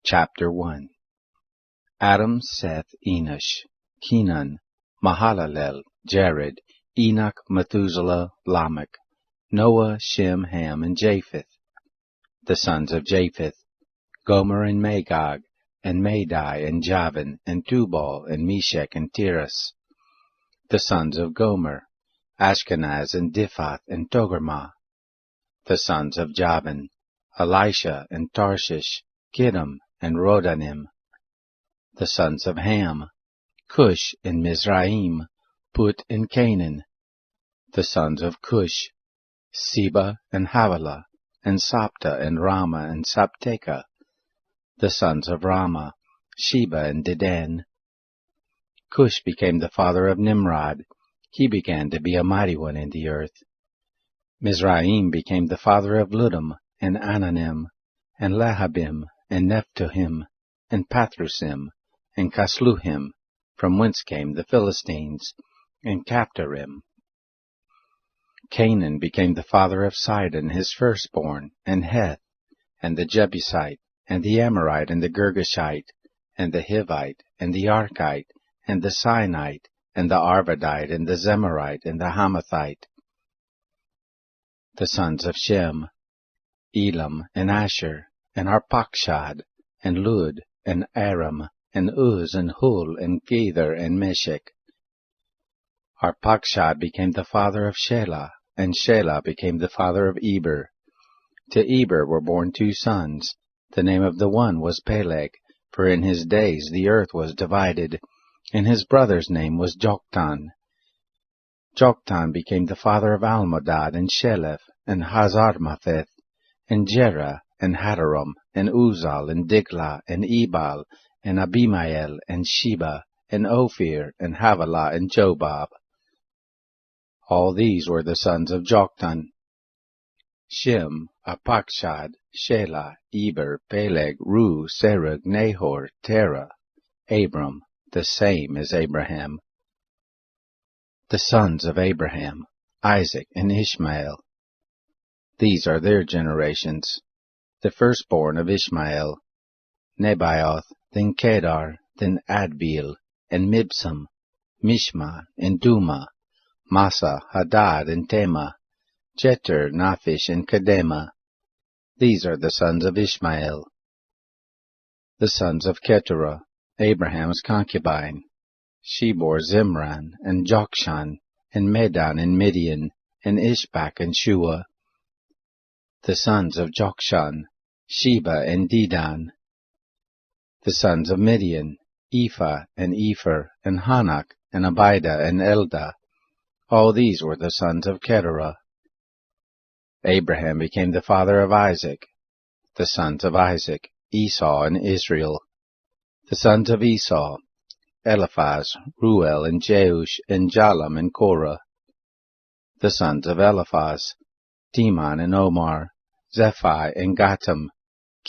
Chapter 1. Adam, Seth, Enosh, Kenan, Mahalalel, Jared, Enoch, Methuselah, Lamech, Noah, Shem, Ham, and Japheth. The sons of Japheth: Gomer and Magog, and Madai, and Javan, and Tubal, and Meshech, and Tiras. The sons of Gomer: Ashkenaz, and Diphath, and Togarmah. The sons of Javan: Elisha, and Tarshish, Kittim, and Rodanim. The sons of Ham: Cush, and Mizraim, Put, and Canaan. The sons of Cush: Seba, and Havilah, and Sapta, and Rama, and Sabteka. The sons of Rama: Sheba, and Dedan. Cush became the father of Nimrod. He began to be a mighty one in the earth. Mizraim became the father of Ludim, and Ananim, and Lahabim, and Nephtohim, and Pathrusim, and Casluhim, from whence came the Philistines, and Caphtorim. Canaan became the father of Sidon his firstborn, and Heth, and the Jebusite, and the Amorite, and the Girgashite, and the Hivite, and the Archite, and the Sinite, and the Arvadite, and the Zemarite, and the Hamathite. The sons of Shem: Elam, and Asher, and Arpachshad, and Lud, and Aram, and Uz, and Hul, and Gether, and Meshech. Arpachshad became the father of Shelah, and Shelah became the father of Eber. To Eber were born 2 sons. The name of the one was Peleg, for in his days the earth was divided, and his brother's name was Joktan. Joktan became the father of Almodad, and Sheleph, and Hazarmaveth, and Jerah, and Hadaram, and Uzal, and Digla, and Ebal, and Abimael, and Sheba, and Ophir, and Havilah, and Jobab. All these were the sons of Joktan: Shem, Arpachshad, Shelah, Eber, Peleg, Ru, Serug, Nahor, Terah, Abram, the same as Abraham. The sons of Abraham: Isaac, and Ishmael. These are their generations. The firstborn of Ishmael: Nebaioth, then Kedar, then Adbeel, and Mibsam, Mishma, and Duma, Massa, Hadad, and Tema, Jeter, Naphish, and Kedema. These are the sons of Ishmael. The sons of Keturah: Abraham's concubine. She bore Zimran, and Jokshan, and Medan, and Midian, and Ishbak, and Shua. The sons of Jokshan: Sheba, and Dedan. The sons of Midian: Ephah, and Epher, and Hanak, and Abida, and Eldah. All these were the sons of Keturah. Abraham became the father of Isaac. The sons of Isaac: Esau, and Israel. The sons of Esau: Eliphaz, Ruel, and Jeush, and Jalam, and Korah. The sons of Eliphaz: Teman, and Omar, Zephi, and Gatam,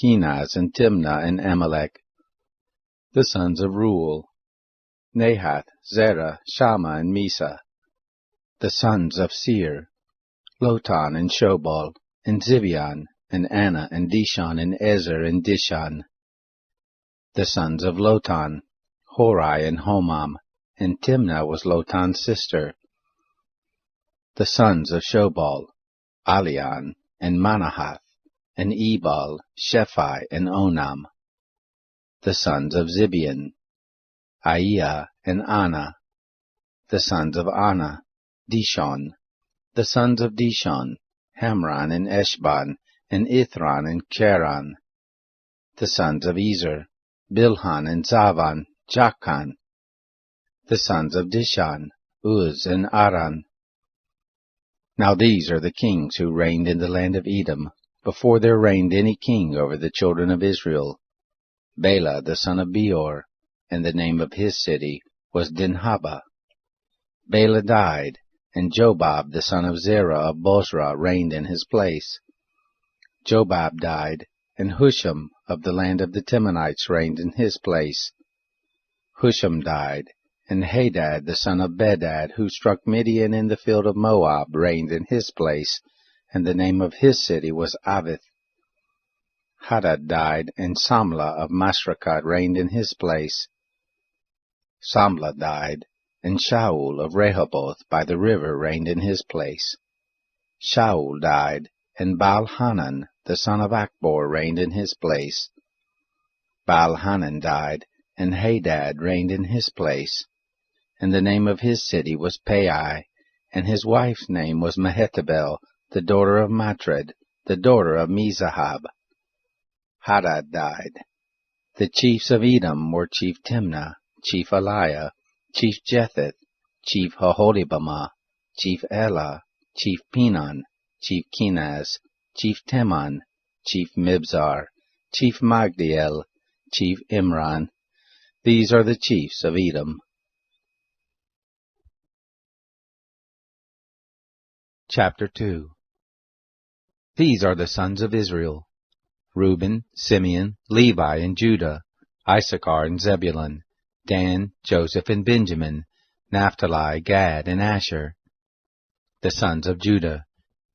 Kenaz, and Timnah, and Amalek. The sons of Ruel: Nahath, Zerah, Shammah, and Misa. The sons of Seir: Lotan, and Shobal, and Zibeon, and Anna, and Dishon, and Ezer, and Dishan. The sons of Lotan: Horai, and Homam, and Timnah was Lotan's sister. The sons of Shobal: Alian, and Manahath, and Ebal, Shephi, and Onam. The sons of Zibeon: Aiah, and Anna. The sons of Anna: Dishon. The sons of Dishon: Hamran, and Eshban, and Ithran, and Cheran. The sons of Ezer: Bilhan, and Zavan, Jachan. The sons of Dishan: Uz, and Aran. Now these are the kings who reigned in the land of Edom, before there reigned any king over the children of Israel: Bela the son of Beor, and the name of his city was Dinhaba. Bela died, and Jobab the son of Zerah of Bozrah reigned in his place. Jobab died, and Husham of the land of the Timonites reigned in his place. Husham died, and Hadad the son of Bedad, who struck Midian in the field of Moab, reigned in his place, and the name of his city was Avith. Hadad died, and Samlah of Masrekah reigned in his place. Samlah died, and Shaul of Rehoboth by the river reigned in his place. Shaul died, and Baal-Hanan the son of Achbor reigned in his place. Baal-Hanan died, and Hadad reigned in his place. And the name of his city was Pai, and his wife's name was Mehetabel, the daughter of Matred, the daughter of Mezahab. Hadad died. The chiefs of Edom were Chief Timnah, Chief Eliah, Chief Jetheth, Chief Hoholibamah, Chief Elah, Chief Pinon, Chief Kenaz, Chief Teman, Chief Mibzar, Chief Magdiel, Chief Imran. These are the chiefs of Edom. Chapter 2. These are the sons of Israel: Reuben, Simeon, Levi, and Judah, Issachar and Zebulun, Dan, Joseph, and Benjamin, Naphtali, Gad, and Asher. The sons of Judah: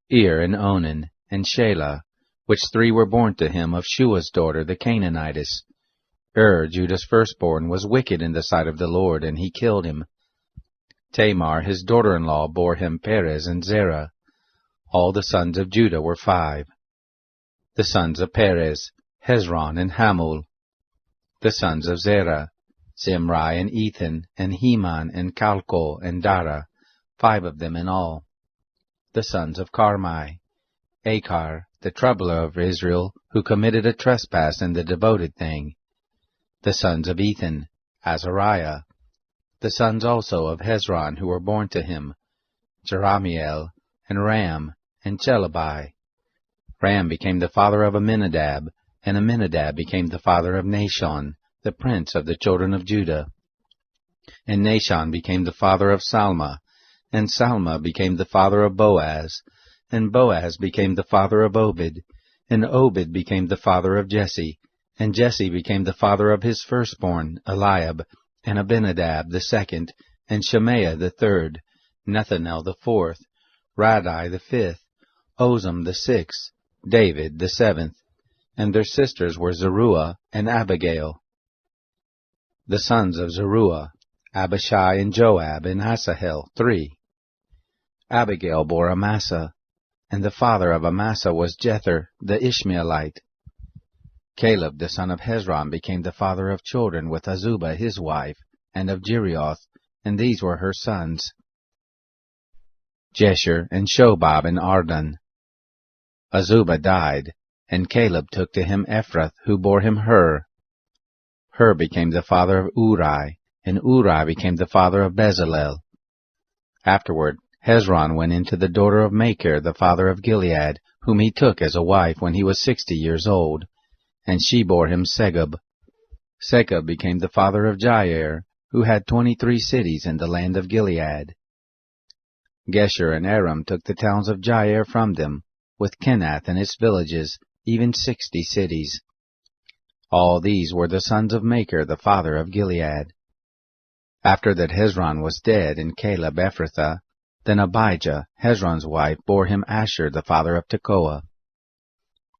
and Onan, and Shelah, which three were born to him of Shua's daughter the Canaanitess. Judah's firstborn, was wicked in the sight of the Lord, and he killed him. Tamar his daughter-in-law bore him Perez and Zerah. All the sons of Judah were 5. The sons of Perez: Hezron and Hamul. The sons of Zerah: Zimri and Ethan, and Heman and Calcol and Dara, 5 of them in all. The sons of Carmi: Achar, the troubler of Israel, who committed a trespass in the devoted thing. The sons of Ethan: Azariah. The sons also of Hezron who were born to him: Jerahmeel, and Ram, and Chelabai. Ram became the father of Amminadab, and Amminadab became the father of Nahshon, the prince of the children of Judah. And Nahshon became the father of Salma, and Salma became the father of Boaz, and Boaz became the father of Obed, and Obed became the father of Jesse, and Jesse became the father of his firstborn, Eliab, and Abinadab the second, and Shemaiah the third, Nethanel the fourth, Radai the fifth, Ozem the sixth, David the seventh, and their sisters were Zeruiah and Abigail. The sons of Zeruiah: Abishai and Joab and Asahel, 3. Abigail bore Amasa, and the father of Amasa was Jether the Ishmaelite. Caleb the son of Hezron became the father of children with Azubah his wife, and of Jerioth, and these were her sons: Jesher and Shobab and Ardon. Azubah died, and Caleb took to him Ephrath, who bore him Hur. Hur became the father of Uri, and Uri became the father of Bezalel. Afterward Hezron went into the daughter of Machir the father of Gilead, whom he took as a wife when he was 60 years old, and she bore him Segub. Segub became the father of Jair, who had 23 cities in the land of Gilead. Gesher and Aram took the towns of Jair from them, with Kenath and its villages, even 60 cities. All these were the sons of Machir the father of Gilead. After that Hezron was dead, and Caleb Ephrathah, then Abijah, Hezron's wife, bore him Asher the father of Tekoa.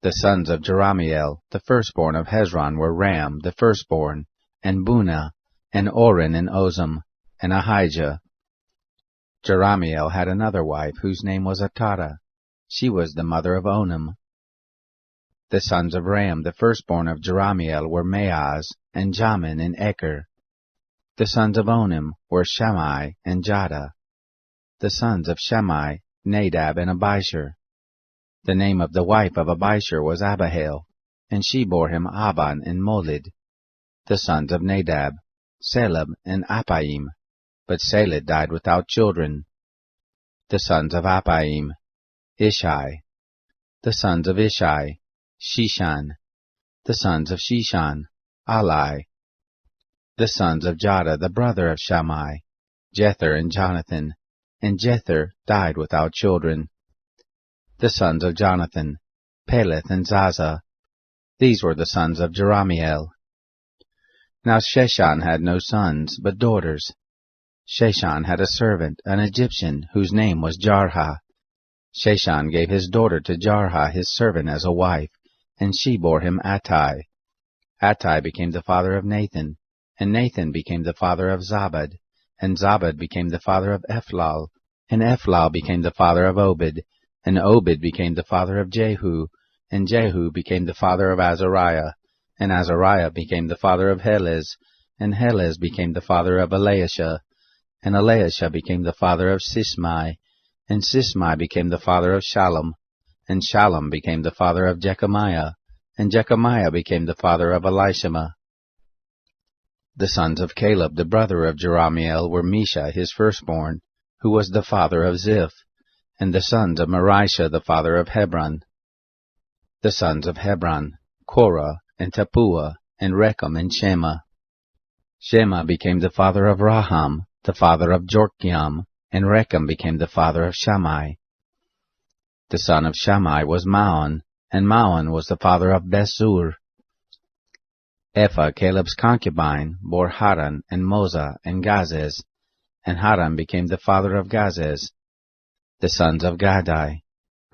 The sons of Jerahmeel, the firstborn of Hezron, were Ram the firstborn, and Bunah, and Oren, and Ozem, and Ahijah. Jerahmeel had another wife, whose name was Atara. She was the mother of Onam. The sons of Ram, the firstborn of Jerahmeel, were Maaz, and Jamin, and Eker. The sons of Onam were Shammai and Jada. The sons of Shammai: Nadab and Abishur. The name of the wife of Abishur was Abihail, and she bore him Aban and Molid. The sons of Nadab: Selab and Appaim, but Seled died without children. The sons of Appaim: Ishai. The sons of Ishai: Shishan. The sons of Shishan: Alai. The sons of Jada, the brother of Shammai: Jether and Jonathan, and Jether died without children. The sons of Jonathan: Peleth and Zaza. These were the sons of Jerahmeel. Now Sheshan had no sons, but daughters. Sheshan had a servant, an Egyptian, whose name was Jarha. Sheshan gave his daughter to Jarha his servant as a wife, and she bore him Attai. Attai became the father of Nathan, and Nathan became the father of Zabad, and Zabad became the father of Ephlal, and Ephlal became the father of Obed, and Obed became the father of Jehu, and Jehu became the father of Azariah, and Azariah became the father of Helez, and Helez became the father of Eleashah, and Eleashah became the father of Sismai, and Sismai became the father of Shallum, and Shallum became the father of Jechamiah, and Jechamiah became the father of Elishama. The sons of Caleb the brother of Jerahmeel were Mesha his firstborn, who was the father of Ziph, and the sons of Marisha the father of Hebron. The sons of Hebron, Korah, and Tappuah, and Rechem, and Shema. Shema became the father of Raham, the father of Jorkiam, and Rechem became the father of Shammai. The son of Shammai was Maon, and Maon was the father of Besur. Ephah, Caleb's concubine, bore Haran, and Moza, and Gazez, and Haran became the father of Gazez. The sons of Gadai,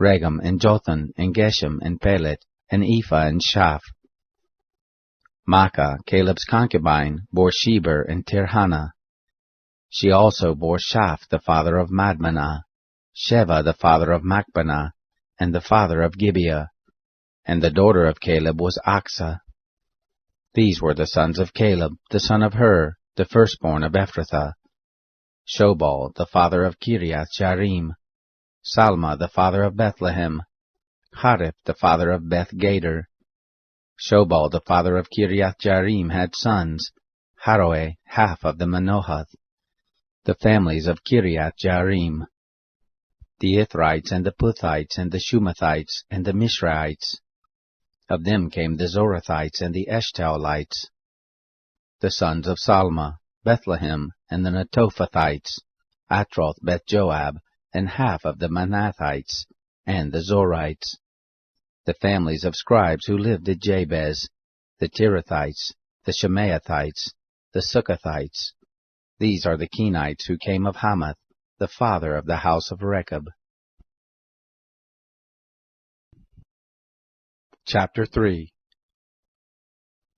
Regem, and Jotham, and Geshem, and Pelet, and Ephah, and Shaph. Maacah, Caleb's concubine, bore Sheber and Tirhana. She also bore Shaph, the father of Madmanah, Sheva, the father of Machbanah, and the father of Gibeah. And the daughter of Caleb was Achsah. These were the sons of Caleb, the son of Hur, the firstborn of Ephrathah. Shobal, the father of Kiriath Jearim. Salma, the father of Bethlehem. Hariph, the father of Beth Gader. Shobal, the father of Kiriath Jearim, had sons, Haroeh, half of the Manohath. The families of Kiriath Jearim. The Ithrites, and the Puthites, and the Shumathites, and the Mishraites. Of them came the Zorathites and the Eshtaolites. The sons of Salma, Bethlehem, and the Netophathites, Atroth Beth Joab, and half of the Manathites, and the Zorites. The families of scribes who lived at Jabez, the Tirathites, the Shemaathites, the Succothites. These are the Kenites who came of Hamath, the father of the house of Rechab. Chapter 3.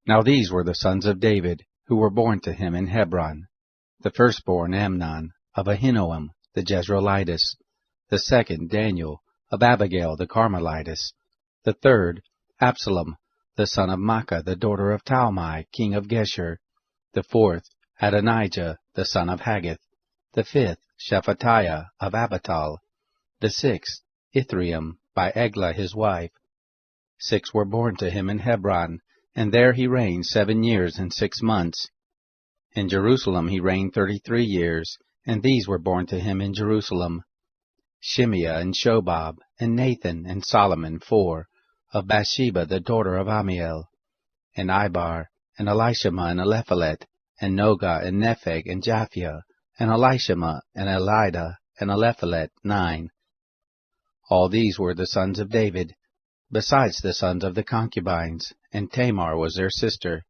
Now these were the sons of David, who were born to him in Hebron. The firstborn Amnon, of Ahinoam, the Jezreelitess. The second Daniel, of Abigail the Carmelitess. The third Absalom, the son of Maacah, the daughter of Talmai, king of Geshur. The fourth Adonijah, the son of Haggith. The fifth Shephatiah, of Abital. The sixth Ithream, by Eglah his wife. 6 were born to him in Hebron, and there he reigned 7 years and 6 months. In Jerusalem he reigned 33 years, and these were born to him in Jerusalem. Shimeah and Shobab, and Nathan and Solomon 4, of Bathsheba the daughter of Amiel. And Ibar, and Elishama, and Eliphalet, and Nogah, and Nepheg, and Japhia, and Elishama, and Elida, and Eliphalet 9. All these were the sons of David, besides the sons of the concubines, and Tamar was their sister.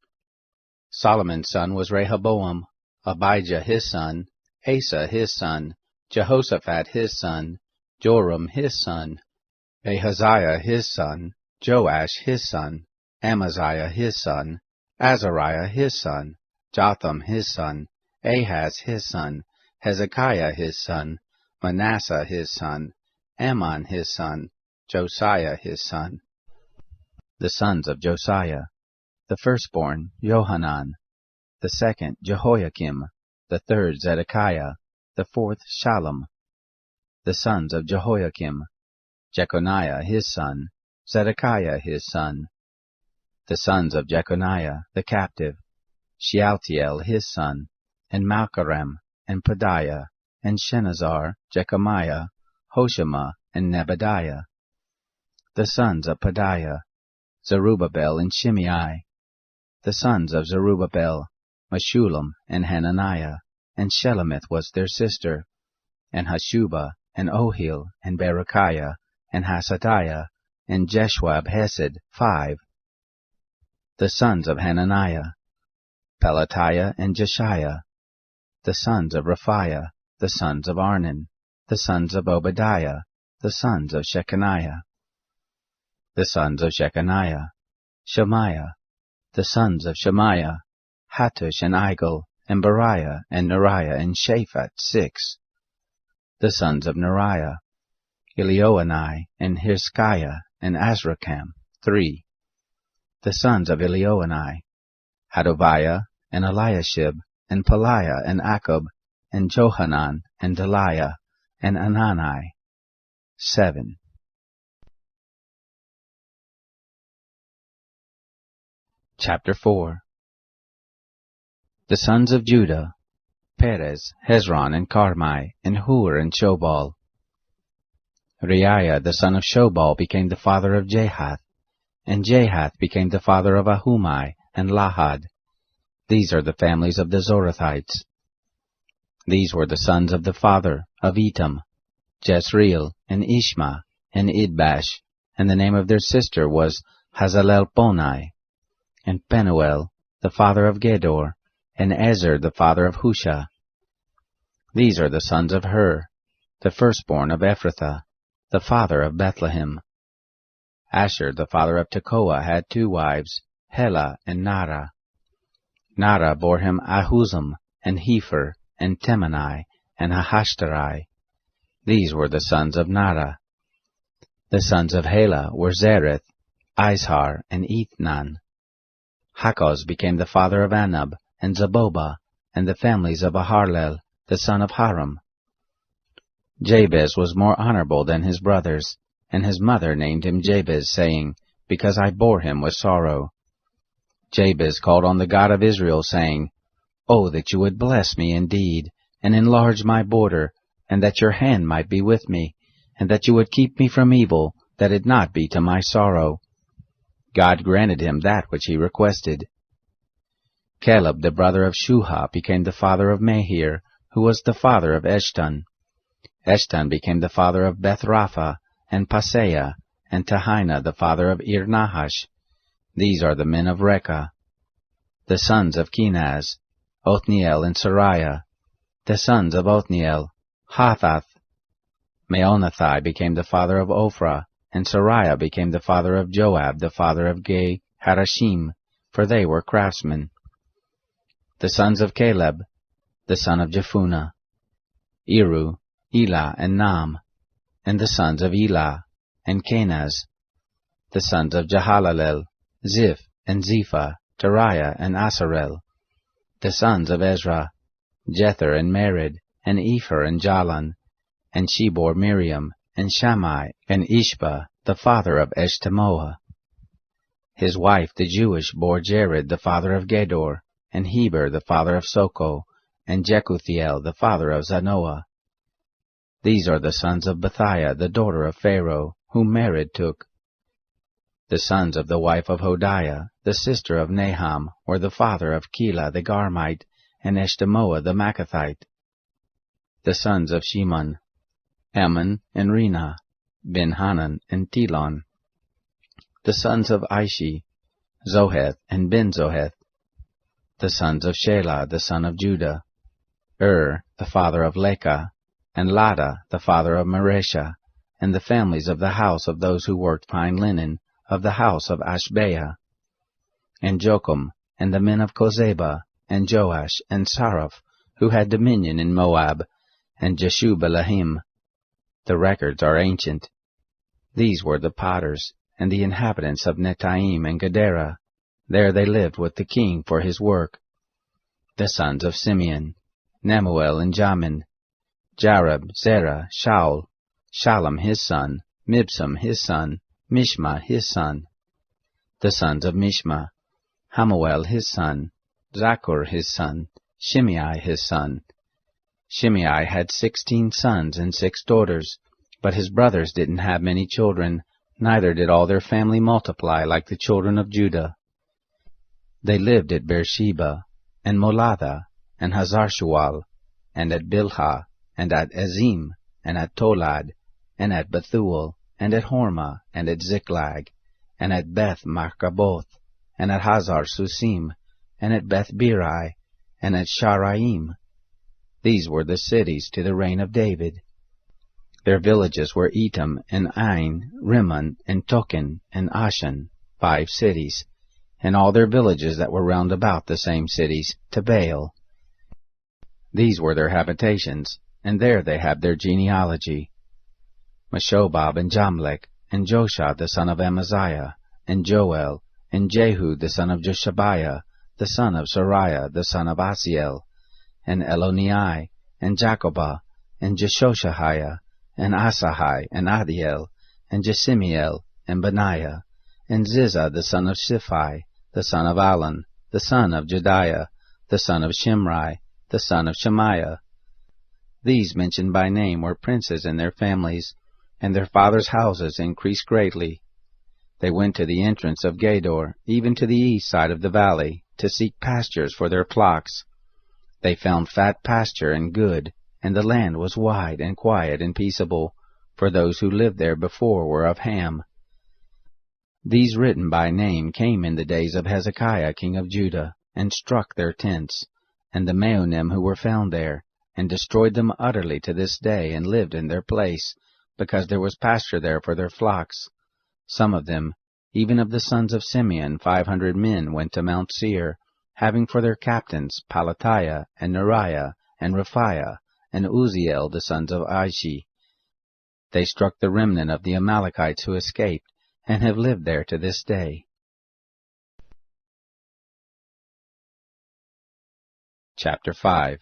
Solomon's son was Rehoboam, Abijah his son, Asa his son, Jehoshaphat his son, Joram his son, Ahaziah his son, Joash his son, Amaziah his son, Azariah his son, Jotham his son, Ahaz his son, Hezekiah his son, Manasseh his son, Ammon his son, Josiah his son. The sons of Josiah: the firstborn Johanan, the second Jehoiakim, the third Zedekiah, the fourth Shallum. The sons of Jehoiakim: Jeconiah his son, Zedekiah his son. The sons of Jeconiah the captive: Shealtiel his son, and Malchiram, and Pedaiah, and Shenazar, Jechamiah, Hoshama, and Nebadiah. The sons of Pedaiah: Zerubbabel and Shimei. The sons of Zerubbabel: Meshullam and Hananiah, and Shelemith was their sister, and Hashubah, and Ohil, and Berechiah, and Hasadiah, and Jeshua Hesed 5. The sons of Hananiah: Pelatiah and Jeshiah. The sons of Raphiah: the sons of Arnan. The sons of Obadiah: the sons of Shechaniah. The sons of Shechaniah, Shemaiah. The sons of Shemaiah, Hattush and Igal, and Beriah, and Neriah, and Shaphat, 6. The sons of Neriah, Elioenai, and Hirskiah, and Azrikam, 3. The sons of Elioenai, Hadoviah, and Eliashib, and Peliah, and Akub, and Johanan, and Deliah, and Anani, 7. Chapter 4. The sons of Judah, Perez, Hezron, and Carmi, and Hur, and Shobal. Reiah the son of Shobal became the father of Jahath, and Jahath became the father of Ahumai, and Lahad. These are the families of the Zorathites. These were the sons of the father of Etam, Jezreel, and Ishma, and Idbash, and the name of their sister was Hazalelponai, and Penuel, the father of Gedor, and Ezer, the father of Husha. These are the sons of Hur, the firstborn of Ephrathah, the father of Bethlehem. Asher, the father of Tekoa, had 2 wives, Helah and Nara. Nara bore him Ahuzam, and Hepher, and Temani, and Ahashterai. These were the sons of Nara. The sons of Helah were Zereth, Izhar, and Ethnan. Hakkoz became the father of Anab, and Zabobah, and the families of Aharlel, the son of Haram. Jabez was more honorable than his brothers, and his mother named him Jabez, saying, Because I bore him with sorrow. Jabez called on the God of Israel, saying, Oh, that you would bless me indeed, and enlarge my border, and that your hand might be with me, and that you would keep me from evil, that it not be to my sorrow. God granted him that which he requested. Caleb the brother of Shuha became the father of Mahir, who was the father of Eshton. Eshton became the father of Bethrapha, and Paseah, and Tehina the father of Ir-Nahash. These are the men of Rekah. The sons of Kenaz, Othniel and Sariah. The sons of Othniel, Hathath. Meonothai became the father of Ophrah, and Sariah became the father of Joab, the father of Ge Harashim, for they were craftsmen. The sons of Caleb, the son of Jephunneh, Eru, Elah, and Nam. And the sons of Elah, and Kenaz. The sons of Jehalalel, Ziph, and Zepha, Teriah, and Asarel. The sons of Ezra, Jether, and Mered, and Epher, and Jalan. And she bore Miriam, and Shammai, and Ishba, the father of Eshtemoa. His wife the Jewish bore Jared, the father of Gedor, and Heber, the father of Soko, and Jekuthiel, the father of Zanoah. These are the sons of Bethiah, the daughter of Pharaoh, whom Mered took. The sons of the wife of Hodiah, the sister of Naham, were the father of Keilah the Garmite, and Eshtemoa the Maacathite. The sons of Shimon, Ammon, and Rina, Ben-Hanan, and Telon. The sons of Ishi, Zoheth, and Ben-Zoheth. The sons of Shelah, the son of Judah, the father of Lekah, and Lada, the father of Maresha, and the families of the house of those who worked fine linen, of the house of Ashbea. And Jocham, and the men of Kozeba, and Joash, and Saraph, who had dominion in Moab, and Jeshub-Belahim. The records are ancient. These were the potters, and the inhabitants of Netaim and Gedera. There they lived with the king for his work. The sons of Simeon, Nemuel and Jamin, Jareb, Zerah, Shaul, Shallum his son, Mibsam his son, Mishma his son. The sons of Mishma, Hamuel his son, Zakur his son, Shimei his son. Shimei had 16 sons and 6 daughters, but his brothers didn't have many children, neither did all their family multiply like the children of Judah. They lived at Beersheba, and Molatha, and Hazarshual, and at Bilhah, and at Azim, and at Tolad, and at Bethuel, and at Hormah, and at Ziklag, and at Beth-Markaboth, and at Hazar-Susim, and at Beth-Birai, and at Sharaim. These were the cities to the reign of David. Their villages were Etam, and Ain, Rimmon, and Tochen, and Ashan, 5 cities, and all their villages that were round about the same cities, to Baal. These were their habitations, and there they had their genealogy. Meshobab, and Jamlech, and Joshua the son of Amaziah, and Joel, and Jehu the son of Joshabiah, the son of Sariah, the son of Asiel, and Elonai, and Jacobah, and Jeshoshahiah, and Asahai, and Adiel, and Jesimiel, and Benaiah, and Ziza the son of Shiphi, the son of Alon, the son of Jediah, the son of Shimri, the son of Shemaiah. These mentioned by name were princes in their families, and their fathers' houses increased greatly. They went to the entrance of Gedor, even to the east side of the valley, to seek pastures for their flocks. They found fat pasture and good, and the land was wide and quiet and peaceable, for those who lived there before were of Ham. These written by name came in the days of Hezekiah king of Judah, and struck their tents, and the Meonim who were found there, and destroyed them utterly to this day, and lived in their place, because there was pasture there for their flocks. Some of them, even of the sons of Simeon, 500 men, went to Mount Seir, having for their captains Pelatiah, and Neriah, and Rephaiah, and Uzziel the sons of Ishi. They struck the remnant of the Amalekites who escaped, and have lived there to this day. Chapter 5.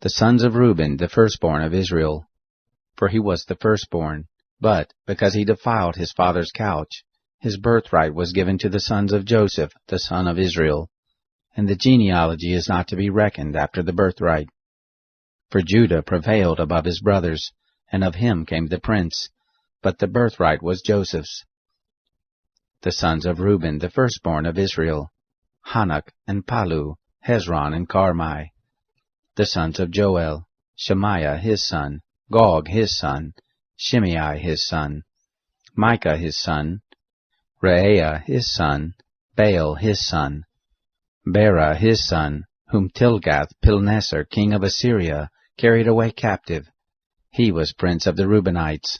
The sons of Reuben, the firstborn of Israel. For he was the firstborn, but, because he defiled his father's couch, his birthright was given to the sons of Joseph, the son of Israel. And the genealogy is not to be reckoned after the birthright. For Judah prevailed above his brothers, and of him came the prince, but the birthright was Joseph's. The sons of Reuben, the firstborn of Israel, Hanok, and Palu, Hezron, and Carmi. The sons of Joel, Shemaiah his son, Gog his son, Shimei his son, Micah his son, Reaiah his son, Baal his son, Bera his son, whom Tilgath-Pilneser king of Assyria carried away captive. He was prince of the Reubenites.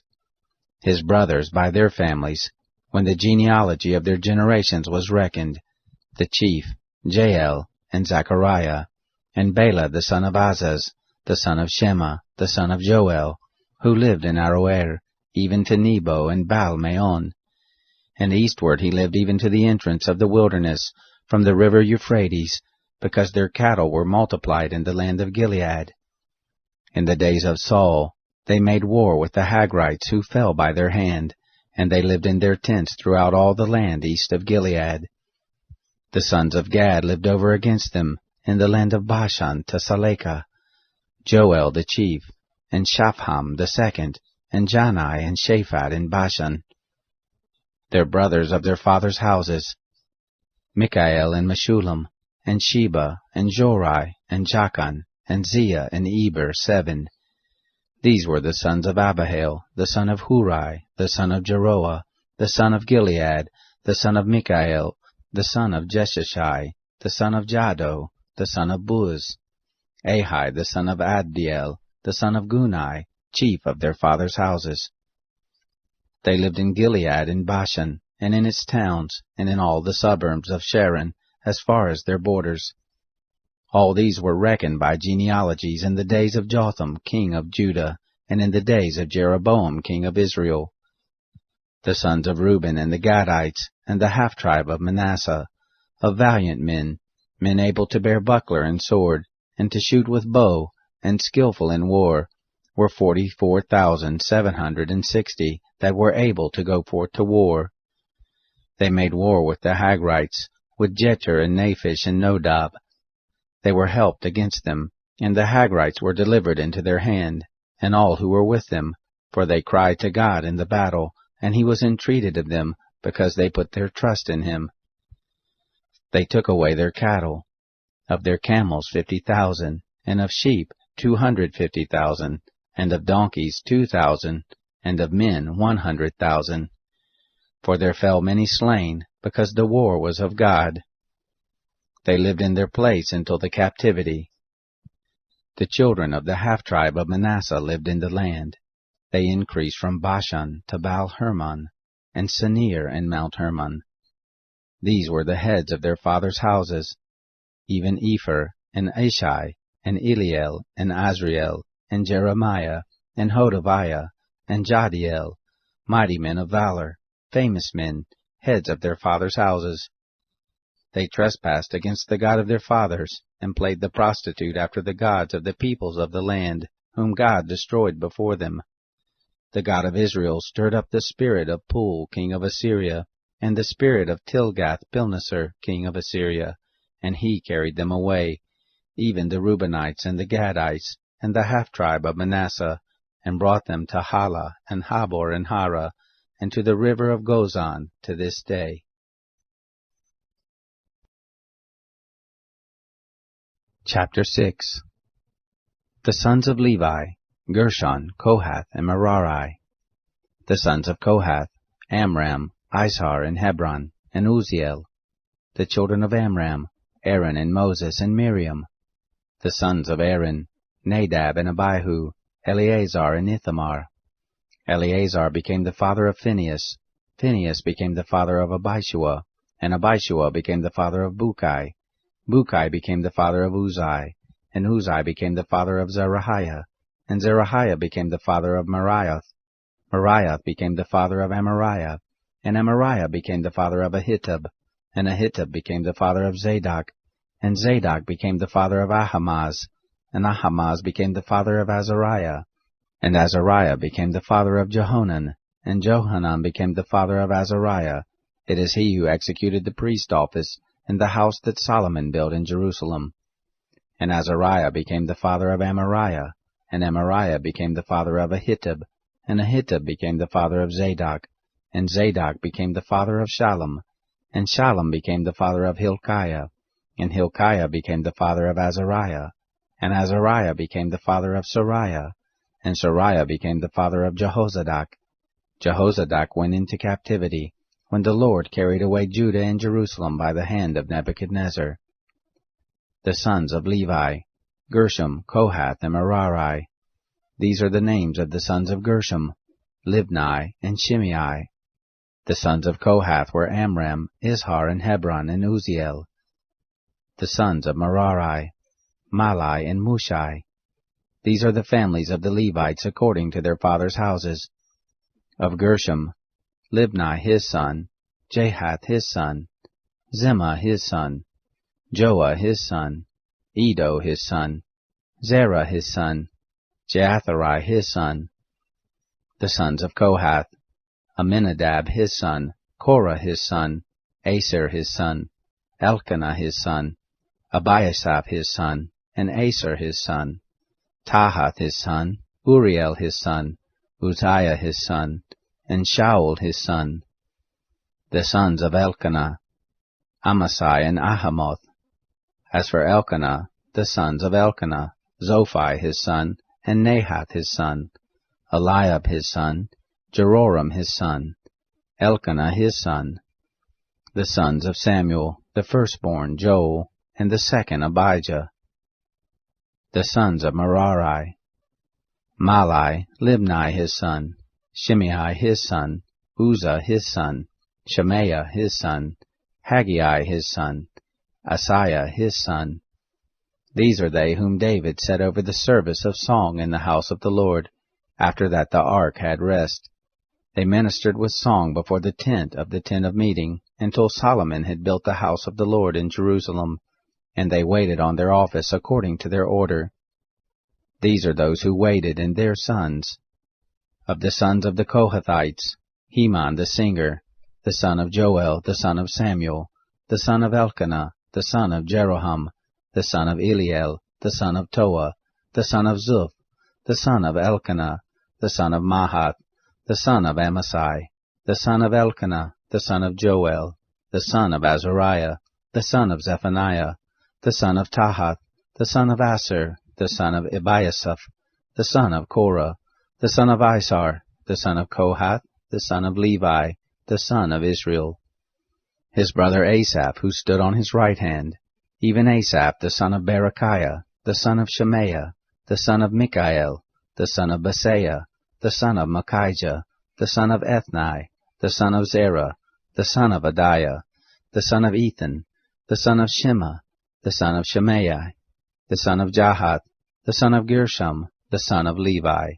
His brothers by their families, when the genealogy of their generations was reckoned, the chief, Jael, and Zechariah, and Bela the son of Azaz, the son of Shema, the son of Joel, who lived in Aroer, even to Nebo and Baal-Meon. And eastward he lived even to the entrance of the wilderness, from the river Euphrates, because their cattle were multiplied in the land of Gilead. In the days of Saul, they made war with the Hagrites who fell by their hand, and they lived in their tents throughout all the land east of Gilead. The sons of Gad lived over against them, in the land of Bashan to Salekah, Joel the chief, and Shapham the second, and Janai and Shaphat in Bashan. Their brothers of their fathers' houses, Mikael and Meshullam, and Sheba, and Jorai, and Jachan, and Zia, and Eber, 7. These were the sons of Abihail, the son of Hurai, the son of Jeroah, the son of Gilead, the son of Mikael, the son of Jeshashai, the son of Jado, the son of Buz, Ahai, the son of Addiel, the son of Gunai, chief of their fathers' houses. They lived in Gilead in Bashan, and in its towns, and in all the suburbs of Sharon, as far as their borders. All these were reckoned by genealogies in the days of Jotham, king of Judah, and in the days of Jeroboam, king of Israel. The sons of Reuben and the Gadites, and the half-tribe of Manasseh, of valiant men, men able to bear buckler and sword, and to shoot with bow, and skillful in war, were 44,760 that were able to go forth to war. They made war with the Hagrites, with Jeter and Naphish and Nodab. They were helped against them, and the Hagrites were delivered into their hand, and all who were with them, for they cried to God in the battle, and he was entreated of them, because they put their trust in him. They took away their cattle, of their camels 50,000, and of sheep 250,000, and of donkeys 2,000, and of men 100,000. For there fell many slain, because the war was of God. They lived in their place until the captivity. The children of the half-tribe of Manasseh lived in the land. They increased from Bashan to Baal-Hermon, and Senir and Mount Hermon. These were the heads of their fathers' houses, even Epher, and Ashai, and Eliel, and Azriel, and Jeremiah, and Hodaviah, and Jadiel, mighty men of valor, famous men, heads of their fathers' houses. They trespassed against the God of their fathers, and played the prostitute after the gods of the peoples of the land, whom God destroyed before them. The God of Israel stirred up the spirit of Pul, king of Assyria, and the spirit of Tilgath-Pilneser, king of Assyria, and he carried them away, even the Reubenites and the Gadites, and the half-tribe of Manasseh, and brought them to Hala, and Habor, and Hara, and to the river of Gozan to this day. Chapter 6. The sons of Levi, Gershon, Kohath, and Merari. The sons of Kohath, Amram, Izhar, and Hebron, and Uzziel. The children of Amram, Aaron, and Moses, and Miriam. The sons of Aaron, Nadab, and Abihu, Eleazar, and Ithamar. Eleazar became the father of Phinehas. Phinehas became the father of Abishua, and Abishua became the father of Bukai. Bukai became the father of Uzai, and Uzai became the father of Zerahiah, and Zerahiah became the father of Meraioth. Meraioth became the father of Amariah, and Amariah became the father of Ahitub, and Ahitub became the father of Zadok, and Zadok became the father of Ahimaaz, and Ahimaaz became the father of Azariah, and Azariah became the father of Johanan, and Johanan became the father of Azariah. It is he who executed the priest office in the house that Solomon built in Jerusalem. And Azariah became the father of Amariah, and Amariah became the father of Ahitub, and Ahitub became the father of Zadok, and Zadok became the father of Shallum, and Shallum became the father of Hilkiah, and Hilkiah became the father of Azariah, and Azariah became the father of Sariah, and Sariah became the father of Jehozadak. Jehozadak went into captivity, when the Lord carried away Judah and Jerusalem by the hand of Nebuchadnezzar. The sons of Levi, Gershom, Kohath, and Merari. These are the names of the sons of Gershom, Libni, and Shimei. The sons of Kohath were Amram, Izhar, and Hebron, and Uzziel. The sons of Merari, Mahli, and Mushai. These are the families of the Levites according to their fathers' houses. Of Gershom, Libni his son, Jahath his son, Zimmah his son, Joah his son, Edo his son, Zerah his son, Jeatherai his son. The sons of Kohath, Aminadab his son, Korah his son, Aser his son, Elkanah his son, Abiasaph his son, and Aser his son, Tahath his son, Uriel his son, Uzziah his son, and Shaul his son. The sons of Elkanah, Amasai and Ahamoth. As for Elkanah, the sons of Elkanah, Zophai his son, and Nahath his son, Eliab his son, Jeroram his son, Elkanah his son. The sons of Samuel, the firstborn Joel, and the second Abijah. The sons of Merari, Mahli, Libni his son, Shimei his son, Uzzah his son, Shemaiah his son, Haggai his son, Asaiah his son. These are they whom David set over the service of song in the house of the Lord, after that the ark had rest. They ministered with song before the tent of meeting, until Solomon had built the house of the Lord in Jerusalem, and they waited on their office according to their order. These are those who waited, and their sons. Of the sons of the Kohathites, Heman the singer, the son of Joel, the son of Samuel, the son of Elkanah, the son of Jeroham, the son of Eliel, the son of Toah, the son of Zuph, the son of Elkanah, the son of Mahath, the son of Amasai, the son of Elkanah, the son of Joel, the son of Azariah, the son of Zephaniah, the son of Tahath, the son of Aser, the son of Ebiasaph, the son of Korah, the son of Isar, the son of Kohath, the son of Levi, the son of Israel. His brother Asaph, who stood on his right hand, even Asaph the son of Berechiah, the son of Shemaiah, the son of Mikael, the son of Basaiah, the son of Machijah, the son of Ethni, the son of Zerah, the son of Adiah, the son of Ethan, the son of Shema, the son of Shemaiah, the son of Jahath, the son of Gershom, the son of Levi.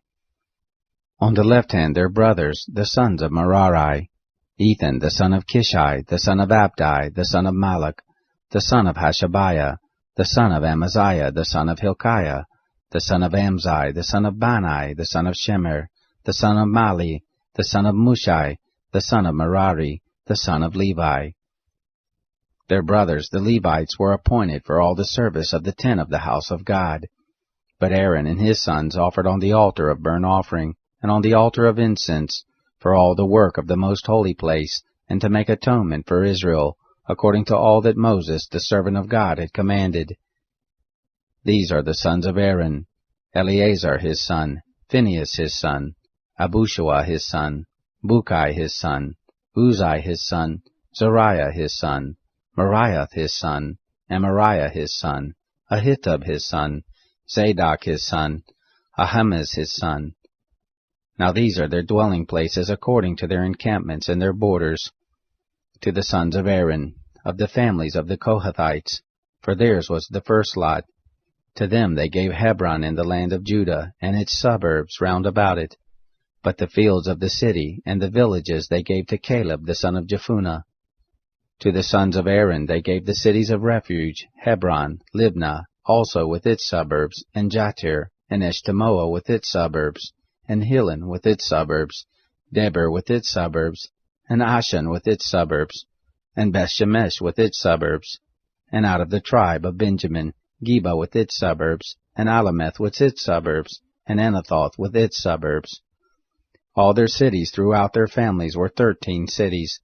On the left hand their brothers, the sons of Merari, Ethan the son of Kishi, the son of Abdi, the son of Malach, the son of Hashabiah, the son of Amaziah, the son of Hilkiah, the son of Amzi, the son of Bani, the son of Shemer, the son of Mali, the son of Mushai, the son of Merari, the son of Levi. Their brothers, the Levites, were appointed for all the service of the tent of the house of God. But Aaron and his sons offered on the altar of burnt offering, and on the altar of incense, for all the work of the most holy place, and to make atonement for Israel, according to all that Moses the servant of God had commanded. These are the sons of Aaron: Eleazar his son, Phinehas his son, Abushua his son, Bukai his son, Uzai his son, Zariah his son, Meriath his son, Amariah his son, Ahitub his son, Zadok his son, Ahimaaz his son. Now these are their dwelling places according to their encampments and their borders. To the sons of Aaron, of the families of the Kohathites, for theirs was the first lot, to them they gave Hebron in the land of Judah, and its suburbs round about it. But the fields of the city and the villages they gave to Caleb the son of Jephunneh. To the sons of Aaron they gave the cities of refuge, Hebron, Libnah, also with its suburbs, and Jatir, and Eshtemoa with its suburbs, and Hilen with its suburbs, Debir with its suburbs, and Ashan with its suburbs, and Bethshemesh with its suburbs, and out of the tribe of Benjamin, Geba with its suburbs, and Alameth with its suburbs, and Anathoth with its suburbs. All their cities throughout their families were 13 cities.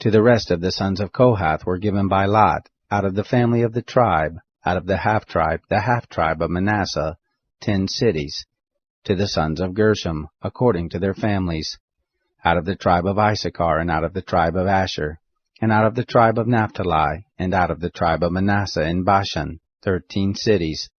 To the rest of the sons of Kohath were given by lot, out of the family of the tribe, out of the half-tribe of Manasseh, 10 cities. To the sons of Gershom, according to their families, out of the tribe of Issachar, and out of the tribe of Asher, and out of the tribe of Naphtali, and out of the tribe of Manasseh in Bashan, 13 cities.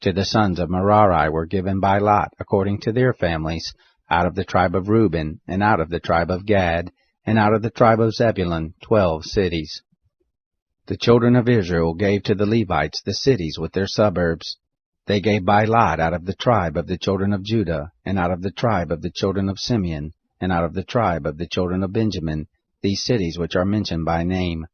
To the sons of Merari were given by lot, according to their families, out of the tribe of Reuben, and out of the tribe of Gad, and out of the tribe of Zebulun, 12 cities. The children of Israel gave to the Levites the cities with their suburbs. They gave by lot out of the tribe of the children of Judah, and out of the tribe of the children of Simeon, and out of the tribe of the children of Benjamin, these cities which are mentioned by name.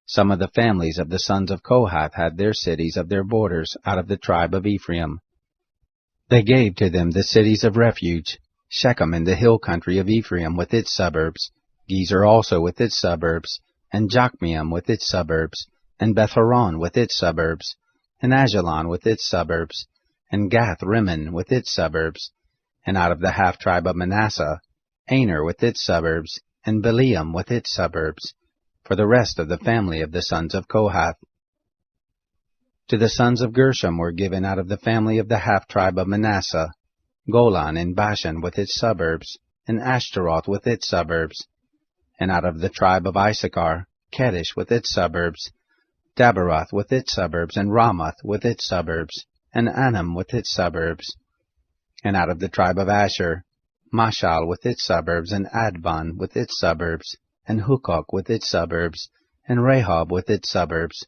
Some of the families of the sons of Kohath had their cities of their borders out of the tribe of Ephraim. They gave to them the cities of refuge, Shechem in the hill country of Ephraim with its suburbs, Gezer also with its suburbs, and Jokmeam with its suburbs, and Beth-horon with its suburbs, and Ajalon with its suburbs, and Gath-rimmon with its suburbs, and out of the half-tribe of Manasseh, Aner with its suburbs, and Beliam with its suburbs, for the rest of the family of the sons of Kohath. To the sons of Gershom were given out of the family of the half-tribe of Manasseh, Golan and Bashan with its suburbs, and Ashtaroth with its suburbs, and out of the tribe of Issachar, Kedesh with its suburbs, Daberoth with its suburbs, and Ramoth with its suburbs, and Anam with its suburbs, and out of the tribe of Asher, Mashal with its suburbs, and Adbon with its suburbs, and Hukok with its suburbs, and Rehob with its suburbs,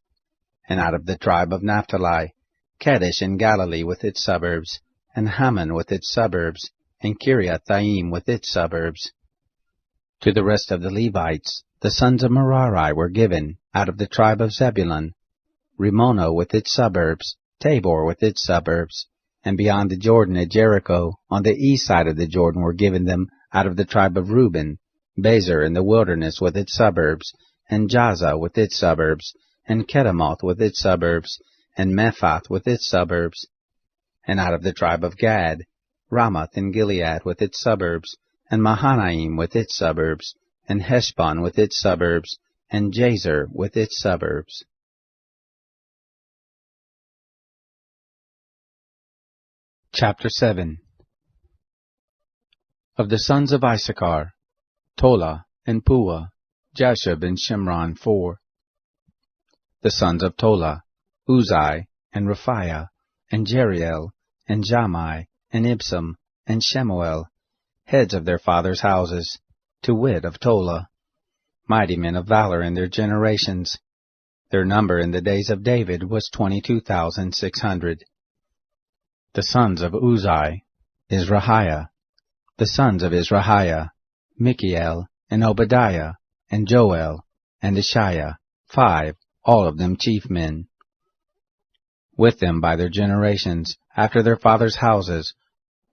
and out of the tribe of Naphtali, Kadesh in Galilee with its suburbs, and Hammon with its suburbs, and Kiriathaim with its suburbs. To the rest of the Levites, the sons of Merari were given, out of the tribe of Zebulun, Rimono with its suburbs, Tabor with its suburbs, and beyond the Jordan at Jericho, on the east side of the Jordan were given them, out of the tribe of Reuben, Bezer in the wilderness with its suburbs, and Jaza with its suburbs, and Kedemoth with its suburbs, and Mephath with its suburbs. And out of the tribe of Gad, Ramoth in Gilead with its suburbs, and Mahanaim with its suburbs, and Heshbon with its suburbs, and Jazer with its suburbs. Chapter 7. Of the sons of Issachar, Tola and Puah, Jashub and Shimron 4. The sons of Tola, Uzai, and Raphiah, and Jeriel, and Jammai, and Ibsam, and Shemuel, heads of their fathers' houses, to wit of Tola, mighty men of valor in their generations. Their number in the days of David was 22,600. The sons of Uzai, Izrahiah. The sons of Izrahiah, Michael, and Obadiah, and Joel, and Ishiah, 5, all of them chief men. With them by their generations, after their fathers' houses,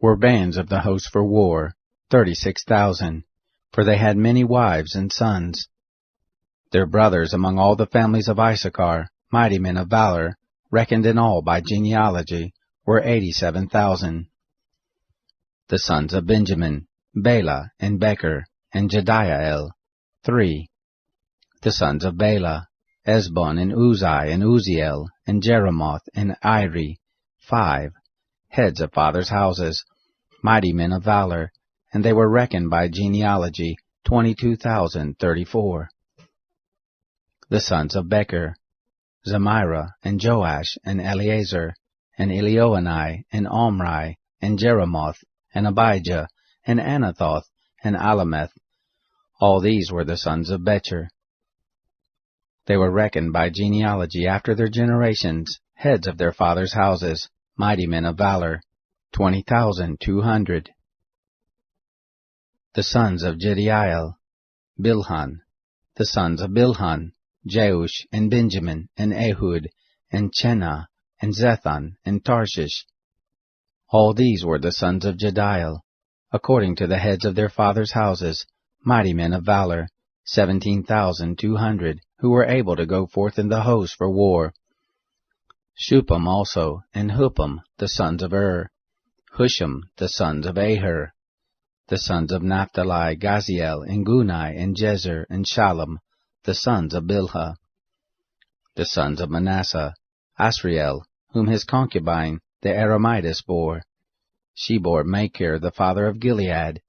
were bands of the host for war, 36,000, for they had many wives and sons. Their brothers among all the families of Issachar, mighty men of valor, reckoned in all by genealogy, were 87,000. The sons of Benjamin, Bela, and Becher, and Jediael, 3. The sons of Bela, Esbon, and Uzai, and Uziel, and Jeremoth, and Iri, 5, heads of fathers' houses, mighty men of valor, and they were reckoned by genealogy, 22,034. The sons of Becher, Zemira, and Joash, and Eleazar, and Elioenai, and Omri, and Jeremoth, and Abijah, and Anathoth, and Alameth. All these were the sons of Becher. They were reckoned by genealogy after their generations, heads of their fathers' houses, mighty men of valor, 20,200. The sons of Jediael, Bilhan. The sons of Bilhan, Jeush, and Benjamin, and Ehud, and Chenah, and Zethan, and Tarshish. All these were the sons of Jediael, according to the heads of their fathers' houses, mighty men of valor, 17,200, who were able to go forth in the host for war. Shupam also, and Huppam, the sons of Husham, the sons of Aher. The sons of Naphtali, Gaziel, and Gunai, and Jezer, and Shalom, the sons of Bilhah. The sons of Manasseh, Asriel, whom his concubine, the Aramites, bore. She bore Machir, the father of Gilead,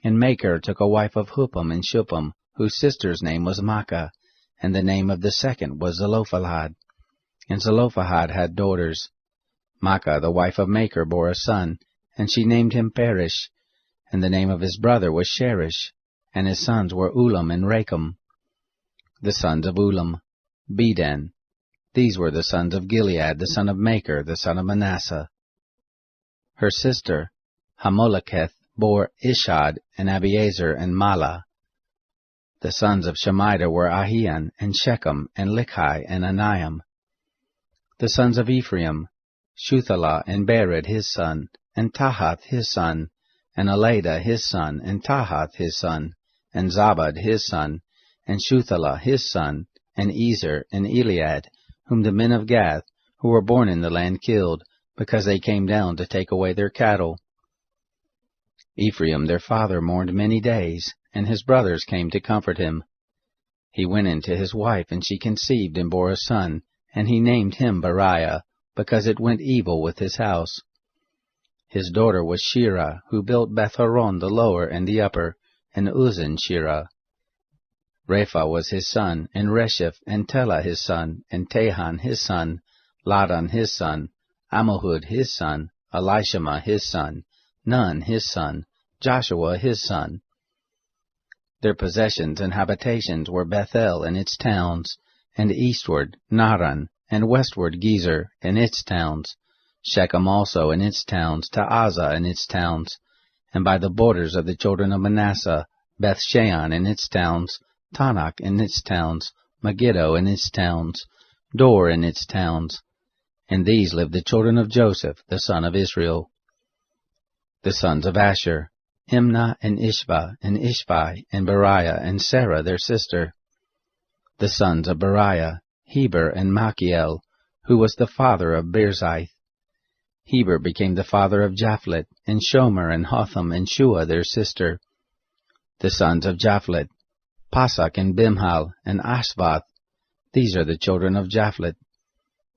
and Machir took a wife of Huppam and Shupam, whose sister's name was Maachah, and the name of the second was Zelophehad. And Zelophehad had daughters. Maachah, the wife of Machir, bore a son, and she named him Perish, and the name of his brother was Sherish, and his sons were Ulam and Racham. The sons of Ulam, Bedan. These were the sons of Gilead, the son of Machir, the son of Manasseh. Her sister, Hamoleketh, bore Ishad, and Abiezer, and Mala. The sons of Shemida were Ahian, and Shechem, and Likhai, and Aniam. The sons of Ephraim, Shuthalah, and Bered his son, and Tahath his son, and Eladah his son, and Tahath his son, and Zabad his son, and Shuthalah his son, and Ezer, and Eliad, whom the men of Gath, who were born in the land, killed, because they came down to take away their cattle. Ephraim their father mourned many days, and his brothers came to comfort him. He went in to his wife, and she conceived and bore a son, and he named him Beriah, because it went evil with his house. His daughter was Shirah, who built Beth-horon the lower and the upper, and Uzan Shirah. Rapha was his son, and Resheph, and Telah his son, and Tahan his son, Ladan his son, Ammihud his son, Elishama his son, Nun his son, Joshua his son. Their possessions and habitations were Bethel and its towns, and eastward Naran, and westward Gezer and its towns, Shechem also and its towns, Ta'azah and its towns, and by the borders of the children of Manasseh, Bethshean and its towns, Tanakh and its towns, Megiddo and its towns, Dor and its towns. In these lived the children of Joseph, the son of Israel. The sons of Asher, Imnah and Ishva, and Ishvi, and Beriah, and Sarah their sister. The sons of Beriah, Heber and Malchiel, who was the father of Birzith. Heber became the father of Japhlet, and Shomer, and Hotham, and Shua their sister. The sons of Japhlet, Pasak, and Bimhal, and Ashvath. These are the children of Japhlet.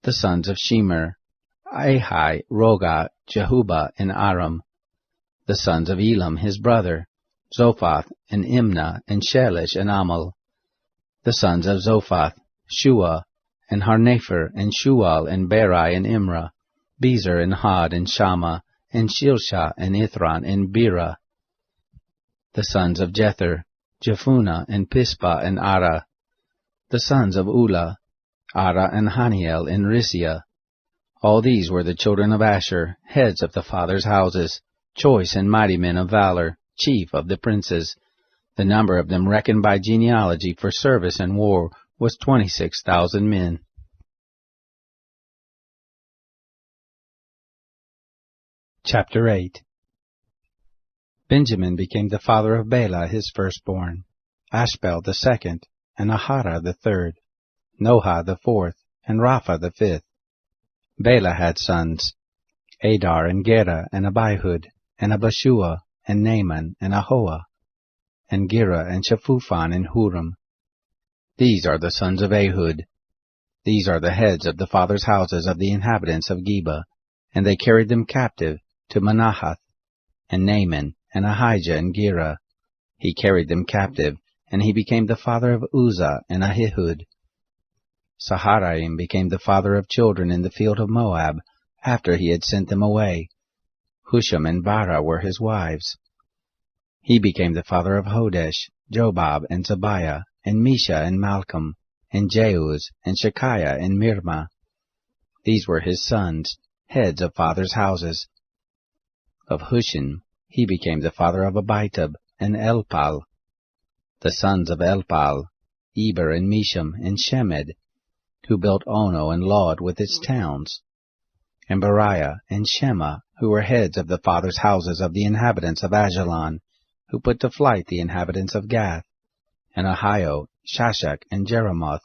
The sons of Shemer, Ahai, Roga, Jehubah, and Aram. The sons of Elam his brother, Zophath, and Imnah, and Shelish, and Amal. The sons of Zophath, Shua, and Harnepher, and Shual, and Beri, and Imrah. Bezer, and Had, and Shammah, and Shilsha, and Ithran, and Bera. The sons of Jether, Jephunneh, and Pispa, and Ara. The sons of Ulah, Ara, and Haniel, and Risia. All these were the children of Asher, heads of the fathers' houses, choice and mighty men of valor, chief of the princes. The number of them reckoned by genealogy for service in war was 26,000 men. Chapter 8. Benjamin became the father of Bela his firstborn, Ashbel the second, and Ahara the third, Noha the fourth, and Rapha the fifth. Bela had sons, Adar, and Gera, and Abihud, and Abishua, and Naaman, and Ahoah, and Gera, and Shaphupan, and Huram. These are the sons of Ehud. These are the heads of the fathers' houses of the inhabitants of Geba, and they carried them captive to Manahath, and Naaman, and Ahijah, and Gera. He carried them captive, and he became the father of Uzzah and Ahihud. Saharaim became the father of children in the field of Moab, after he had sent them away. Husham and Bara were his wives. He became the father of Hodesh, Jobab, and Zabiah, and Mesha, and Malcolm, and Jeuz, and Shekiah, and Mirma. These were his sons, heads of fathers' houses. Of Hushim he became the father of Abitub, and Elpal. The sons of Elpal, Eber, and Misham, and Shemed, who built Ono and Lod with its towns, and Beriah, and Shema, who were heads of the fathers' houses of the inhabitants of Ajalon, who put to flight the inhabitants of Gath, and Ahio, Shashak, and Jeremoth,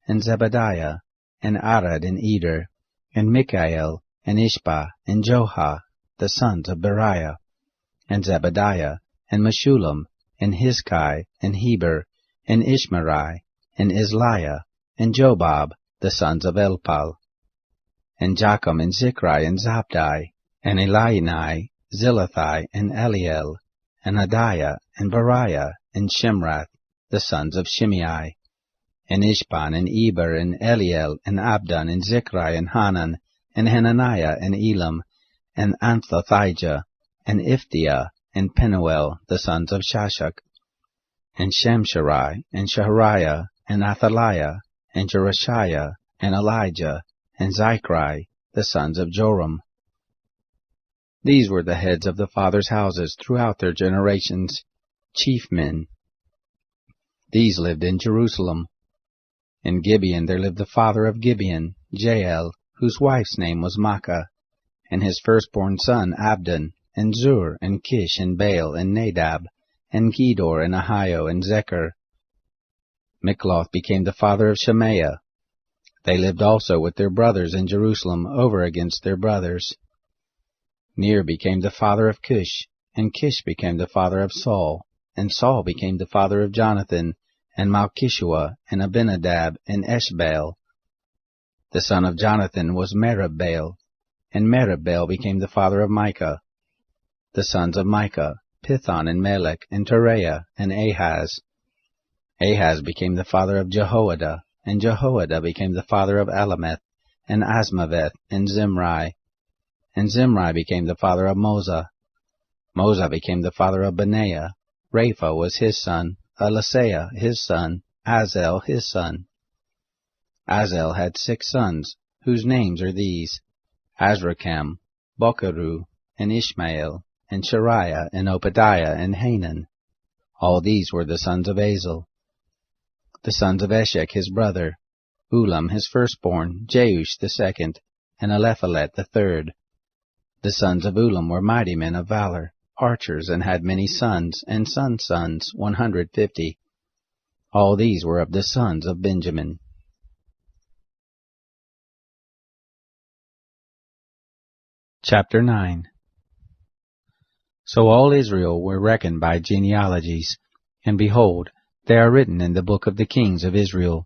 and Zebadiah, and Arad, and Eder, and Mikael, and Ishba, and Joha, the sons of Beriah, and Zebadiah, and Meshullam, and Hizkai, and Heber, and Ishmerai, and Isliah, and Jobab, the sons of Elpal, and Jacham, and Zichri, and Zabdi, and Elienai, Zilathai, and Eliel, and Adiah, and Beriah, and Shimrath, the sons of Shimei, and Ishban, and Eber, and Eliel, and Abdon, and Zichri, and Hanan, and Hananiah, and Elam, and Anthothijah, and Iphthiah, and Penuel, the sons of Shashak, and Shemsharai, and Shahariah, and Athaliah, and Jerushiah, and Elijah, and Zichri, the sons of Joram. These were the heads of the fathers' houses throughout their generations, chief men. These lived in Jerusalem. In Gibeon there lived the father of Gibeon, Jael, whose wife's name was Maachah, and his firstborn son Abdon, and Zur, and Kish, and Baal, and Nadab, and Gedor, and Ahio, and Zechar. Mikloth became the father of Shemaiah. They lived also with their brothers in Jerusalem over against their brothers. Ner became the father of Cush, and Kish became the father of Saul, and Saul became the father of Jonathan, and Malchishua, and Abinadab, and Eshbaal. The son of Jonathan was Meribbaal, and Meribbaal became the father of Micah. The sons of Micah, Pithon, and Melech, and Tereah, and Ahaz. Ahaz became the father of Jehoiada, and Jehoiada became the father of Alameth, and Asmaveth, and Zimri. And Zimri became the father of Moza. Moza became the father of Benaiah. Rapha was his son, Elisaiah his son, Azel his son. Azel had 6 sons, whose names are these: Azrikam, Bokeru, and Ishmael, and Shariah, and Obadiah, and Hanan. All these were the sons of Azel. The sons of Eshek his brother: Ulam his firstborn, Jeush the second, and Eliphalet the third. The sons of Ulam were mighty men of valor, archers, and had many sons, and sons, 150. All these were of the sons of Benjamin. Chapter 9. So all Israel were reckoned by genealogies, and behold, they are written in the book of the kings of Israel.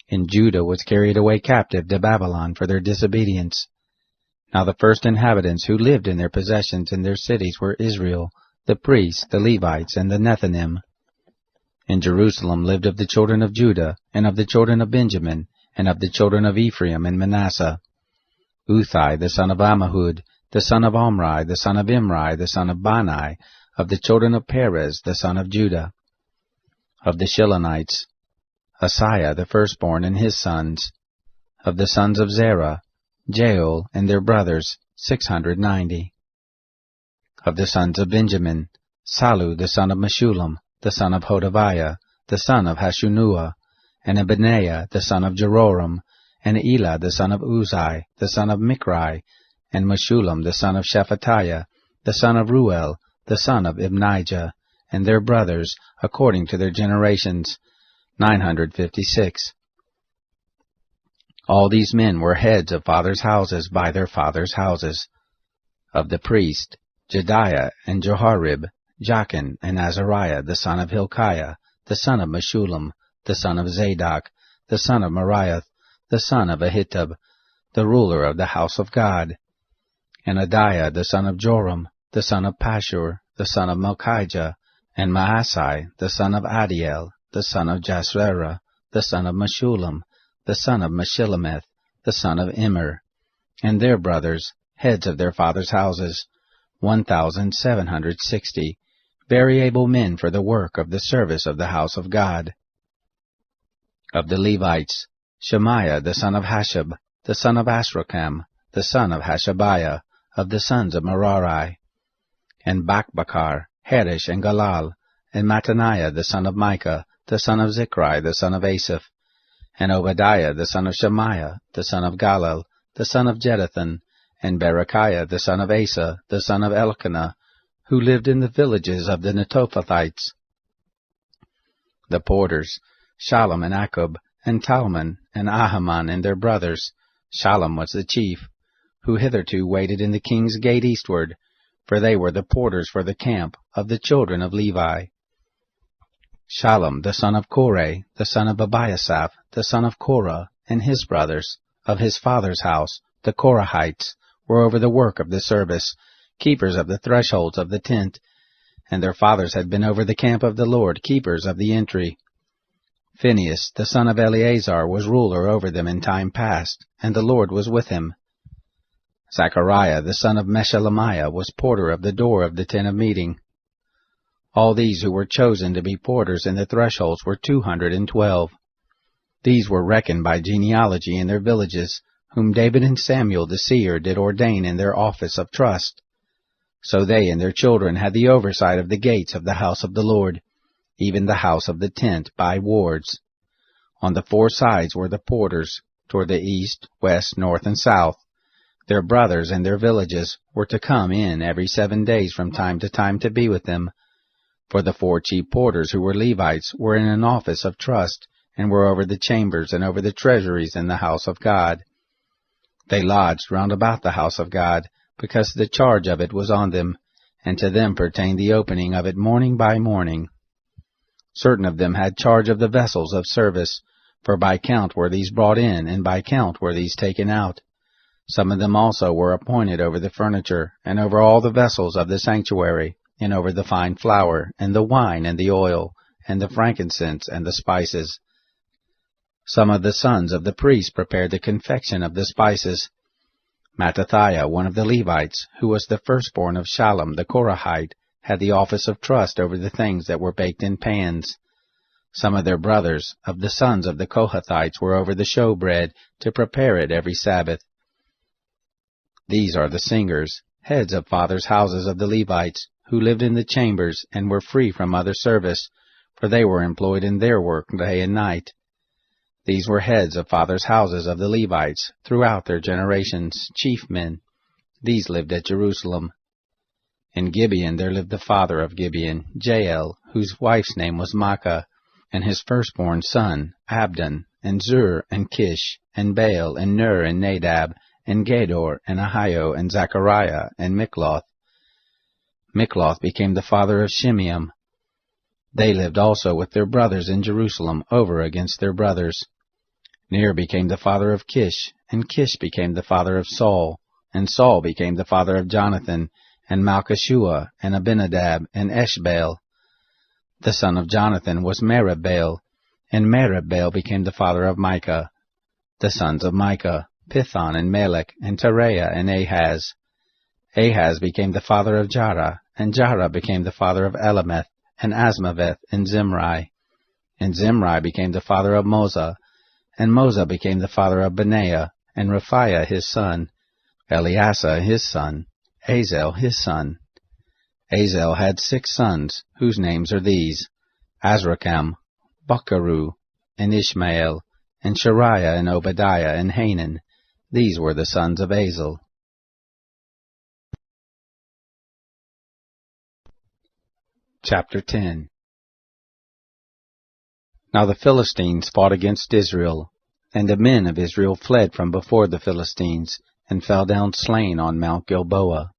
And Judah was carried away captive to Babylon for their disobedience. Now the first inhabitants who lived in their possessions in their cities were Israel, the priests, the Levites, and the Nethinim. In Jerusalem lived of the children of Judah, and of the children of Benjamin, and of the children of Ephraim and Manasseh. Uthai the son of Ammihud, the son of Omri, the son of Imri, the son of Bani, of the children of Perez, the son of Judah. Of the Shilonites, Asaiah the firstborn and his sons. Of the sons of Zerah, Jael and their brothers, 690. Of the sons of Benjamin, Salu the son of Meshullam, the son of Hodaviah, the son of Hashunua, and Abineiah the son of Jeroram, and Elah the son of Uzai, the son of Michri, and Meshullam the son of Shephatiah, the son of Ruel, the son of Ibnijah, and their brothers, according to their generations, 956. All these men were heads of fathers' houses by their fathers' houses. Of the priest, Jediah and Jehoiarib, Jachin and Azariah the son of Hilkiah, the son of Meshullam, the son of Zadok, the son of Meriath, the son of Ahitub, the ruler of the house of God, and Adiah the son of Joram, the son of Pashur, the son of Malchijah, and Maasai the son of Adiel, the son of Jasrerah, the son of Meshullam, the son of Meshillemeth, the son of Immer, and their brothers, heads of their fathers' houses, 1,760, very able men for the work of the service of the house of God. Of the Levites, Shemaiah the son of Hashab, the son of Asrakam, the son of Hashabiah, of the sons of Merari, and Bakbakar, Harish, and Galal, and Mattaniah the son of Micah, the son of Zichri, the son of Asaph, and Obadiah the son of Shemaiah, the son of Galal, the son of Jeduthun, and Berechiah the son of Asa, the son of Elkanah, who lived in the villages of the Netophathites. The porters, Shallum and Akub, and Talmon, and Ahaman, and their brothers. Shallum was the chief, who hitherto waited in the king's gate eastward, for they were the porters for the camp of the children of Levi. Shallum the son of Korah, the son of Abiasaph, the son of Korah, and his brothers, of his father's house, the Korahites, were over the work of the service, keepers of the thresholds of the tent, and their fathers had been over the camp of the Lord, keepers of the entry. Phinehas, the son of Eleazar, was ruler over them in time past, and the Lord was with him. Zechariah, the son of Meshelemiah, was porter of the door of the tent of meeting. All these who were chosen to be porters in the thresholds were 212. These were reckoned by genealogy in their villages, whom David and Samuel the seer did ordain in their office of trust. So they and their children had the oversight of the gates of the house of the Lord, even the house of the tent, by wards. On the 4 sides were the porters, toward the east, west, north, and south. Their brothers and their villages were to come in every 7 days from time to time to be with them. For the 4 chief porters who were Levites were in an office of trust, and were over the chambers and over the treasuries in the house of God. They lodged round about the house of God, because the charge of it was on them, and to them pertained the opening of it morning by morning. Certain of them had charge of the vessels of service, for by count were these brought in, and by count were these taken out. Some of them also were appointed over the furniture, and over all the vessels of the sanctuary, and over the fine flour, and the wine, and the oil, and the frankincense, and the spices. Some of the sons of the priests prepared the confection of the spices. Mattathiah, one of the Levites, who was the firstborn of Shallum the Korahite, had the office of trust over the things that were baked in pans. Some of their brothers, of the sons of the Kohathites, were over the showbread, to prepare it every Sabbath. These are the singers, heads of fathers' houses of the Levites, who lived in the chambers, and were free from other service, for they were employed in their work day and night. These were heads of fathers' houses of the Levites, throughout their generations, chief men. These lived at Jerusalem. In Gibeon there lived the father of Gibeon, Jael, whose wife's name was Maachah, and his firstborn son, Abdon, and Zur, and Kish, and Baal, and Ner, and Nadab, and Gedor, and Ahio, and Zechariah, and Mikloth. Mikloth became the father of Shimeam. They lived also with their brothers in Jerusalem, over against their brothers. Ner became the father of Kish, and Kish became the father of Saul, and Saul became the father of Jonathan, and Malchishua, and Abinadab, and Eshbaal. The son of Jonathan was Meribbaal, and Meribbaal became the father of Micah. The sons of Micah, Pithon, and Melech, and Tereah, and Ahaz. Ahaz became the father of Jarah, and Jarah became the father of Elameth, and Asmaveth, and Zimri. And Zimri became the father of Moza, and Moza became the father of Benaiah, and Rephaiah his son, Eleasah his son, Azel his son. Azel had 6 sons, whose names are these: Azrikam, Bacharu, and Ishmael, and Shariah, and Obadiah, and Hanan. These were the sons of Azel. Chapter 10. Now the Philistines fought against Israel, and the men of Israel fled from before the Philistines, and fell down slain on Mount Gilboa.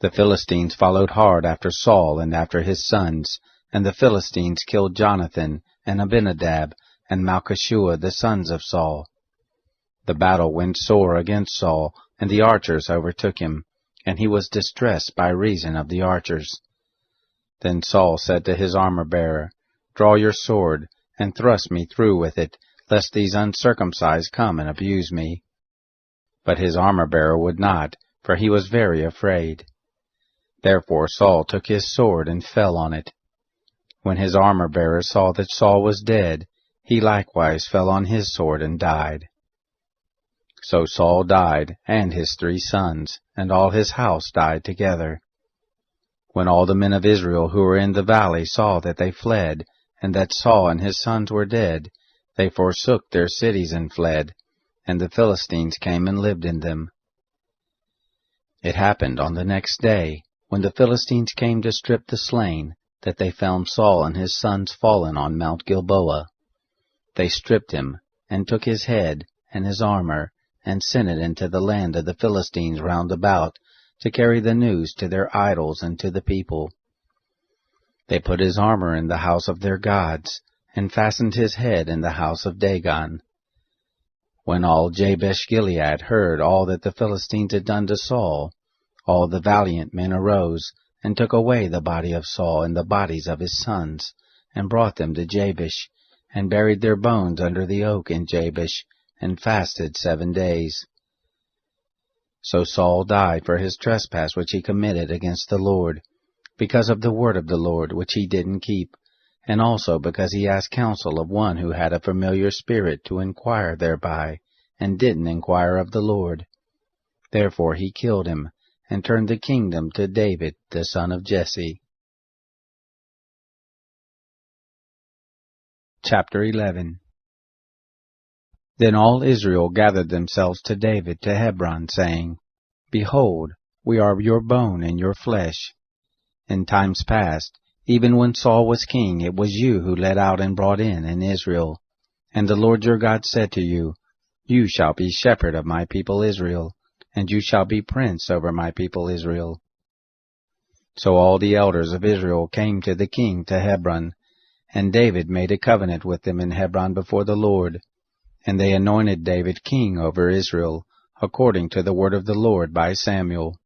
The Philistines followed hard after Saul and after his sons, and the Philistines killed Jonathan, and Abinadab, and Malchishua, the sons of Saul. The battle went sore against Saul, and the archers overtook him, and he was distressed by reason of the archers. Then Saul said to his armor-bearer, Draw your sword, and thrust me through with it, lest these uncircumcised come and abuse me. But his armor-bearer would not, for he was very afraid. Therefore Saul took his sword and fell on it. When his armor-bearer saw that Saul was dead, he likewise fell on his sword and died. So Saul died, and his 3 sons, and all his house died together. When all the men of Israel who were in the valley saw that they fled, and that Saul and his sons were dead, they forsook their cities and fled, and the Philistines came and lived in them. It happened on the next day, when the Philistines came to strip the slain, that they found Saul and his sons fallen on Mount Gilboa. They stripped him, and took his head and his armor, and sent it into the land of the Philistines round about, to carry the news to their idols and to the people. They put his armor in the house of their gods, and fastened his head in the house of Dagon. When all Jabesh-Gilead heard all that the Philistines had done to Saul, all the valiant men arose, and took away the body of Saul and the bodies of his sons, and brought them to Jabesh, and buried their bones under the oak in Jabesh, and fasted 7 days. So Saul died for his trespass which he committed against the Lord, because of the word of the Lord which he didn't keep, and also because he asked counsel of one who had a familiar spirit to inquire thereby, and didn't inquire of the Lord. Therefore he killed him, and turned the kingdom to David the son of Jesse. Chapter 11. Then all Israel gathered themselves to David to Hebron, saying, Behold, we are your bone and your flesh. In times past, even when Saul was king, it was you who led out and brought in Israel. And the Lord your God said to you, You shall be shepherd of my people Israel, and you shall be prince over my people Israel. So all the elders of Israel came to the king to Hebron, and David made a covenant with them in Hebron before the Lord. And they anointed David king over Israel, according to the word of the Lord by Samuel.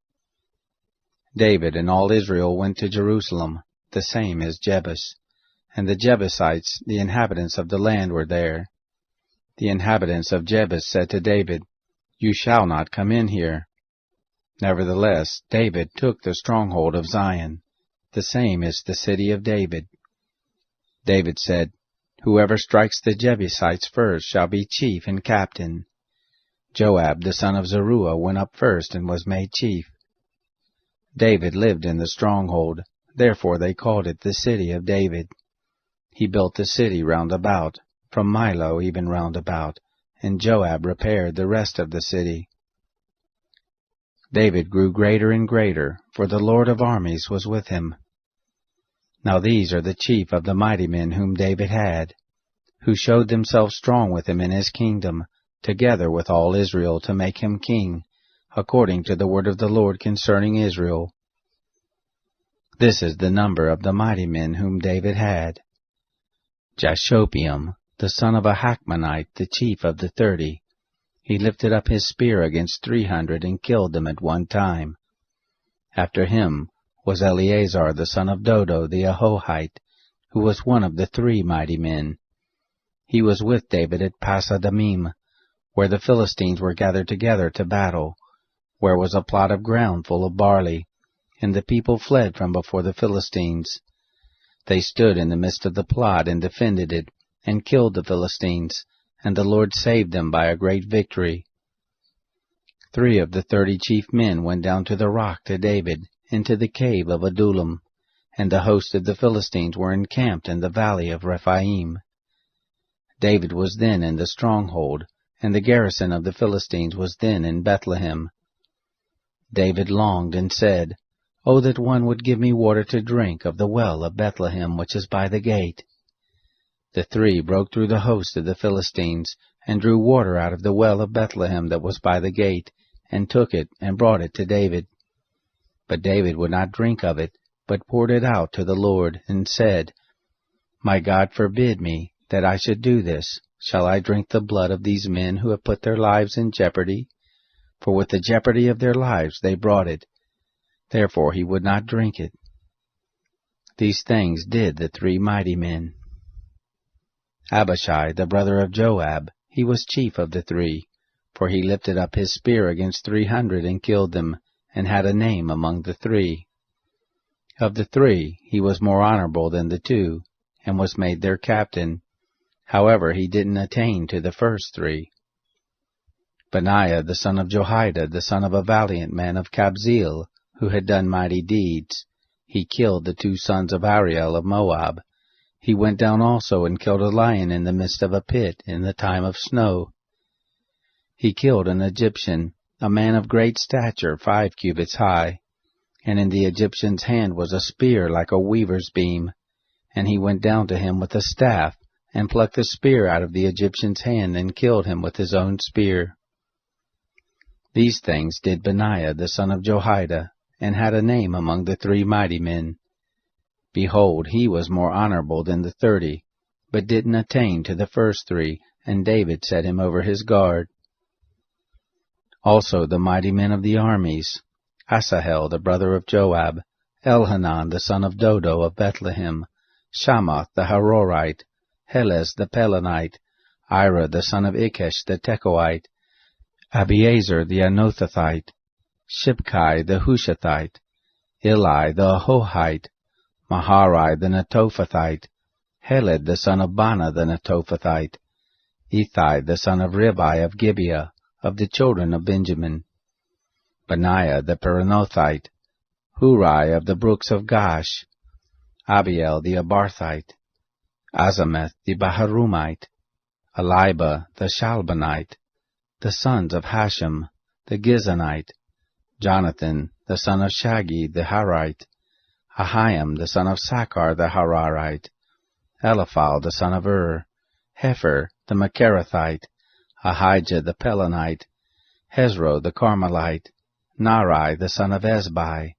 David and all Israel went to Jerusalem, the same as Jebus. And the Jebusites, the inhabitants of the land, were there. The inhabitants of Jebus said to David, You shall not come in here. Nevertheless, David took the stronghold of Zion, the same is the city of David. David said, Whoever strikes the Jebusites first shall be chief and captain. Joab the son of Zeruiah went up first and was made chief. David lived in the stronghold, therefore they called it the city of David. He built the city round about, from Milo even round about, and Joab repaired the rest of the city. David grew greater and greater, for the Lord of armies was with him. Now these are the chief of the mighty men whom David had, who showed themselves strong with him in his kingdom, together with all Israel, to make him king, according to the word of the Lord concerning Israel. This is the number of the mighty men whom David had. Jashobeam, the son of a Hachmonite, the chief of the 30. He lifted up his spear against 300 and killed them at one time. After him was Eleazar the son of Dodo the Ahohite, who was one of the 3 mighty men. He was with David at Pasadamim, where the Philistines were gathered together to battle, where was a plot of ground full of barley, and the people fled from before the Philistines. They stood in the midst of the plot and defended it, and killed the Philistines, and the Lord saved them by a great victory. 3 of the 30 chief men went down to the rock to David, into the cave of Adullam, and the host of the Philistines were encamped in the valley of Rephaim. David was then in the stronghold, and the garrison of the Philistines was then in Bethlehem. David longed and said, "Oh, that one would give me water to drink of the well of Bethlehem which is by the gate." The 3 broke through the host of the Philistines, and drew water out of the well of Bethlehem that was by the gate, and took it, and brought it to David. But David would not drink of it, but poured it out to the Lord, and said, "My God forbid me, that I should do this. Shall I drink the blood of these men who have put their lives in jeopardy? For with the jeopardy of their lives they brought it. Therefore he would not drink it." These things did the 3 mighty men. Abishai, the brother of Joab, he was chief of the 3, for he lifted up his spear against 300 and killed them, and had a name among the 3. Of the 3, he was more honorable than the 2, and was made their captain. However, he didn't attain to the first 3. Benaiah, the son of Jehoiada, the son of a valiant man of Kabzeel, who had done mighty deeds, he killed the 2 sons of Ariel of Moab. He went down also and killed a lion in the midst of a pit in the time of snow. He killed an Egyptian, a man of great stature, 5 cubits high, and in the Egyptian's hand was a spear like a weaver's beam, and he went down to him with a staff, and plucked the spear out of the Egyptian's hand, and killed him with his own spear. These things did Benaiah the son of Jehoiada, and had a name among the 3 mighty men. Behold, he was more honorable than the 30, but didn't attain to the first 3, and David set him over his guard. Also the mighty men of the armies, Asahel the brother of Joab, Elhanan the son of Dodo of Bethlehem, Shammah the Harorite, Helez the Pelonite, Ira the son of Ikesh the Tekoite, Abiezer the Anothathite, Shibkai the Hushathite, Eli the Ahohite, Maharai the Netophathite, Heled the son of Bana the Netophathite, Ethai the son of Ribai of Gibeah, of the children of Benjamin, Benaiah the Peranothite, Hurai of the brooks of Gash, Abiel the Abarthite, Azameth the Baharumite, Eliba the Shalbanite, the sons of Hashem the Gizonite, Jonathan the son of Shagi the Harite, Ahiam the son of Sakar the Hararite, Eliphal the son of Hefer the Macherathite, Ahijah the Pelonite, Hezro the Carmelite, Nari the son of Ezbai,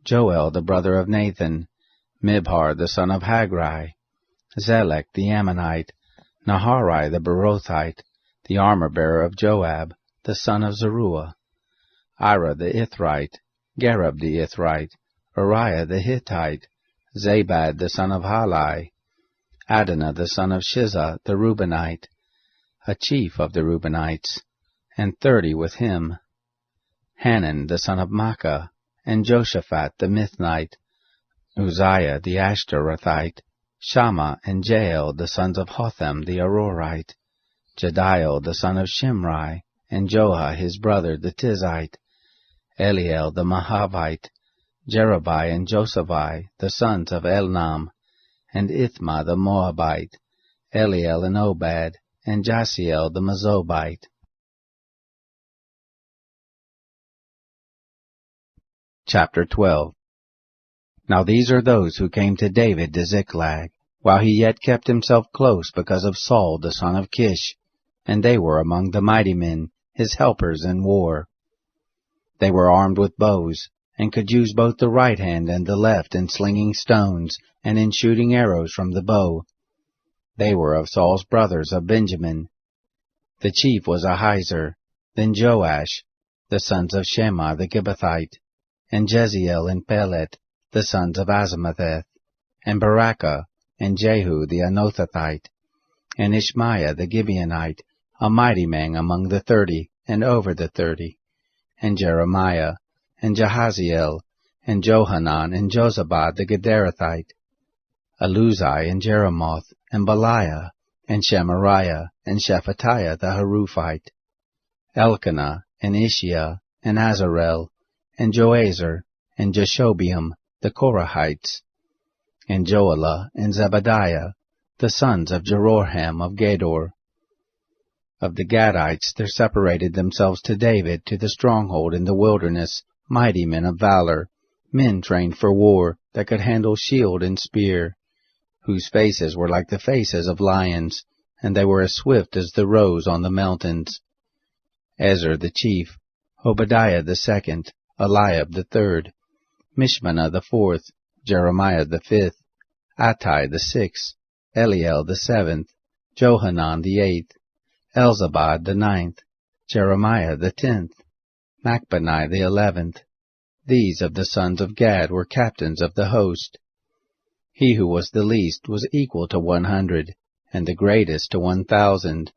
Joel the brother of Nathan, Mibhar the son of Hagri, Zelek the Ammonite, Naharai the Berothite, the armor-bearer of Joab, the son of Zeruiah, Ira the Ithrite, Gareb the Ithrite, Uriah the Hittite, Zabad the son of Halai, Adonah the son of Shizah the Reubenite, a chief of the Reubenites, and 30 with him, Hanan the son of Makkah, and Joshaphat the Mithnite, Uzziah the Ashtarothite, Shammah and Jael the sons of Hotham the Arorite, Jediel the son of Shimri, and Joah his brother the Tizite, Eliel the Mahavite, Jerubai and Josaphi the sons of Elnam, and Ithma the Moabite, Eliel and Obad, and Jasiel the Mezobite. Chapter 12. Now these are those who came to David to Ziklag, while he yet kept himself close because of Saul the son of Kish, and they were among the mighty men, his helpers in war. They were armed with bows, and could use both the right hand and the left in slinging stones, and in shooting arrows from the bow. They were of Saul's brothers of Benjamin. The chief was Ahiezer, then Joash, the sons of Shema the Gibbethite, and Jeziel and Pelet, the sons of Azamatheth, and Barakah, and Jehu the Anothathite, and Ishmaiah the Gibeonite, a mighty man among the 30, and over the 30, and Jeremiah, and Jahaziel, and Johanan, and Jozabad the Gederathite, Eluzai, and Jeremoth, and Beliah, and Shemariah, and Shephatiah the Haruphite, Elkanah, and Ishiah, and Azarel, and Joazar, and Jeshobeam the Korahites, and Joelah, and Zebadiah, the sons of Jeroham of Gedor. Of the Gadites there separated themselves to David to the stronghold in the wilderness mighty men of valor, men trained for war, that could handle shield and spear, whose faces were like the faces of lions, and they were as swift as the roes on the mountains. Ezer the chief, Obadiah the second, Eliab the third, Mishmanah the fourth, Jeremiah the fifth, Attai the sixth, Eliel the seventh, Johanan the eighth, Elzabad the ninth, Jeremiah the 10th, Machbani the 11th. These of the sons of Gad were captains of the host. He who was the least was equal to 100, and the greatest to 1,000.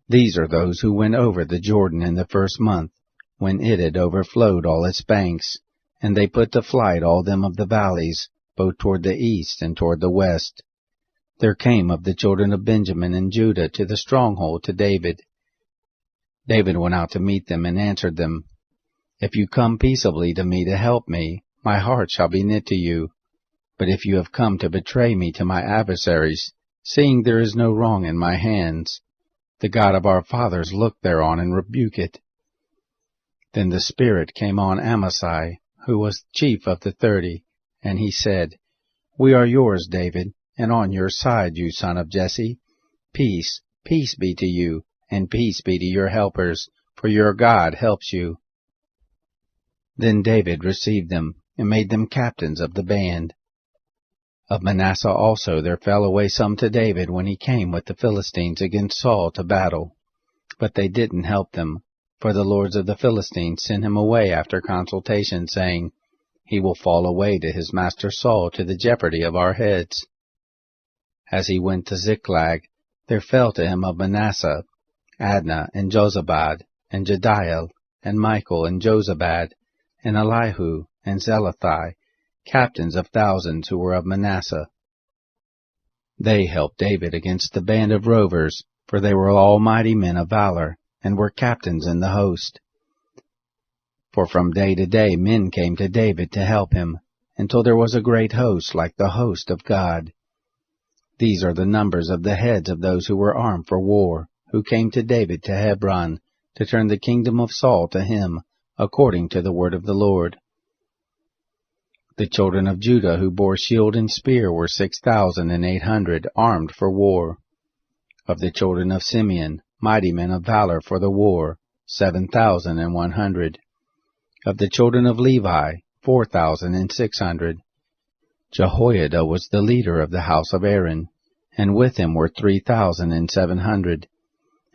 These are those who went over the Jordan in the first month, when it had overflowed all its banks, and they put to flight all them of the valleys, both toward the east and toward the west. There came of the children of Benjamin and Judah to the stronghold to David. David went out to meet them and answered them, If you come peaceably to me to help me, my heart shall be knit to you. But if you have come to betray me to my adversaries, seeing there is no wrong in my hands, the God of our fathers look thereon and rebuke it. Then the Spirit came on Amasai, who was chief of the 30, and he said, We are yours, David, and on your side, you son of Jesse. Peace, peace be to you, and peace be to your helpers, for your God helps you. Then David received them, and made them captains of the band. Of Manasseh also there fell away some to David when he came with the Philistines against Saul to battle. But they didn't help them, for the lords of the Philistines sent him away after consultation, saying, He will fall away to his master Saul to the jeopardy of our heads. As he went to Ziklag, there fell to him of Manasseh, Adnah, and Jozabad, and Jediel, and Michael, and Jozabad, and Elihu, and Zelathai, captains of thousands who were of Manasseh. They helped David against the band of rovers, for they were all mighty men of valor, and were captains in the host. For from day to day men came to David to help him, until there was a great host like the host of God. These are the numbers of the heads of those who were armed for war, who came to David to Hebron, to turn the kingdom of Saul to him, according to the word of the Lord. The children of Judah who bore shield and spear were 6,800, armed for war. Of the children of Simeon, mighty men of valor for the war, 7,100. Of the children of Levi, 4,600. Jehoiada was the leader of the house of Aaron, and with him were 3,700.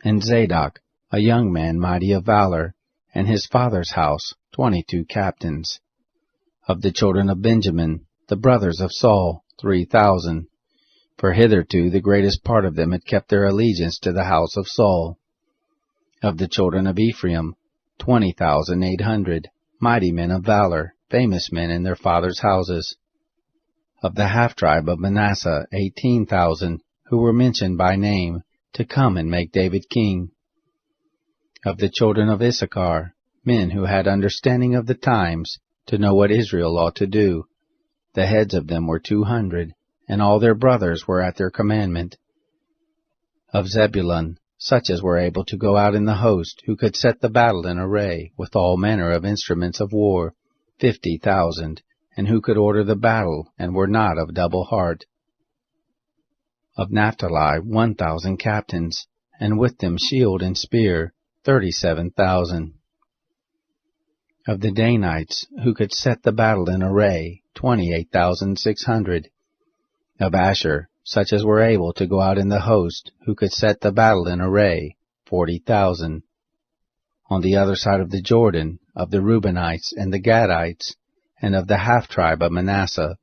And Zadok, a young man mighty of valor, and his father's house, 22 captains. Of the children of Benjamin, the brothers of Saul, 3,000. For hitherto the greatest part of them had kept their allegiance to the house of Saul. Of the children of Ephraim, 20,800, mighty men of valor, famous men in their fathers' houses. Of the half-tribe of Manasseh, 18,000, who were mentioned by name, to come and make David king. Of the children of Issachar, men who had understanding of the times, to know what Israel ought to do. The heads of them were 200, and all their brothers were at their commandment. Of Zebulun, such as were able to go out in the host, who could set the battle in array, with all manner of instruments of war, 50,000, and who could order the battle, and were not of double heart. Of Naphtali 1,000 captains, and with them shield and spear, 37,000. Of the Danites, who could set the battle in array, 28,600. Of Asher, such as were able to go out in the host, who could set the battle in array, 40,000. On the other side of the Jordan, of the Reubenites and the Gadites, and of the half-tribe of Manasseh,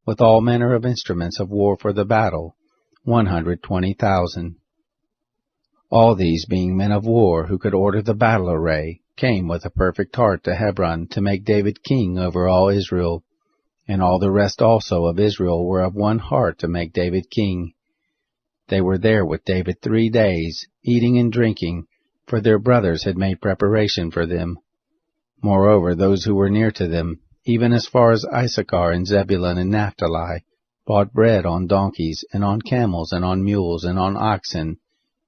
with all manner of instruments of war for the battle, 120,000. All these, being men of war who could order the battle array, came with a perfect heart to Hebron to make David king over all Israel. And all the rest also of Israel were of one heart to make David king. They were there with David 3 days, eating and drinking, for their brothers had made preparation for them. Moreover, those who were near to them, even as far as Issachar and Zebulun and Naphtali, bought bread on donkeys, and on camels, and on mules, and on oxen,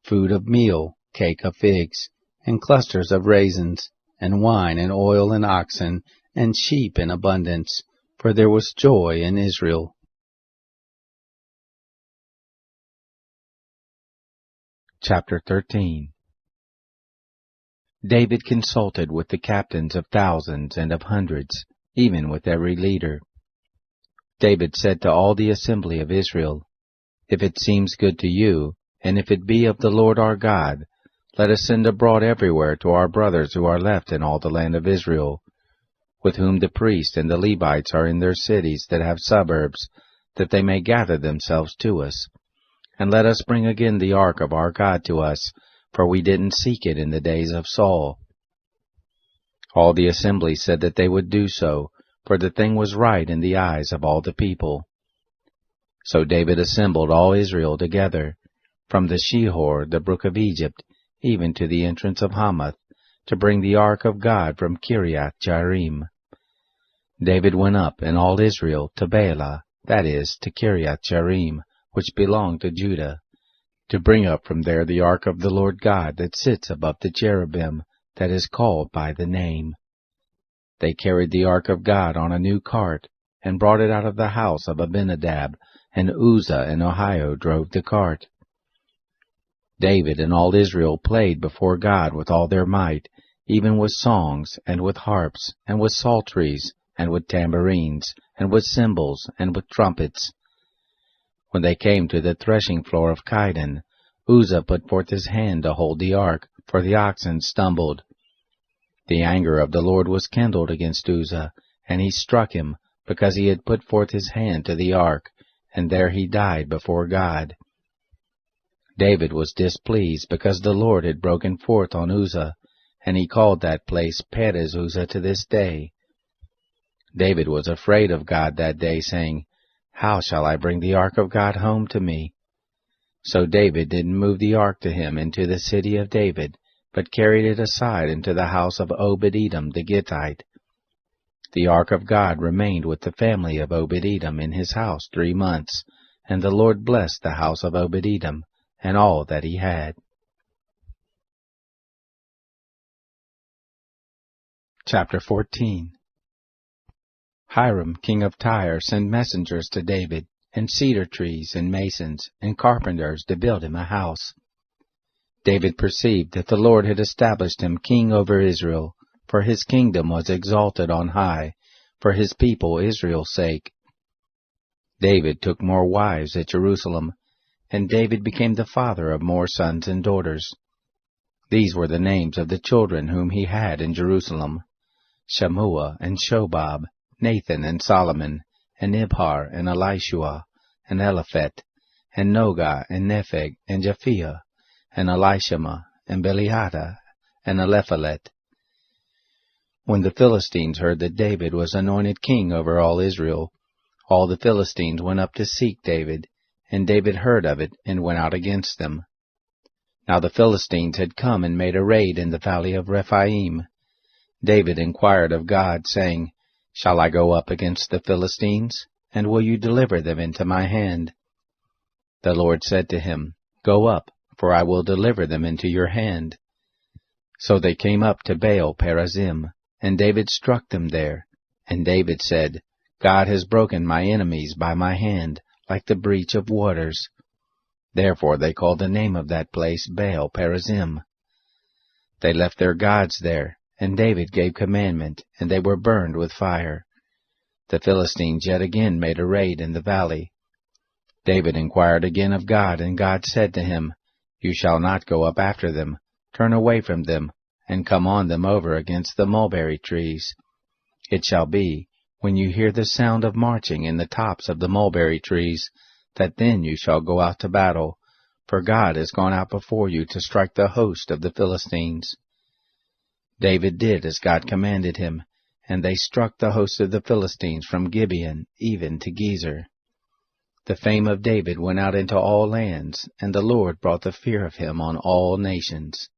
food of meal, cake of figs, and clusters of raisins, and wine and oil and oxen, and sheep in abundance, for there was joy in Israel. Chapter 13. David consulted with the captains of thousands and of hundreds, even with every leader. David said to all the assembly of Israel, If it seems good to you, and if it be of the Lord our God, let us send abroad everywhere to our brothers who are left in all the land of Israel, with whom the priests and the Levites are in their cities that have suburbs, that they may gather themselves to us. And let us bring again the ark of our God to us, for we didn't seek it in the days of Saul. All the assembly said that they would do so, for the thing was right in the eyes of all the people. So David assembled all Israel together, from the Shihor, the brook of Egypt, even to the entrance of Hamath, to bring the ark of God from Kiriath Jearim. David went up, and all Israel, to Baalah, that is, to Kiriath Jearim, which belonged to Judah, to bring up from there the ark of the Lord God that sits above the cherubim, that is called by the name. They carried the ark of God on a new cart, and brought it out of the house of Abinadab, and Uzzah and Ahio drove the cart. David and all Israel played before God with all their might, even with songs, and with harps, and with psalteries, and with tambourines, and with cymbals, and with trumpets. When they came to the threshing floor of Chidon, Uzzah put forth his hand to hold the ark, for the oxen stumbled. The anger of the Lord was kindled against Uzzah, and he struck him, because he had put forth his hand to the ark, and there he died before God. David was displeased, because the Lord had broken forth on Uzzah, and he called that place Perez Uzzah to this day. David was afraid of God that day, saying, How shall I bring the ark of God home to me? So David didn't move the ark to him into the city of David, but carried it aside into the house of Obed-Edom the Gittite. The ark of God remained with the family of Obed-Edom in his house 3 months, and the Lord blessed the house of Obed-Edom, and all that he had. Chapter 14. Hiram king of Tyre sent messengers to David, and cedar trees, and masons, and carpenters to build him a house. David perceived that the Lord had established him king over Israel, for his kingdom was exalted on high, for his people Israel's sake. David took more wives at Jerusalem, and David became the father of more sons and daughters. These were the names of the children whom he had in Jerusalem: Shammua and Shobab, Nathan and Solomon, and Ibhar and Elishua, and Eliphet, and Nogah and Nepheg, and Japhia, and Elishama, and Belihada, and Elephalet. When the Philistines heard that David was anointed king over all Israel, all the Philistines went up to seek David, and David heard of it, and went out against them. Now the Philistines had come and made a raid in the valley of Rephaim. David inquired of God, saying, Shall I go up against the Philistines? And will you deliver them into my hand? The Lord said to him, Go up, for I will deliver them into your hand. So they came up to Baal Perazim, and David struck them there. And David said, God has broken my enemies by my hand, like the breach of waters. Therefore they called the name of that place Baal Perazim. They left their gods there, and David gave commandment, and they were burned with fire. The Philistines yet again made a raid in the valley. David inquired again of God, and God said to him, You shall not go up after them. Turn away from them, and come on them over against the mulberry trees. It shall be, when you hear the sound of marching in the tops of the mulberry trees, that then you shall go out to battle, for God has gone out before you to strike the host of the Philistines." David did as God commanded him, and they struck the host of the Philistines from Gibeon even to Gezer. The fame of David went out into all lands, and the Lord brought the fear of him on all nations.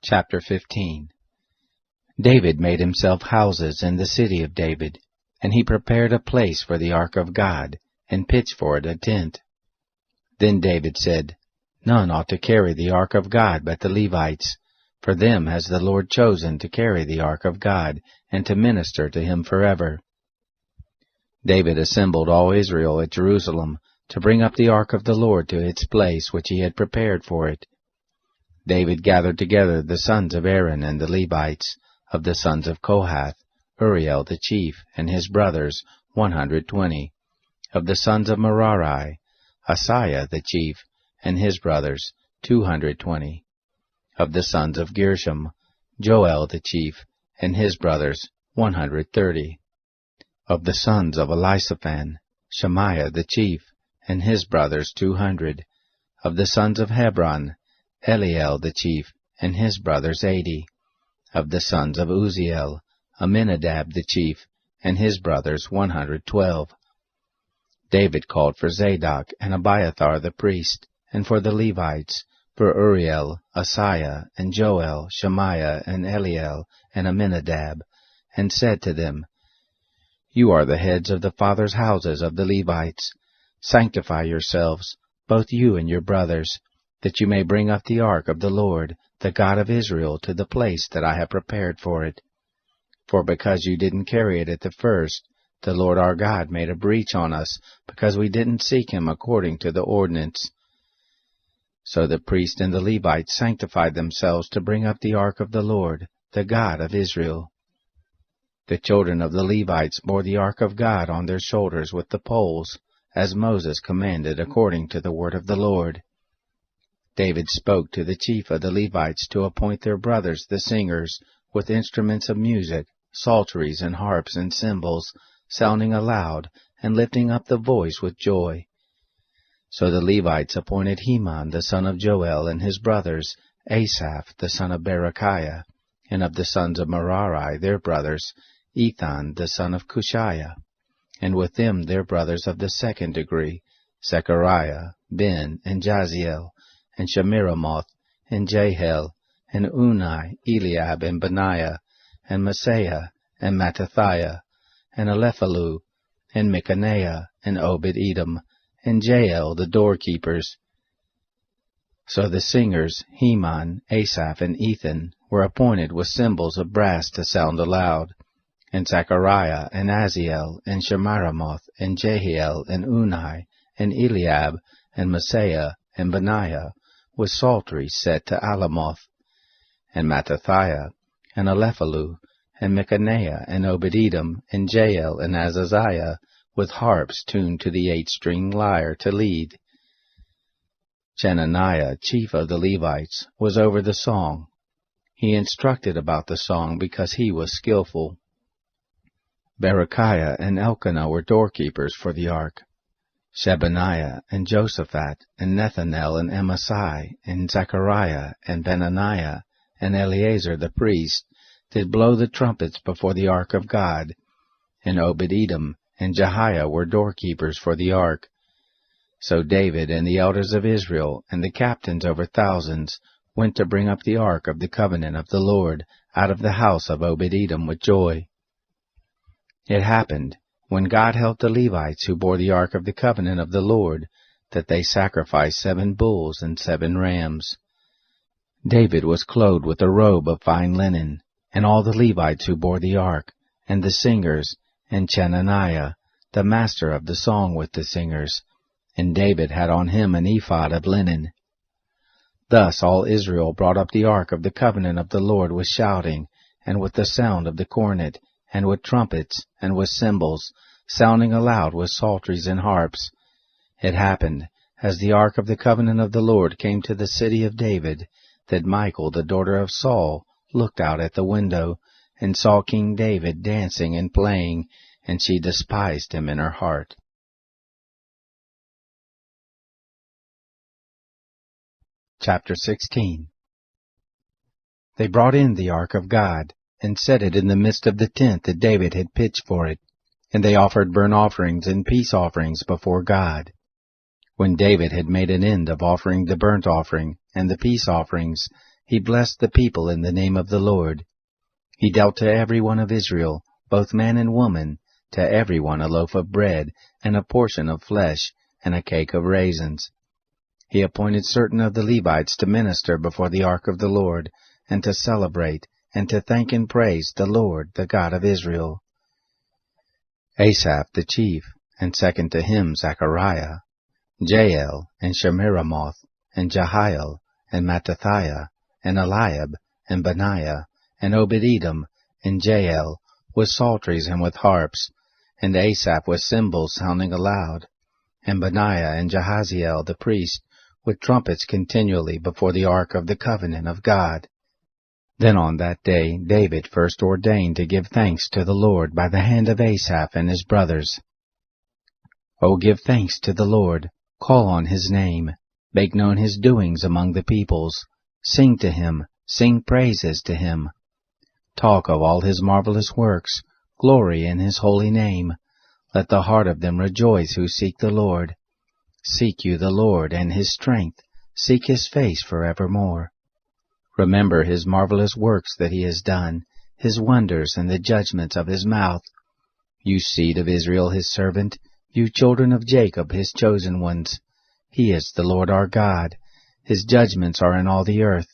Chapter 15. David made himself houses in the city of David, and he prepared a place for the ark of God, and pitched for it a tent. Then David said, "None ought to carry the ark of God but the Levites, for them has the Lord chosen to carry the ark of God, and to minister to him forever." David assembled all Israel at Jerusalem to bring up the ark of the Lord to its place which he had prepared for it. David gathered together the sons of Aaron and the Levites, of the sons of Kohath, Uriel the chief, and his brothers, 120. Of the sons of Merari, Asaiah the chief, and his brothers, 220. Of the sons of Gershom, Joel the chief, and his brothers, 130. Of the sons of Elisaphan, Shemaiah the chief, and his brothers, 200. Of the sons of Hebron, Eliel the chief, and his brothers, 80. Of the sons of Uzziel, Aminadab the chief, and his brothers, 112. David called for Zadok and Abiathar the priest, and for the Levites, for Uriel, Asaiah, and Joel, Shemaiah, and Eliel, and Aminadab, and said to them, "You are the heads of the fathers' houses of the Levites. Sanctify yourselves, both you and your brothers, that you may bring up the ark of the Lord, the God of Israel, to the place that I have prepared for it. For because you didn't carry it at the first, the Lord our God made a breach on us, because we didn't seek him according to the ordinance." So the priests and the Levites sanctified themselves to bring up the ark of the Lord, the God of Israel. The children of the Levites bore the ark of God on their shoulders with the poles, as Moses commanded according to the word of the Lord. David spoke to the chief of the Levites to appoint their brothers the singers, with instruments of music, psalteries and harps and cymbals, sounding aloud, and lifting up the voice with joy. So the Levites appointed Heman the son of Joel and his brothers, Asaph the son of Berechiah, and of the sons of Merari their brothers, Ethan the son of Cushiah, and with them their brothers of the second degree, Zechariah, Ben, and Jaziel, and Shemiramoth, and Jehiel, and Unai, Eliab, and Benaiah, and Maaseiah, and Mattathiah, and Elephalu, and Micaiah, and Obed-Edom, and Jael the doorkeepers. So the singers, Heman, Asaph, and Ethan, were appointed with cymbals of brass to sound aloud, and Zechariah, and Aziel, and Shemiramoth, and Jehiel, and Unai, and Eliab, and Maaseiah, and Benaiah, with psalteries set to Alamoth, and Mattathiah, and Elephalu, and Micaiah, and Obed-Edom, and Jael, and Azaziah, with harps tuned to the 8-string lyre to lead. Chenaniah, chief of the Levites, was over the song. He instructed about the song because he was skillful. Berechiah and Elkanah were doorkeepers for the ark. Shebaniah and Josaphat and Nethanel and Amasai and Zechariah and Benaniah and Eleazar the priest did blow the trumpets before the ark of God, and Obed-Edom and Jehiah were doorkeepers for the ark. So David and the elders of Israel and the captains over thousands went to bring up the ark of the covenant of the Lord out of the house of Obed-Edom with joy. It happened, when God helped the Levites who bore the ark of the covenant of the Lord, that they sacrificed 7 bulls and 7 rams. David was clothed with a robe of fine linen, and all the Levites who bore the ark, and the singers, and Chenaniah, the master of the song with the singers, and David had on him an ephod of linen. Thus all Israel brought up the ark of the covenant of the Lord with shouting, and with the sound of the cornet, and with trumpets, and with cymbals, sounding aloud with psalteries and harps. It happened, as the ark of the covenant of the Lord came to the city of David, that Michal the daughter of Saul looked out at the window, and saw King David dancing and playing, and she despised him in her heart. Chapter 16. They brought in the ark of God, and set it in the midst of the tent that David had pitched for it, and they offered burnt offerings and peace offerings before God. When David had made an end of offering the burnt offering and the peace offerings, he blessed the people in the name of the Lord. He dealt to every one of Israel, both man and woman, to every one a loaf of bread, and a portion of flesh, and a cake of raisins. He appointed certain of the Levites to minister before the ark of the Lord, and to celebrate, and to thank and praise the Lord, the God of Israel. Asaph the chief, and second to him Zechariah, Jael, and Shemiramoth, and Jehiel, and Mattithiah, and Eliab, and Benaiah, and Obed-Edom, and Jael, with psalteries and with harps, and Asaph with cymbals sounding aloud, and Benaiah and Jahaziel the priest, with trumpets continually before the ark of the covenant of God. Then on that day David first ordained to give thanks to the Lord by the hand of Asaph and his brothers. O give thanks to the Lord, call on his name, make known his doings among the peoples, sing to him, sing praises to him. Talk of all his marvelous works, glory in his holy name. Let the heart of them rejoice who seek the Lord. Seek you the Lord and his strength, seek his face forevermore. Remember his marvelous works that he has done, his wonders and the judgments of his mouth. You seed of Israel his servant, you children of Jacob his chosen ones. He is the Lord our God. His judgments are in all the earth.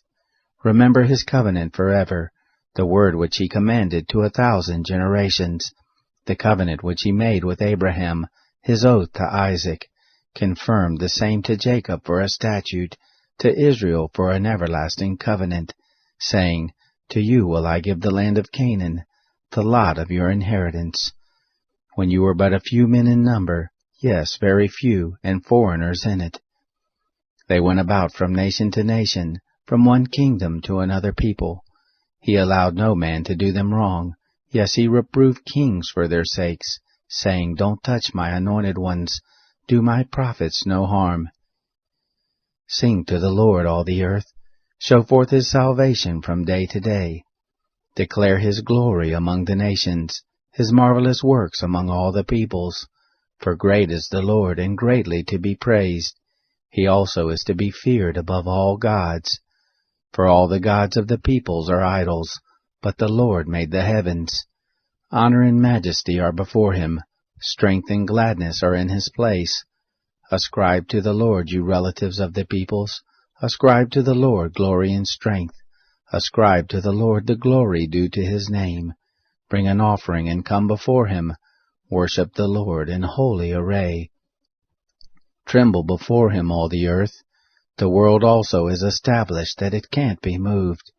Remember his covenant forever, the word which he commanded to 1,000 generations, the covenant which he made with Abraham, his oath to Isaac, confirmed the same to Jacob for a statute, to Israel for an everlasting covenant, saying, To you will I give the land of Canaan, the lot of your inheritance. When you were but a few men in number, yes, very few, and foreigners in it. They went about from nation to nation, from one kingdom to another people. He allowed no man to do them wrong. Yes, he reproved kings for their sakes, saying, Don't touch my anointed ones, do my prophets no harm. Sing to the Lord, all the earth. Show forth his salvation from day to day. Declare his glory among the nations, his marvelous works among all the peoples. For great is the Lord, and greatly to be praised. He also is to be feared above all gods. For all the gods of the peoples are idols, but the Lord made the heavens. Honor and majesty are before him, strength and gladness are in his place. Ascribe to the Lord, you relatives of the peoples. Ascribe to the Lord glory and strength. Ascribe to the Lord the glory due to his name. Bring an offering and come before him. Worship the Lord in holy array. Tremble before him, all the earth. The world also is established that it can't be moved.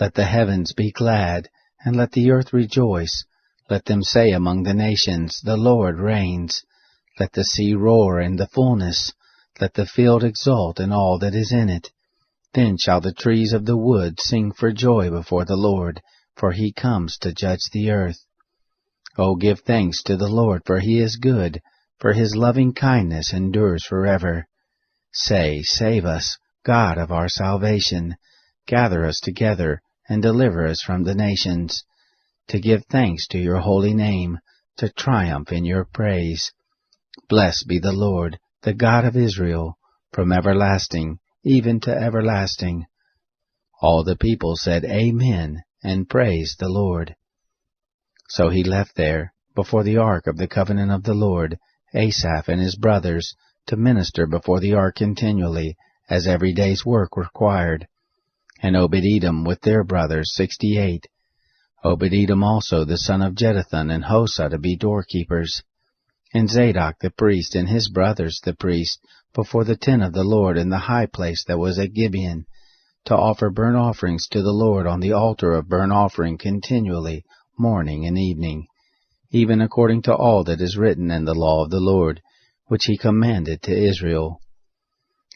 Let the heavens be glad, and let the earth rejoice. Let them say among the nations, The Lord reigns. Let the sea roar in the fullness. Let the field exult in all that is in it. Then shall the trees of the wood sing for joy before the Lord, for he comes to judge the earth. O give thanks to the Lord, for he is good, for his loving kindness endures forever. Say, Save us, God of our salvation. Gather us together, and deliver us from the nations, to give thanks to your holy name, to triumph in your praise. Blessed be the Lord, the God of Israel, from everlasting, even to everlasting. All the people said, Amen, and praised the Lord. So he left there, before the ark of the covenant of the Lord, Asaph and his brothers, to minister before the ark continually, as every day's work required. And Obed-Edom with their brothers 68. Obed-Edom also the son of Jeduthun, and Hosah to be doorkeepers. And Zadok the priest, and his brothers the priest, before the tent of the Lord in the high place that was at Gibeon, to offer burnt offerings to the Lord on the altar of burnt offering continually, morning and evening, even according to all that is written in the law of the Lord, which he commanded to Israel.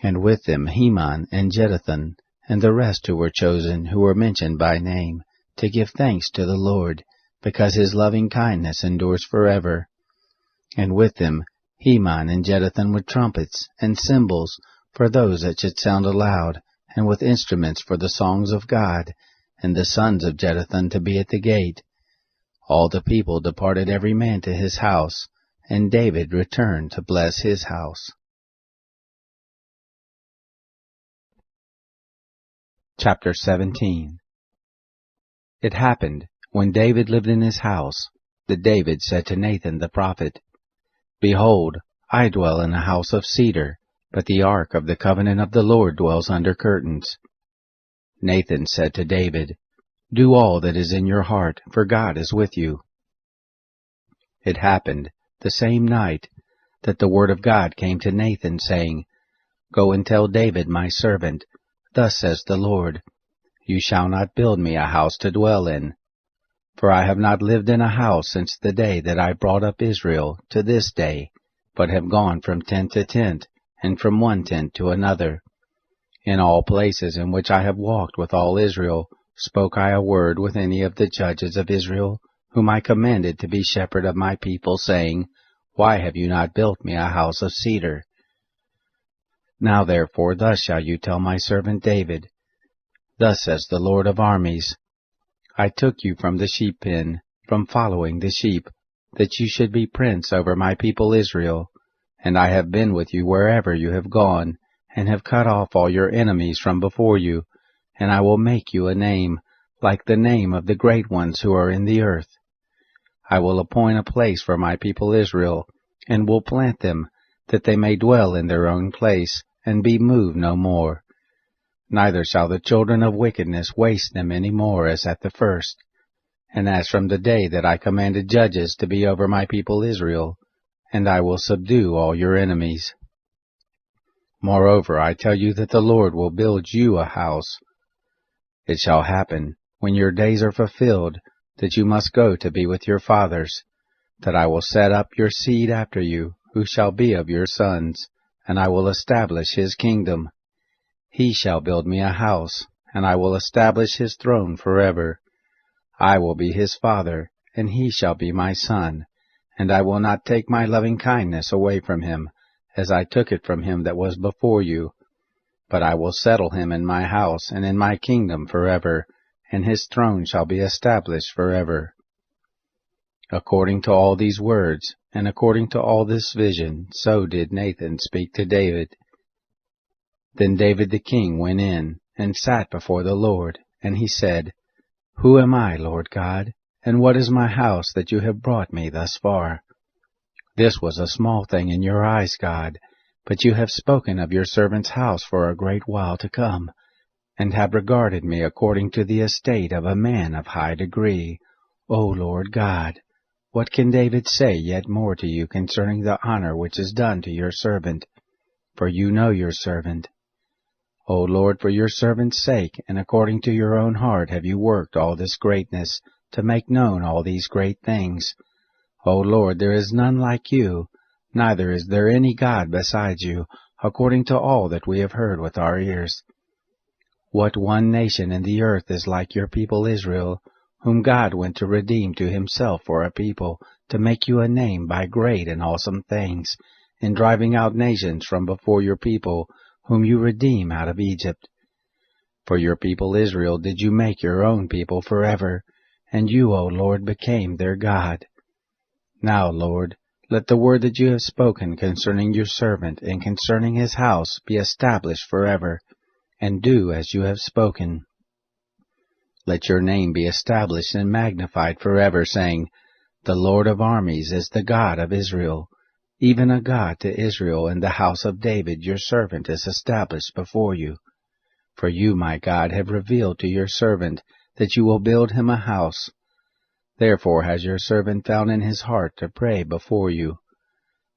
And with them Heman and Jeduthun, and the rest who were chosen, who were mentioned by name, to give thanks to the Lord, because his loving kindness endures forever. And with them Heman and Jeduthun with trumpets and cymbals, for those that should sound aloud, and with instruments for the songs of God, and the sons of Jeduthun to be at the gate. All the people departed every man to his house, and David returned to bless his house. Chapter 17. It happened, when David lived in his house, that David said to Nathan the prophet, Behold, I dwell in a house of cedar, but the ark of the covenant of the Lord dwells under curtains. Nathan said to David, Do all that is in your heart, for God is with you. It happened, the same night, that the word of God came to Nathan, saying, Go and tell David my servant, Thus says the Lord, You shall not build me a house to dwell in. For I have not lived in a house since the day that I brought up Israel to this day, but have gone from tent to tent, and from one tent to another. In all places in which I have walked with all Israel, spoke I a word with any of the judges of Israel, whom I commanded to be shepherd of my people, saying, Why have you not built me a house of cedar? Now therefore thus shall you tell my servant David, Thus says the Lord of armies, I took you from the sheep pen, from following the sheep, that you should be prince over my people Israel, and I have been with you wherever you have gone, and have cut off all your enemies from before you, and I will make you a name, like the name of the great ones who are in the earth. I will appoint a place for my people Israel, and will plant them, that they may dwell in their own place, and be moved no more. Neither shall the children of wickedness waste them any more as at the first. And as from the day that I commanded judges to be over my people Israel, and I will subdue all your enemies. Moreover, I tell you that the Lord will build you a house. It shall happen, when your days are fulfilled, that you must go to be with your fathers, that I will set up your seed after you, who shall be of your sons, and I will establish his kingdom. He shall build me a house, and I will establish his throne forever. I will be his father, and he shall be my son, and I will not take my loving kindness away from him, as I took it from him that was before you. But I will settle him in my house and in my kingdom forever, and his throne shall be established forever. According to all these words, and according to all this vision, so did Nathan speak to David. Then David the king went in, and sat before the Lord, and he said, Who am I, Lord God, and what is my house that you have brought me thus far? This was a small thing in your eyes, God, but you have spoken of your servant's house for a great while to come, and have regarded me according to the estate of a man of high degree. O Lord God, what can David say yet more to you concerning the honor which is done to your servant? For you know your servant. O Lord, for your servant's sake, and according to your own heart have you worked all this greatness, to make known all these great things. O Lord, there is none like you, neither is there any God besides you, according to all that we have heard with our ears. What one nation in the earth is like your people Israel, whom God went to redeem to himself for a people, to make you a name by great and awesome things, in driving out nations from before your people, whom you redeem out of Egypt. For your people Israel did you make your own people forever, and you, O Lord, became their God. Now, Lord, let the word that you have spoken concerning your servant and concerning his house be established forever, and do as you have spoken. Let your name be established and magnified forever, saying, The Lord of armies is the God of Israel. Even a God to Israel, and the house of David your servant is established before you. For you, my God, have revealed to your servant that you will build him a house. Therefore has your servant found in his heart to pray before you.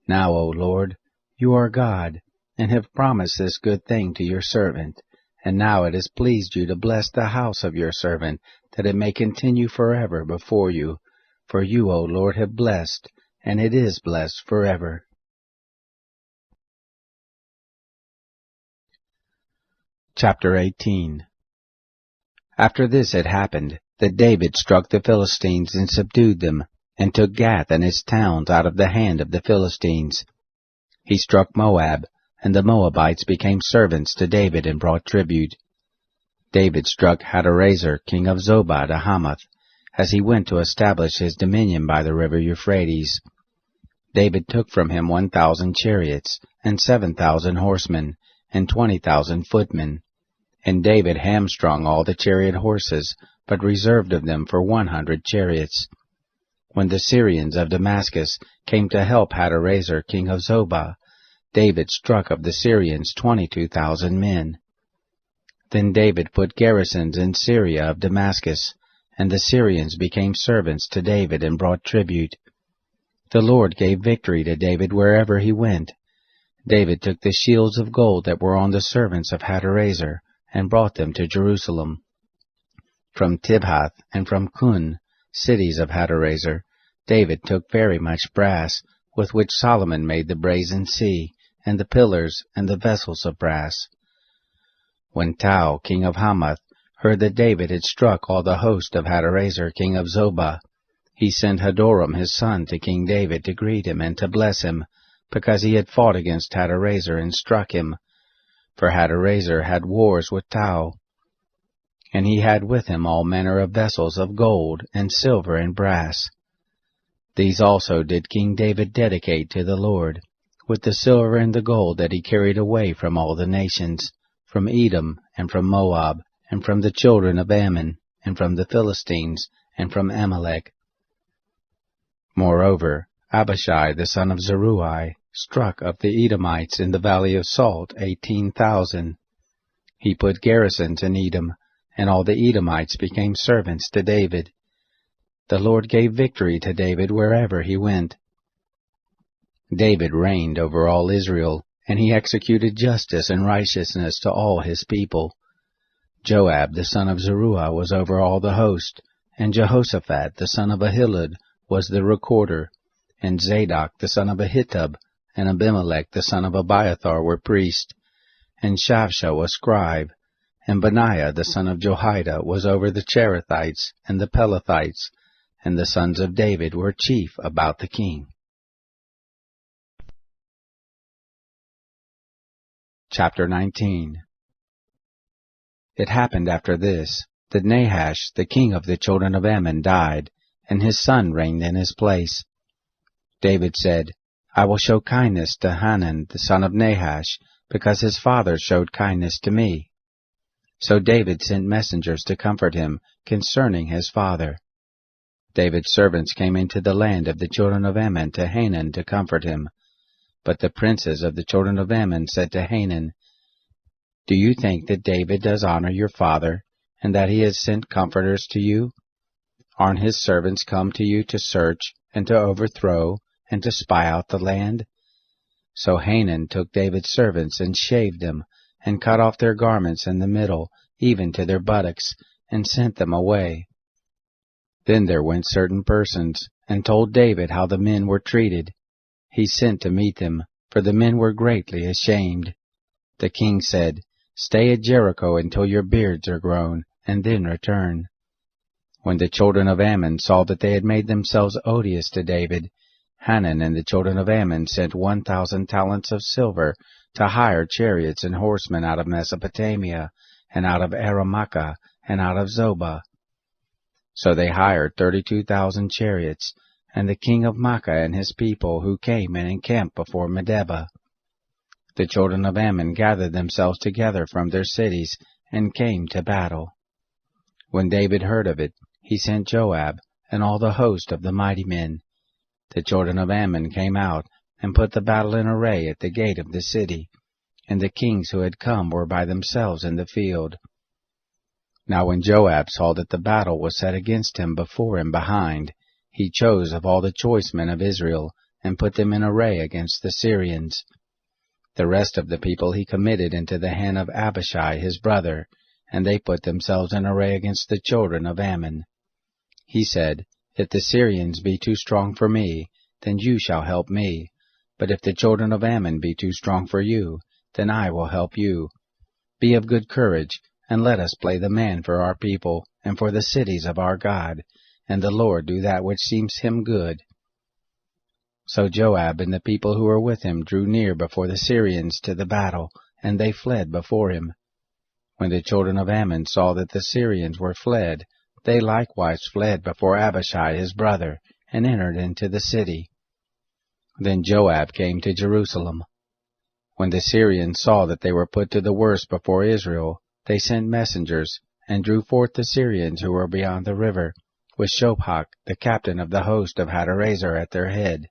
Now, O Lord, you are God, and have promised this good thing to your servant. And now it has pleased you to bless the house of your servant, that it may continue forever before you. For you, O Lord, have blessed, and it is blessed forever. Chapter 18. After this it happened, that David struck the Philistines and subdued them, and took Gath and its towns out of the hand of the Philistines. He struck Moab, and the Moabites became servants to David and brought tribute. David struck Hadarezer, king of Zobah, to Hamath, as he went to establish his dominion by the river Euphrates. David took from him 1,000 chariots, and 7,000 horsemen, and 20,000 footmen. And David hamstrung all the chariot horses, but reserved of them for 100 chariots. When the Syrians of Damascus came to help Hadarezer, king of Zobah, David struck of the Syrians 22,000 men. Then David put garrisons in Syria of Damascus, and the Syrians became servants to David and brought tribute. The Lord gave victory to David wherever he went. David took the shields of gold that were on the servants of Hadarezer, and brought them to Jerusalem. From Tibhath and from Kun, cities of Hadarezer, David took very much brass, with which Solomon made the brazen sea, and the pillars, and the vessels of brass. When Tau, king of Hamath, heard that David had struck all the host of Hadarezer, king of Zobah, he sent Hadoram his son to King David to greet him and to bless him, because he had fought against Hadarezer and struck him. For Hadarezer had wars with Tau, and he had with him all manner of vessels of gold, and silver, and brass. These also did King David dedicate to the Lord, with the silver and the gold that he carried away from all the nations, from Edom, and from Moab, and from the children of Ammon, and from the Philistines, and from Amalek. Moreover, Abishai the son of Zeruiah struck of the Edomites in the valley of Salt 18,000. He put garrisons in Edom, and all the Edomites became servants to David. The Lord gave victory to David wherever he went. David reigned over all Israel, and he executed justice and righteousness to all his people. Joab the son of Zeruiah was over all the host, and Jehoshaphat the son of Ahilud was the recorder, and Zadok the son of Ahitub, and Abimelech the son of Abiathar were priests, and Shavsha was scribe, and Benaiah the son of Jehoiada was over the Cherethites and the Pelethites, and the sons of David were chief about the king. Chapter 19. It happened after this, that Nahash, the king of the children of Ammon, died, and his son reigned in his place. David said, I will show kindness to Hanan the son of Nahash, because his father showed kindness to me. So David sent messengers to comfort him concerning his father. David's servants came into the land of the children of Ammon to Hanan to comfort him. But the princes of the children of Ammon said to Hanan, Do you think that David does honor your father, and that he has sent comforters to you? Aren't his servants come to you to search, and to overthrow, and to spy out the land? So Hanan took David's servants, and shaved them, and cut off their garments in the middle, even to their buttocks, and sent them away. Then there went certain persons, and told David how the men were treated. He sent to meet them, for the men were greatly ashamed. The king said, Stay at Jericho until your beards are grown, and then return. When the children of Ammon saw that they had made themselves odious to David, Hanan and the children of Ammon sent 1,000 talents of silver to hire chariots and horsemen out of Mesopotamia, and out of Aramacah, and out of Zobah. So they hired 32,000 chariots, and the king of Makkah and his people, who came and encamped before Medeba. The children of Ammon gathered themselves together from their cities, and came to battle. When David heard of it, he sent Joab, and all the host of the mighty men. The children of Ammon came out, and put the battle in array at the gate of the city, and the kings who had come were by themselves in the field. Now when Joab saw that the battle was set against him before and behind, he chose of all the choice men of Israel, and put them in array against the Syrians. The rest of the people he committed into the hand of Abishai his brother, and they put themselves in array against the children of Ammon. He said, If the Syrians be too strong for me, then you shall help me. But if the children of Ammon be too strong for you, then I will help you. Be of good courage, and let us play the man for our people, and for the cities of our God, and the Lord do that which seems him good. So Joab and the people who were with him drew near before the Syrians to the battle, and they fled before him. When the children of Ammon saw that the Syrians were fled, they likewise fled before Abishai his brother, and entered into the city. Then Joab came to Jerusalem. When the Syrians saw that they were put to the worse before Israel, they sent messengers, and drew forth the Syrians who were beyond the river, with Shophach, the captain of the host of Hadarezer, at their head.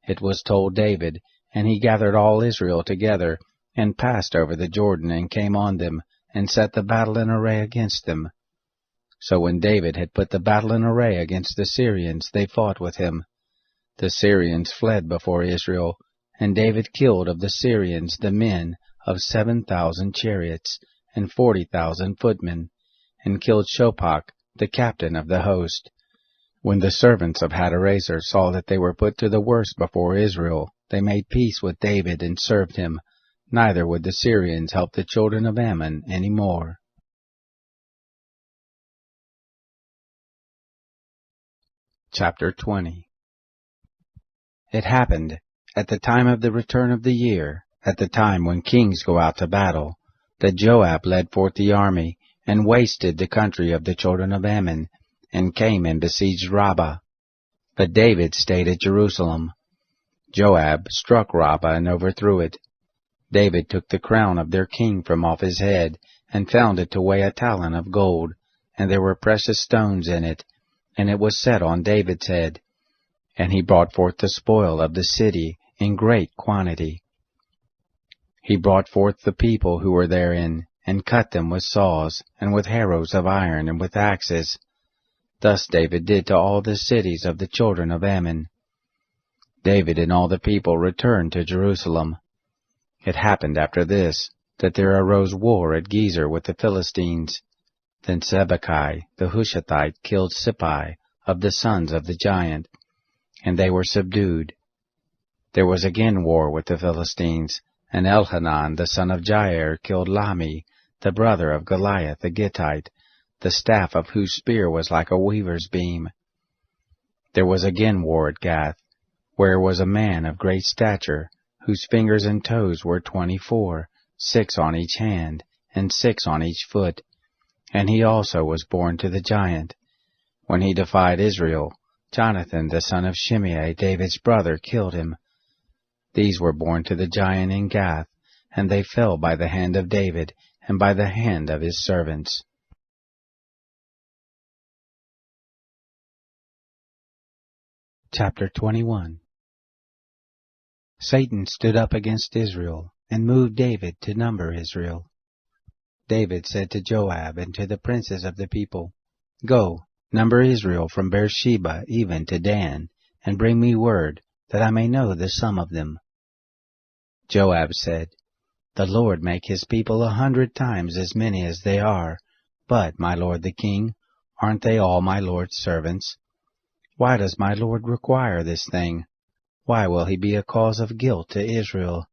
It was told David, and he gathered all Israel together, and passed over the Jordan, and came on them, and set the battle in array against them. So when David had put the battle in array against the Syrians, they fought with him. The Syrians fled before Israel, and David killed of the Syrians the men of 7,000 chariots, and 40,000 footmen, and killed Shophach, the captain of the host. When the servants of Hadarezer saw that they were put to the worse before Israel, they made peace with David and served him, neither would the Syrians help the children of Ammon any more. Chapter 20. It happened, at the time of the return of the year, at the time when kings go out to battle, that Joab led forth the army, and wasted the country of the children of Ammon, and came and besieged Rabbah. But David stayed at Jerusalem. Joab struck Rabbah and overthrew it. David took the crown of their king from off his head, and found it to weigh a talent of gold, and there were precious stones in it, and it was set on David's head. And he brought forth the spoil of the city in great quantity. He brought forth the people who were therein, and cut them with saws, and with harrows of iron, and with axes. Thus David did to all the cities of the children of Ammon. David and all the people returned to Jerusalem. It happened after this, that there arose war at Gezer with the Philistines. Then Sibbechai the Hushathite killed Sippai of the sons of the giant, and they were subdued. There was again war with the Philistines, and Elhanan the son of Jair killed Lahmi, the brother of Goliath the Gittite, the staff of whose spear was like a weaver's beam. There was again war at Gath, where was a man of great stature, whose fingers and toes were 24, 6 on each hand, and 6 on each foot, and he also was born to the giant. When he defied Israel, Jonathan the son of Shimei, David's brother, killed him. These were born to the giant in Gath, and they fell by the hand of David, and by the hand of his servants. Chapter 21. Satan stood up against Israel, and moved David to number Israel. David said to Joab and to the princes of the people, Go, number Israel from Beersheba even to Dan, and bring me word, that I may know the sum of them. Joab said, The Lord make his people 100 times as many as they are, but, my lord the king, aren't they all my lord's servants? Why does my lord require this thing? Why will he be a cause of guilt to Israel?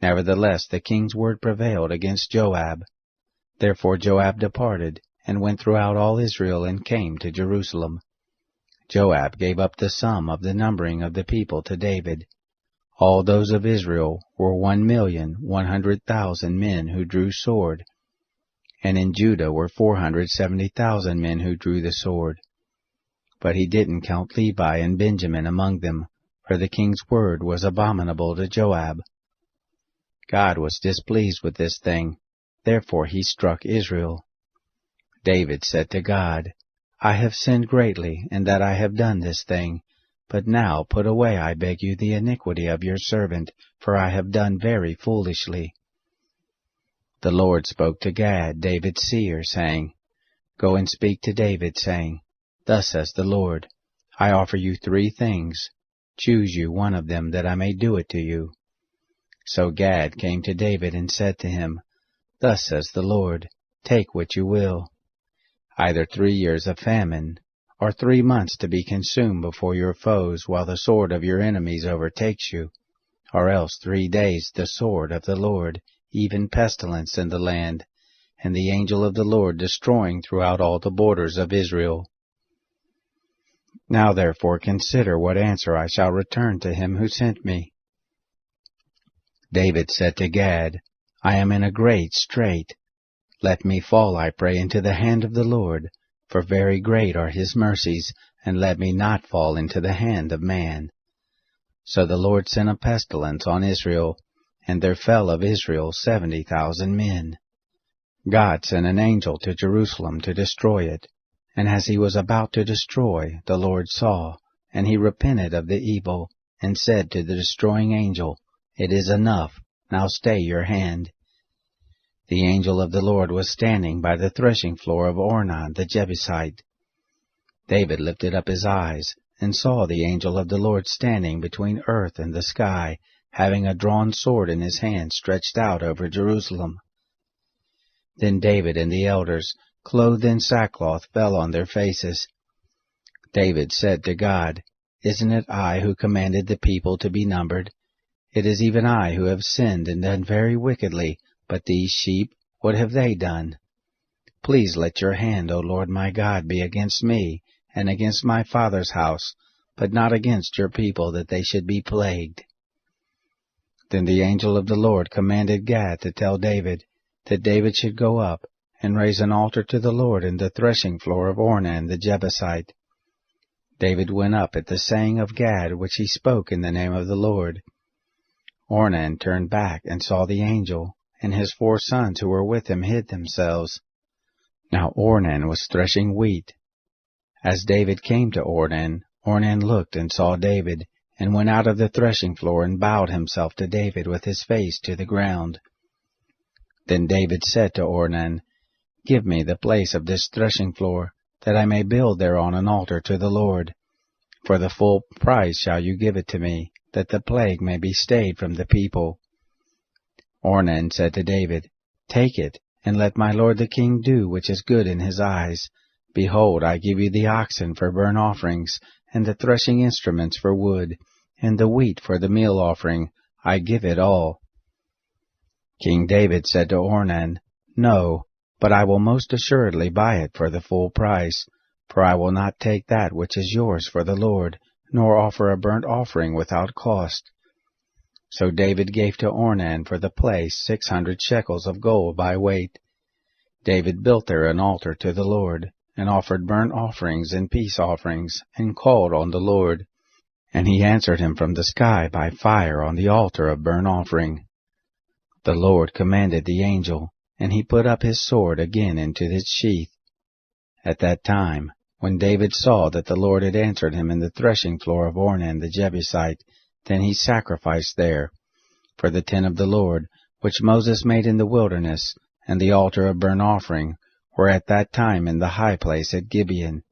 Nevertheless the king's word prevailed against Joab. Therefore Joab departed, and went throughout all Israel, and came to Jerusalem. Joab gave up the sum of the numbering of the people to David. All those of Israel were 1,100,000 men who drew sword, and in Judah were 470,000 men who drew the sword. But he didn't count Levi and Benjamin among them, for the king's word was abominable to Joab. God was displeased with this thing, therefore he struck Israel. David said to God, I have sinned greatly, in that I have done this thing. But now put away, I beg you, the iniquity of your servant, for I have done very foolishly. The Lord spoke to Gad, David's seer, saying, Go and speak to David, saying, Thus says the Lord, I offer you 3 things. Choose you one of them, that I may do it to you. So Gad came to David and said to him, Thus says the Lord, Take what you will. Either 3 years of famine, or 3 months to be consumed before your foes, while the sword of your enemies overtakes you, or else 3 days the sword of the Lord, even pestilence in the land, and the angel of the Lord destroying throughout all the borders of Israel. Now therefore consider what answer I shall return to him who sent me. David said to Gad, I am in a great strait. Let me fall, I pray, into the hand of the Lord, for very great are his mercies, and let me not fall into the hand of man. So the Lord sent a pestilence on Israel, and there fell of Israel 70,000 men. God sent an angel to Jerusalem to destroy it, and as he was about to destroy, the Lord saw, and he repented of the evil, and said to the destroying angel, It is enough, now stay your hand. The angel of the Lord was standing by the threshing floor of Ornan the Jebusite. David lifted up his eyes, and saw the angel of the Lord standing between earth and the sky, having a drawn sword in his hand stretched out over Jerusalem. Then David and the elders, clothed in sackcloth, fell on their faces. David said to God, Isn't it I who commanded the people to be numbered? It is even I who have sinned and done very wickedly, but these sheep, what have they done? Please let your hand, O Lord my God, be against me, and against my father's house, but not against your people, that they should be plagued. Then the angel of the Lord commanded Gad to tell David, that David should go up, and raise an altar to the Lord in the threshing floor of Ornan the Jebusite. David went up at the saying of Gad, which he spoke in the name of the Lord. Ornan turned back and saw the angel, and his 4 sons who were with him hid themselves. Now Ornan was threshing wheat. As David came to Ornan, Ornan looked and saw David, and went out of the threshing floor and bowed himself to David with his face to the ground. Then David said to Ornan, Give me the place of this threshing floor, that I may build thereon an altar to the Lord. For the full price shall you give it to me, that the plague may be stayed from the people. Ornan said to David, Take it, and let my lord the king do which is good in his eyes. Behold, I give you the oxen for burnt offerings, and the threshing instruments for wood, and the wheat for the meal offering. I give it all. King David said to Ornan, No, but I will most assuredly buy it for the full price, for I will not take that which is yours for the Lord, nor offer a burnt offering without cost. So David gave to Ornan for the place 600 shekels of gold by weight. David built there an altar to the Lord, and offered burnt offerings and peace offerings, and called on the Lord. And he answered him from the sky by fire on the altar of burnt offering. The Lord commanded the angel, and he put up his sword again into its sheath. At that time, when David saw that the Lord had answered him in the threshing floor of Ornan the Jebusite, then he sacrificed there. For the tent of the Lord, which Moses made in the wilderness, and the altar of burnt offering, were at that time in the high place at Gibeon.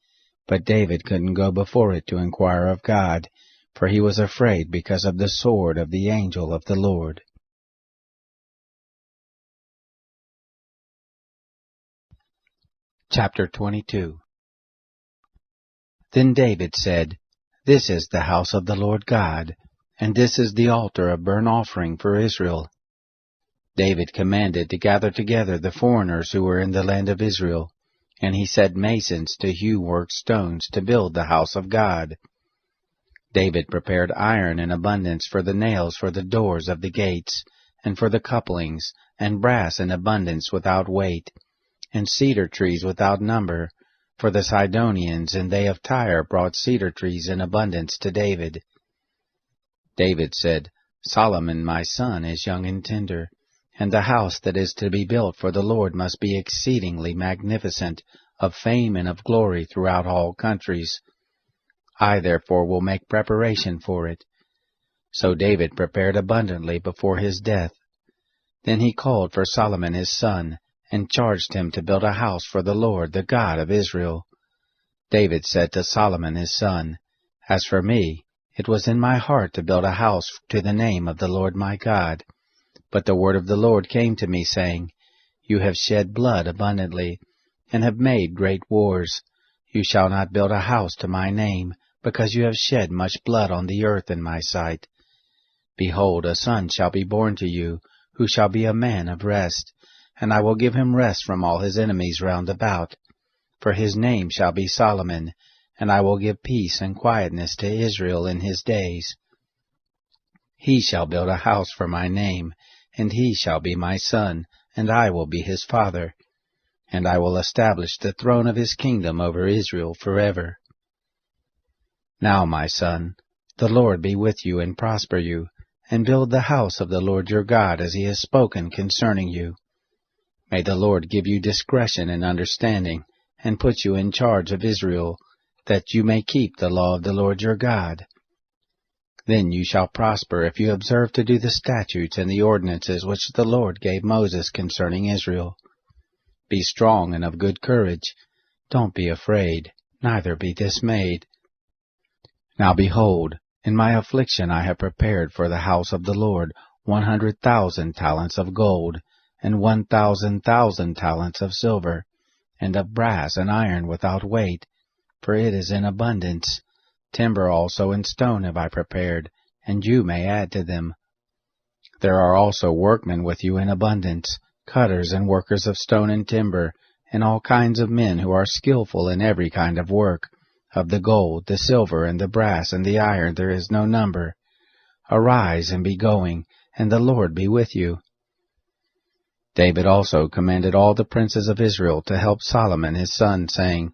But David couldn't go before it to inquire of God, for he was afraid because of the sword of the angel of the Lord. Chapter 22. Then David said, This is the house of the Lord God, and this is the altar of burnt offering for Israel. David commanded to gather together the foreigners who were in the land of Israel, and he set masons to hew worked stones to build the house of God. David prepared iron in abundance for the nails for the doors of the gates, and for the couplings, and brass in abundance without weight, and cedar trees without number, for the Sidonians and they of Tyre brought cedar trees in abundance to David. David said, Solomon my son is young and tender, and the house that is to be built for the Lord must be exceedingly magnificent, of fame and of glory throughout all countries. I therefore will make preparation for it. So David prepared abundantly before his death. Then he called for Solomon his son, and charged him to build a house for the Lord, the God of Israel. David said to Solomon his son, As for me, it was in my heart to build a house to the name of the Lord my God. But the word of the Lord came to me, saying, You have shed blood abundantly, and have made great wars. You shall not build a house to my name, because you have shed much blood on the earth in my sight. Behold, a son shall be born to you, who shall be a man of rest, and I will give him rest from all his enemies round about. For his name shall be Solomon, and I will give peace and quietness to Israel in his days. He shall build a house for my name, and he shall be my son, and I will be his father. And I will establish the throne of his kingdom over Israel forever. Now, my son, the Lord be with you and prosper you, and build the house of the Lord your God as he has spoken concerning you. May the Lord give you discretion and understanding, and put you in charge of Israel, that you may keep the law of the Lord your God. Then you shall prosper if you observe to do the statutes and the ordinances which the Lord gave Moses concerning Israel. Be strong and of good courage. Don't be afraid, neither be dismayed. Now behold, in my affliction I have prepared for the house of the Lord 100,000 talents of gold, and 1,000,000 talents of silver, and of brass and iron without weight, for it is in abundance. Timber also and stone have I prepared, and you may add to them. There are also workmen with you in abundance, cutters and workers of stone and timber, and all kinds of men who are skillful in every kind of work. Of the gold, the silver, and the brass, and the iron there is no number. Arise and be going, and the Lord be with you. David also commanded all the princes of Israel to help Solomon his son, saying,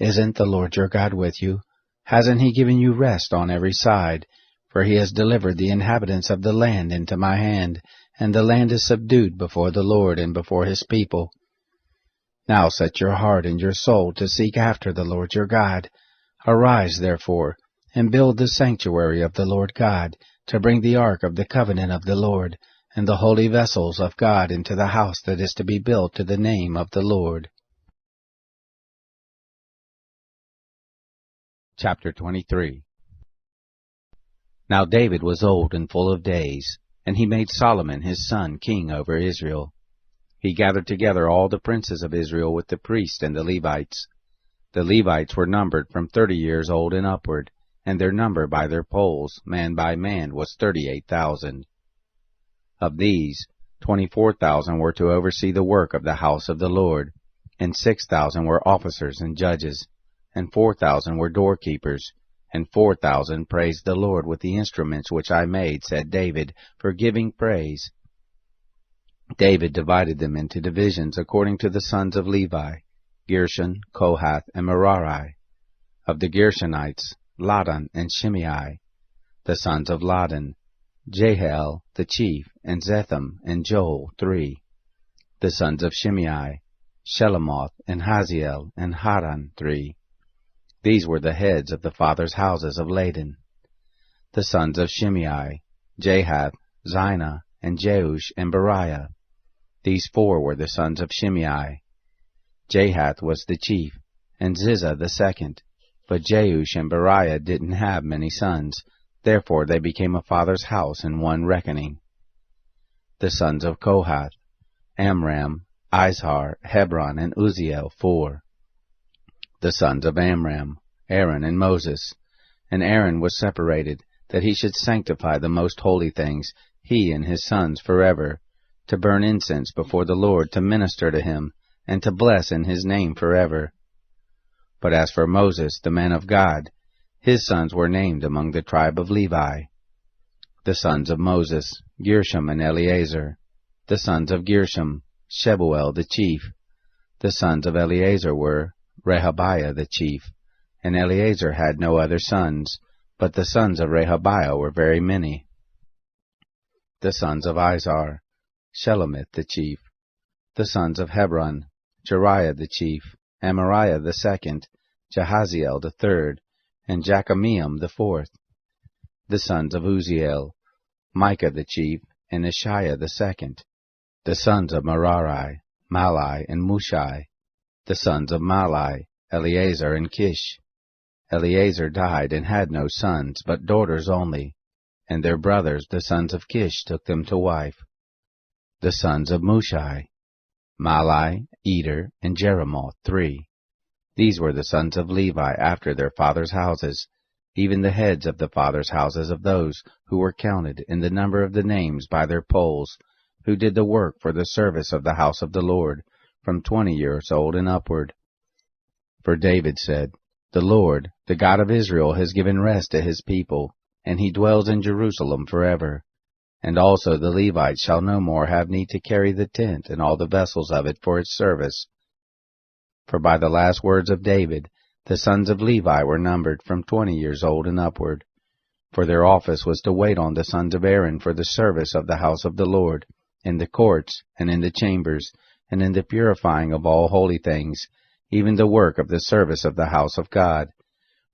Isn't the Lord your God with you? Hasn't he given you rest on every side? For he has delivered the inhabitants of the land into my hand, and the land is subdued before the Lord and before his people. Now set your heart and your soul to seek after the Lord your God. Arise, therefore, and build the sanctuary of the Lord God, to bring the ark of the covenant of the Lord, and the holy vessels of God into the house that is to be built to the name of the Lord. Chapter 23. Now David was old and full of days, and he made Solomon his son king over Israel. He gathered together all the princes of Israel with the priests and the Levites. The Levites were numbered from 30 years old and upward, and their number by their polls, man by man, was 38,000. Of these, 24,000 were to oversee the work of the house of the Lord, and 6,000 were officers and judges, and 4,000 were doorkeepers, and 4,000 praised the Lord with the instruments which I made, said David, for giving praise. David divided them into divisions according to the sons of Levi, Gershon, Kohath, and Merari. Of the Gershonites, Ladan and Shimei. The sons of Ladan, Jehiel the chief, and Zetham and Joel, 3. The sons of Shimei, Shelomoth and Haziel and Haran, 3. These were the heads of the fathers' houses of Ladan. The sons of Shimei, Jahath, Zina, and Jeush, and Beriah. These 4 were the sons of Shimei. Jahath was the chief, and Ziza the second. But Jeush and Beriah didn't have many sons, therefore they became a father's house in one reckoning. The sons of Kohath, Amram, Izhar, Hebron, and Uzziel, 4. The sons of Amram, Aaron and Moses. And Aaron was separated, that he should sanctify the most holy things, he and his sons forever, to burn incense before the Lord, to minister to him, and to bless in his name forever. But as for Moses, the man of God, his sons were named among the tribe of Levi. The sons of Moses, Gershom and Eleazar. The sons of Gershom, Shebuel the chief. The sons of Eleazar were Rehabiah the chief, and Eleazar had no other sons, but the sons of Rehabiah were very many. The sons of Izhar, Shelomith the chief. The sons of Hebron, Jeriah the chief, Amariah the second, Jahaziel the third, and Jekameam the fourth. The sons of Uzziel, Micah the chief, and Ishiah the second. The sons of Merari, Malai and Mushai. The sons of Malai, Eleazar and Kish. Eleazar died and had no sons, but daughters only, and their brothers, the sons of Kish, took them to wife. The sons of Mushai, Malai, Eder, and Jeremoth, 3. These were the sons of Levi after their fathers' houses, even the heads of the fathers' houses of those who were counted in the number of the names by their polls, who did the work for the service of the house of the Lord, from 20 years old and upward. For David said, The Lord, the God of Israel, has given rest to his people, and he dwells in Jerusalem forever. And also the Levites shall no more have need to carry the tent and all the vessels of it for its service. For by the last words of David, the sons of Levi were numbered from 20 years old and upward. For their office was to wait on the sons of Aaron for the service of the house of the Lord, in the courts, and in the chambers, and in the purifying of all holy things, even the work of the service of the house of God,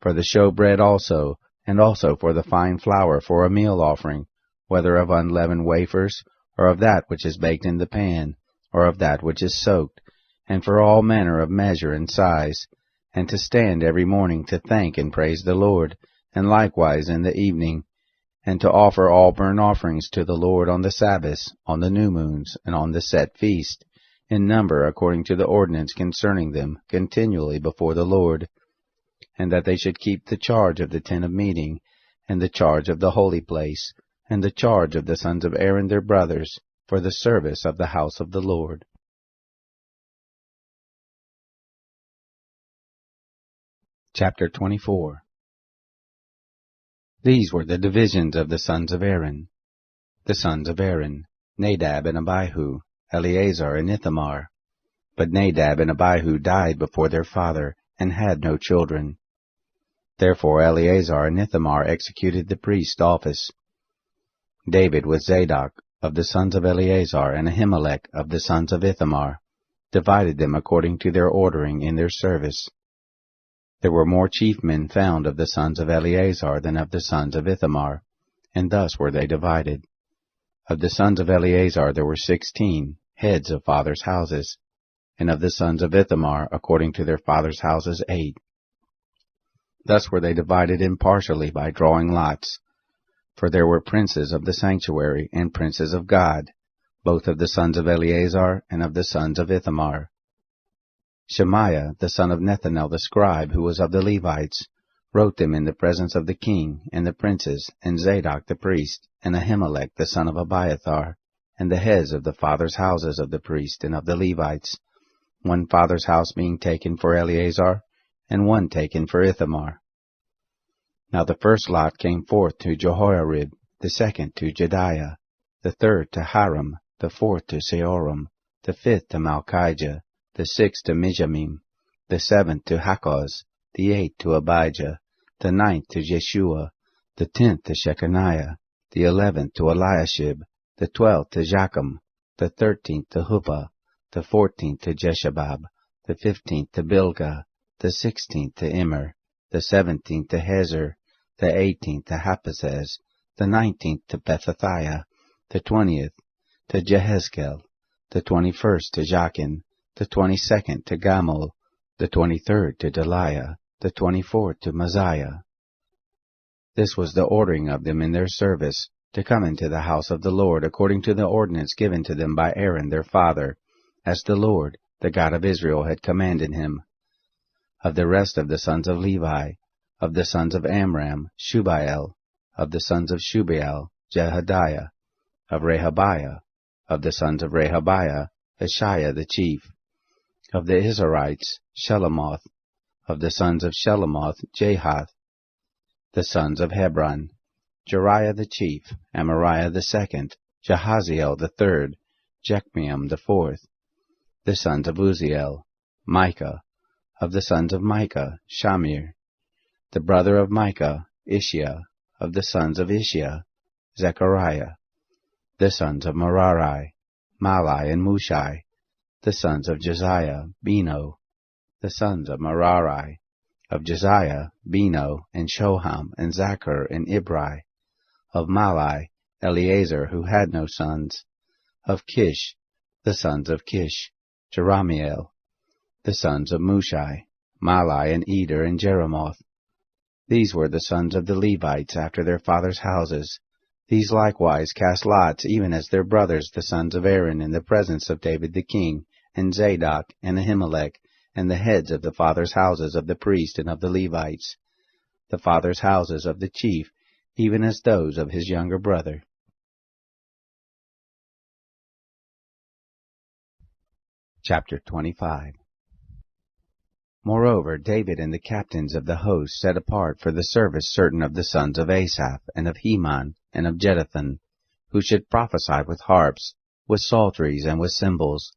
for the showbread also, and also for the fine flour for a meal offering, whether of unleavened wafers, or of that which is baked in the pan, or of that which is soaked, and for all manner of measure and size, and to stand every morning to thank and praise the Lord, and likewise in the evening, and to offer all burnt offerings to the Lord on the Sabbaths, on the new moons, and on the set feast, in number according to the ordinance concerning them, continually before the Lord, and that they should keep the charge of the tent of meeting, and the charge of the holy place, and the charge of the sons of Aaron their brothers, for the service of the house of the Lord. Chapter 24. These were the divisions of the sons of Aaron. The sons of Aaron, Nadab and Abihu, Eleazar and Ithamar. But Nadab and Abihu died before their father, and had no children. Therefore Eleazar and Ithamar executed the priest's office. David with Zadok of the sons of Eleazar and Ahimelech of the sons of Ithamar divided them according to their ordering in their service. There were more chief men found of the sons of Eleazar than of the sons of Ithamar, and thus were they divided. Of the sons of Eleazar there were 16, heads of fathers' houses, and of the sons of Ithamar, according to their fathers' houses, 8. Thus were they divided impartially by drawing lots. For there were princes of the sanctuary and princes of God, both of the sons of Eleazar and of the sons of Ithamar. Shemaiah, the son of Nethanel the scribe, who was of the Levites, wrote them in the presence of the king and the princes, and Zadok the priest, and Ahimelech the son of Abiathar, and the heads of the fathers' houses of the priest and of the Levites, one father's house being taken for Eleazar, and one taken for Ithamar. Now the first lot came forth to Jehoiarib, the second to Jediah, the third to Haram, the fourth to Seoram, the fifth to Malchijah, the sixth to Mijamim, the seventh to Hakkoz, the eighth to Abijah, the ninth to Jeshua, the 10th to Shechaniah, the 11th to Eliashib, the 12th to Jacham, the 13th to Huppah, the 14th to Jeshabab, the 15th to Bilgah, the 16th to Immer, the 17th to Hezer, the 18th to Haphazez, the 19th to Pethathiah, the 20th to Jehezkel, the 21st to Jachin, the 22nd to Gamul, the 23rd to Deliah, the 24th to Mosiah. This was the ordering of them in their service, to come into the house of the Lord according to the ordinance given to them by Aaron their father, as the Lord, the God of Israel, had commanded him. Of the rest of the sons of Levi, of the sons of Amram, Shubael, of the sons of Shubael, Jehadiah, of Rehabiah, of the sons of Rehabiah, Ishiah the chief, of the Izharites, Shelomoth, of the sons of Shelomoth, Jahath, the sons of Hebron, Jeriah the chief, Amariah the second, Jahaziel the third, Jechmeam the fourth, the sons of Uzziel, Micah, of the sons of Micah, Shamir, the brother of Micah, Ishiah, of the sons of Ishiah, Zechariah, the sons of Merari, Malai and Mushai, the sons of Josiah, Beno, the sons of Merari, of Josiah, Beno, and Shoham, and Zachar, and Ibri, of Malai, Eleazar, who had no sons, of Kish, the sons of Kish, Jeramiel, the sons of Mushai, Malai, and Eder, and Jeremoth. These were the sons of the Levites after their fathers' houses. These likewise cast lots, even as their brothers the sons of Aaron, in the presence of David the king, and Zadok, and Ahimelech, and the heads of the fathers' houses of the priest and of the Levites, the fathers' houses of the chief, even as those of his younger brother. Chapter 25. Moreover, David and the captains of the host set apart for the service certain of the sons of Asaph, and of Heman, and of Jeduthun, who should prophesy with harps, with psalteries, and with cymbals.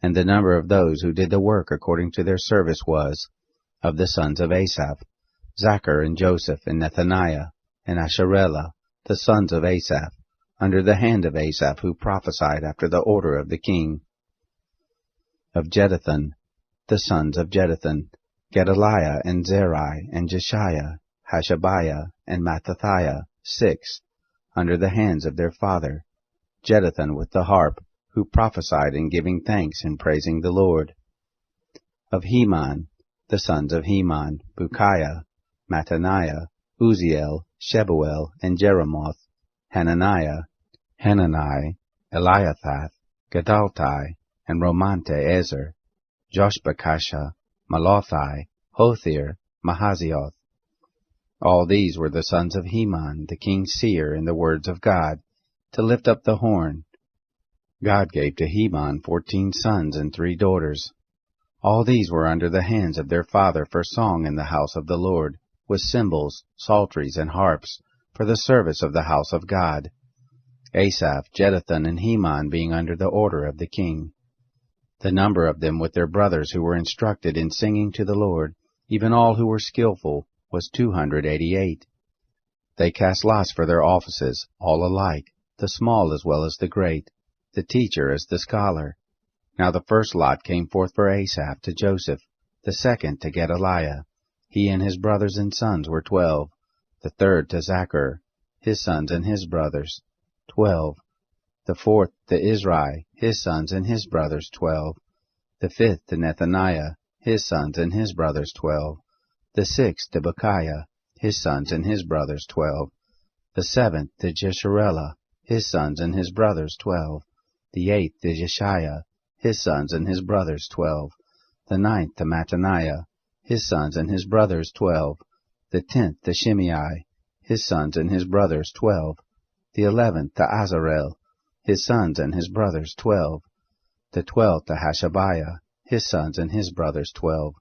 And the number of those who did the work according to their service was, of the sons of Asaph, Zachar, and Joseph, and Nethaniah, and Asharellah, the sons of Asaph, under the hand of Asaph, who prophesied after the order of the king. Of Jeduthun, the sons of Jeduthun, Gedaliah, and Zerai, and Jeshiah, Hashabiah, and Mattathiah, 6, under the hands of their father, Jeduthun with the harp, who prophesied in giving thanks and praising the Lord. Of Heman, the sons of Heman, Bukiah, Mattaniah, Uziel, Shebuel, and Jeremoth, Hananiah, Hanani, Eliathath, Gedaltai, and Romante-Ezer, Joshbekasha, Malothai, Hothir, Mahazioth. All these were the sons of Heman, the king's seer, in the words of God, to lift up the horn. God gave to Heman 14 sons and 3 daughters. All these were under the hands of their father for song in the house of the Lord, with cymbals, psalteries, and harps, for the service of the house of God. Asaph, Jeduthun, and Heman being under the order of the king. The number of them with their brothers who were instructed in singing to the Lord, even all who were skillful, was 288. They cast lots for their offices, all alike, the small as well as the great, the teacher as the scholar. Now the first lot came forth for Asaph to Joseph, the second to Gedaliah. He and his brothers and sons were 12. The third to Zachar, his sons and his brothers, 12. The fourth to Izri, his sons and his brothers, 12. The fifth to Nethaniah, his sons and his brothers, 12. The sixth to Bukiah, his sons and his brothers, 12. The seventh to Jesharellah, his sons and his brothers, 12. The eighth to Jeshiah, his sons and his brothers, 12. The ninth to Mattaniah, his sons and his brothers, 12. The 10th to Shimei, his sons and his brothers, 12. The 11th to Azarel, his sons and his brothers, 12. The 12th to Hashabiah, his sons and his brothers, 12.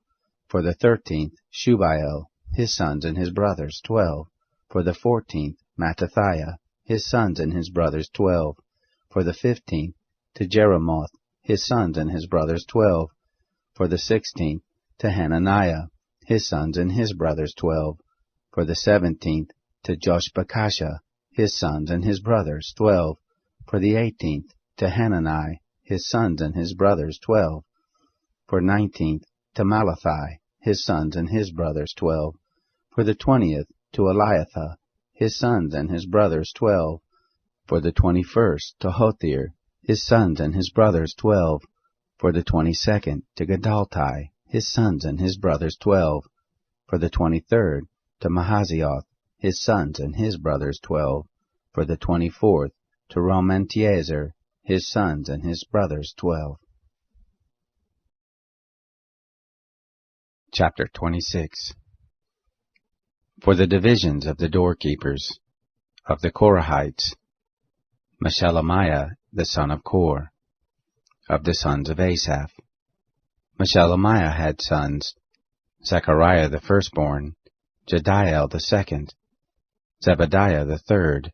For the 13th, Shubael, his sons and his brothers, 12. For the 14th, Mattathiah, his sons and his brothers, 12. For the 15th, to Jeremoth, his sons and his brothers, 12. For the 16th, to Hananiah, his sons and his brothers, 12. For the 17th, to Joshbekasha, his sons and his brothers, 12. For the 18th, to Hanani, his sons and his brothers, 12. For 19th, to Malathi, his sons and his brothers, 12. For the 20th, to Eliathah, his sons and his brothers, 12. For the 21st, to Hothir, his sons and his brothers, 12. For the 22nd, to Gedaltai, his sons and his brothers, 12. For the 23rd, to Mahazioth, his sons and his brothers, 12. For the 24th, to Romantiezer, his sons and his brothers, 12. Chapter 26. For the divisions of the doorkeepers, of the Korahites, Meshelemiah the son of Kor. Of the sons of Asaph, Meshelemiah had sons, Zechariah the firstborn, Jediael the second, Zebadiah the third,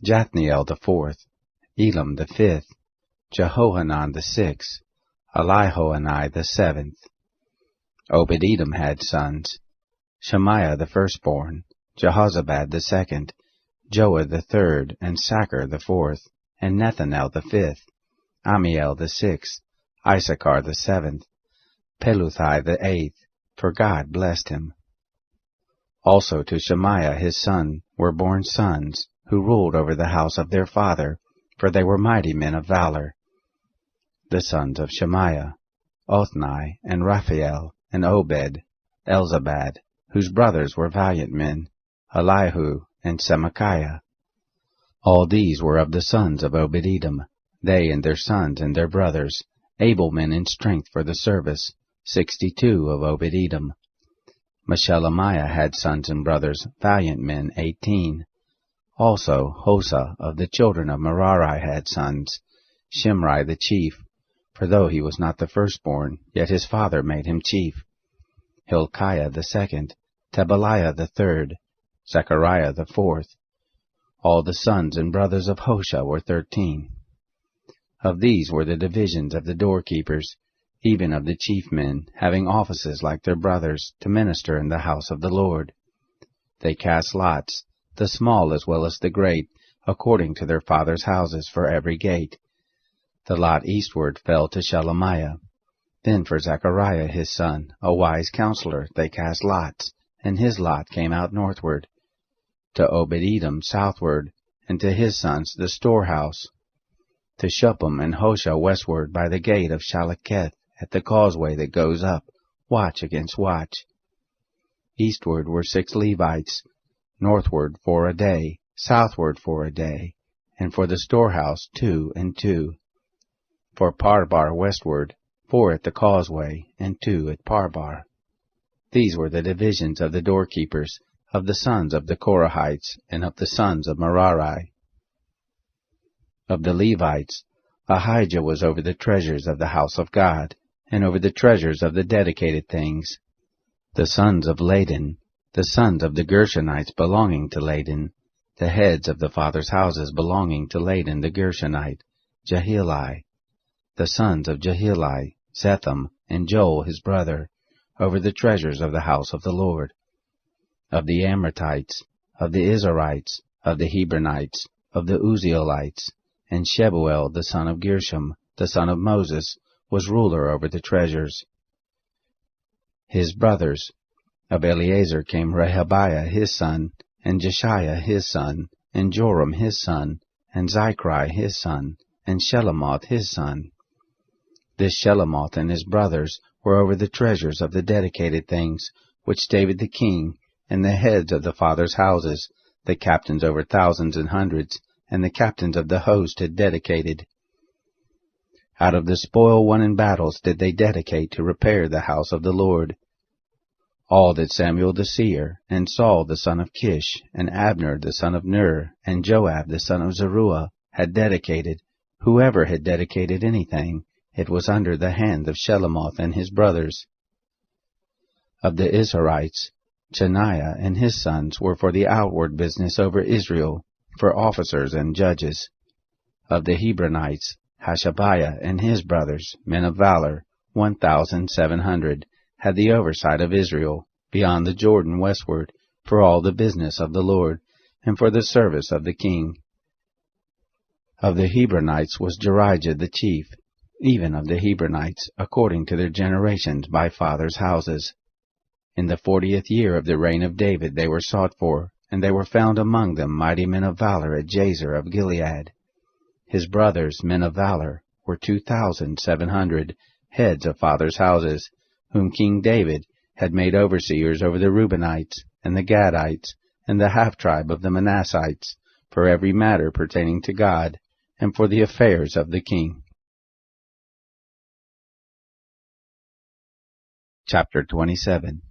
Jathniel the fourth, Elam the fifth, Jehohanan the sixth, Elihoenai the seventh. Obed-Edom had sons, Shemaiah the firstborn, Jehozabad the second, Joah the third, and Sacher the fourth, and Nethanel the fifth, Amiel the sixth, Issachar the seventh, Peluthai the eighth, for God blessed him. Also to Shemaiah his son were born sons, who ruled over the house of their father, for they were mighty men of valor. The sons of Shemaiah, Othni, and Raphael, and Obed, Elzabad, whose brothers were valiant men, Elihu, and Semachiah. All these were of the sons of Obed-Edom, they and their sons and their brothers, able men in strength for the service, 62 of Obed-Edom. Meshelemiah had sons and brothers, valiant men, 18. Also Hosa of the children of Merari had sons, Shimri the chief, for though he was not the firstborn, yet his father made him chief. Hilkiah the second, Tebaliah the third, Zechariah the fourth. All the sons and brothers of Hosha were 13. Of these were the divisions of the doorkeepers, even of the chief men, having offices like their brothers, to minister in the house of the Lord. They cast lots, the small as well as the great, according to their fathers' houses for every gate. The lot eastward fell to Shelemiah. Then for Zechariah his son, a wise counselor, they cast lots, and his lot came out northward. To Obed-Edom southward, and to his sons the storehouse. To Shuppim and Hosha westward by the gate of Shalaketh, at the causeway that goes up, watch against watch. Eastward were 6 Levites, northward 4 a day, southward 4 a day, and for the storehouse 2 and 2. For Parbar westward, 4 at the causeway, and 2 at Parbar. These were the divisions of the doorkeepers, of the sons of the Korahites, and of the sons of Merari. Of the Levites, Ahijah was over the treasures of the house of God, and over the treasures of the dedicated things. The sons of Laden, the sons of the Gershonites belonging to Laden, the heads of the fathers' houses belonging to Laden the Gershonite, Jahili. The sons of Jahili, Zetham, and Joel his brother, over the treasures of the house of the Lord. Of the Amratites, of the Izharites, of the Hebronites, of the Uzzielites, and Shebuel the son of Gershom, the son of Moses, was ruler over the treasures. His brothers, of Eleazar came Rehabiah his son, and Jeshiah his son, and Joram his son, and Zichri his son, and Shelomoth his son. This Shelomoth and his brothers were over the treasures of the dedicated things, which David the king, and the heads of the fathers' houses, the captains over thousands and hundreds, and the captains of the host had dedicated. Out of the spoil won in battles did they dedicate to repair the house of the Lord. All that Samuel the seer, and Saul the son of Kish, and Abner the son of Ner, and Joab the son of Zeruiah had dedicated, whoever had dedicated anything, it was under the hand of Shelomoth and his brothers. Of the Izharites, Chaniah and his sons were for the outward business over Israel, for officers and judges. Of the Hebronites, Hashabiah and his brothers, men of valor, 1,700, had the oversight of Israel, beyond the Jordan westward, for all the business of the Lord, and for the service of the king. Of the Hebronites was Jerijah the chief, even of the Hebronites, according to their generations by fathers' houses. In the 40th year of the reign of David they were sought for, and they were found among them mighty men of valor at Jazer of Gilead. His brothers, men of valor, were 2,700, heads of fathers' houses, whom King David had made overseers over the Reubenites, and the Gadites, and the half-tribe of the Manassites, for every matter pertaining to God, and for the affairs of the king. Chapter 27.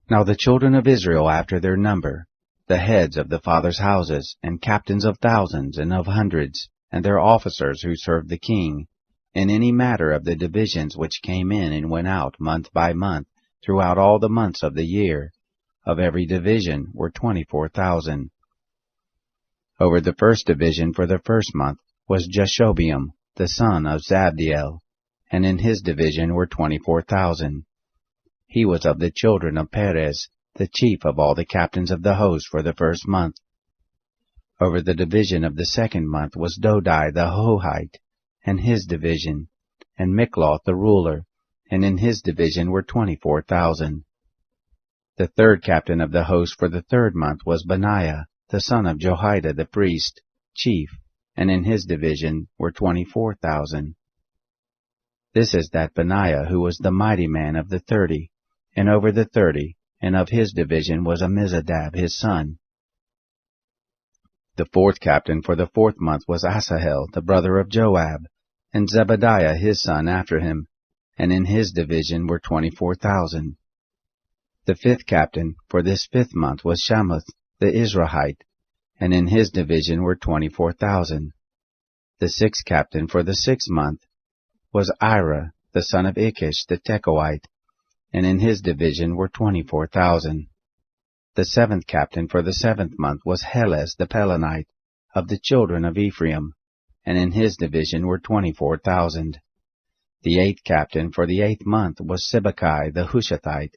Now the children of Israel after their number, the heads of the fathers' houses, and captains of thousands and of hundreds, and their officers who served the king, in any matter of the divisions which came in and went out month by month, throughout all the months of the year, of every division were 24,000. Over the first division for the first month was Jashobeam, the son of Zabdiel, and in his division were 24,000. He was of the children of Perez, the chief of all the captains of the host for the first month. Over the division of the second month was Dodai the Hohite, and his division, and Mikloth the ruler, and in his division were 24,000. The third captain of the host for the third month was Benaiah, the son of Jehoiada the priest, chief, and in his division were 24,000. This is that Benaiah who was the mighty man of the 30, and over the 30, and of his division was Ammizadab his son. The fourth captain for the fourth month was Asahel, the brother of Joab, and Zebadiah his son after him, and in his division were 24,000. The fifth captain for this fifth month was Shamuth, the Israelite, and in his division were 24,000. The sixth captain for the sixth month was Ira, the son of Ikish the Tekoite, and in his division were 24,000. The 7th captain for the 7th month was Helez the Pelonite, of the children of Ephraim, and in his division were 24,000. The 8th captain for the 8th month was Sibbecai the Hushathite,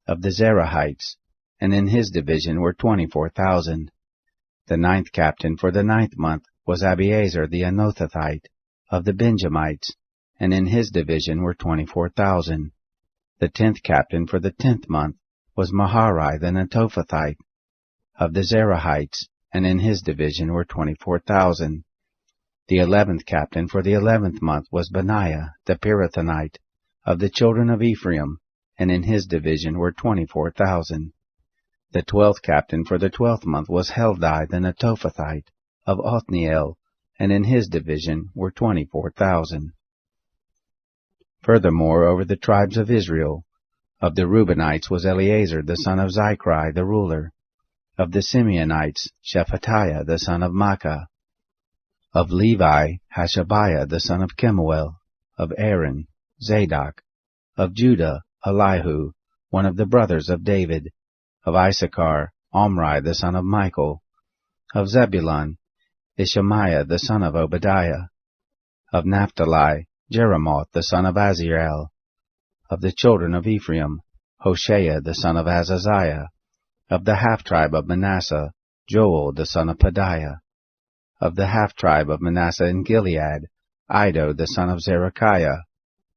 of the Zerahites, and in his division were 24,000. The 9th captain for the 9th month was Abiezer the Anothathite, of the Benjamites, and in his division were 24,000. The 10th captain for the 10th month was Maharai the Netophathite, of the Zerahites, and in his division were 24,000. The 11th captain for the 11th month was Benaiah the Pirathonite, of the children of Ephraim, and in his division were 24,000. The 12th captain for the 12th month was Heldai the Netophathite, of Othniel, and in his division were 24,000. Furthermore, over the tribes of Israel, of the Reubenites was Eleazar the son of Zichri the ruler, of the Simeonites Shephatiah the son of Makkah, of Levi Hashabiah the son of Kemuel, of Aaron Zadok, of Judah Elihu, one of the brothers of David, of Issachar Omri the son of Michael, of Zebulun Ishmaiah the son of Obadiah, of Naphtali Jeremoth the son of Azriel, of the children of Ephraim Hoshea the son of Azaziah, of the half-tribe of Manasseh Joel the son of Pedaiah, of the half-tribe of Manasseh in Gilead Iddo the son of Zerechiah,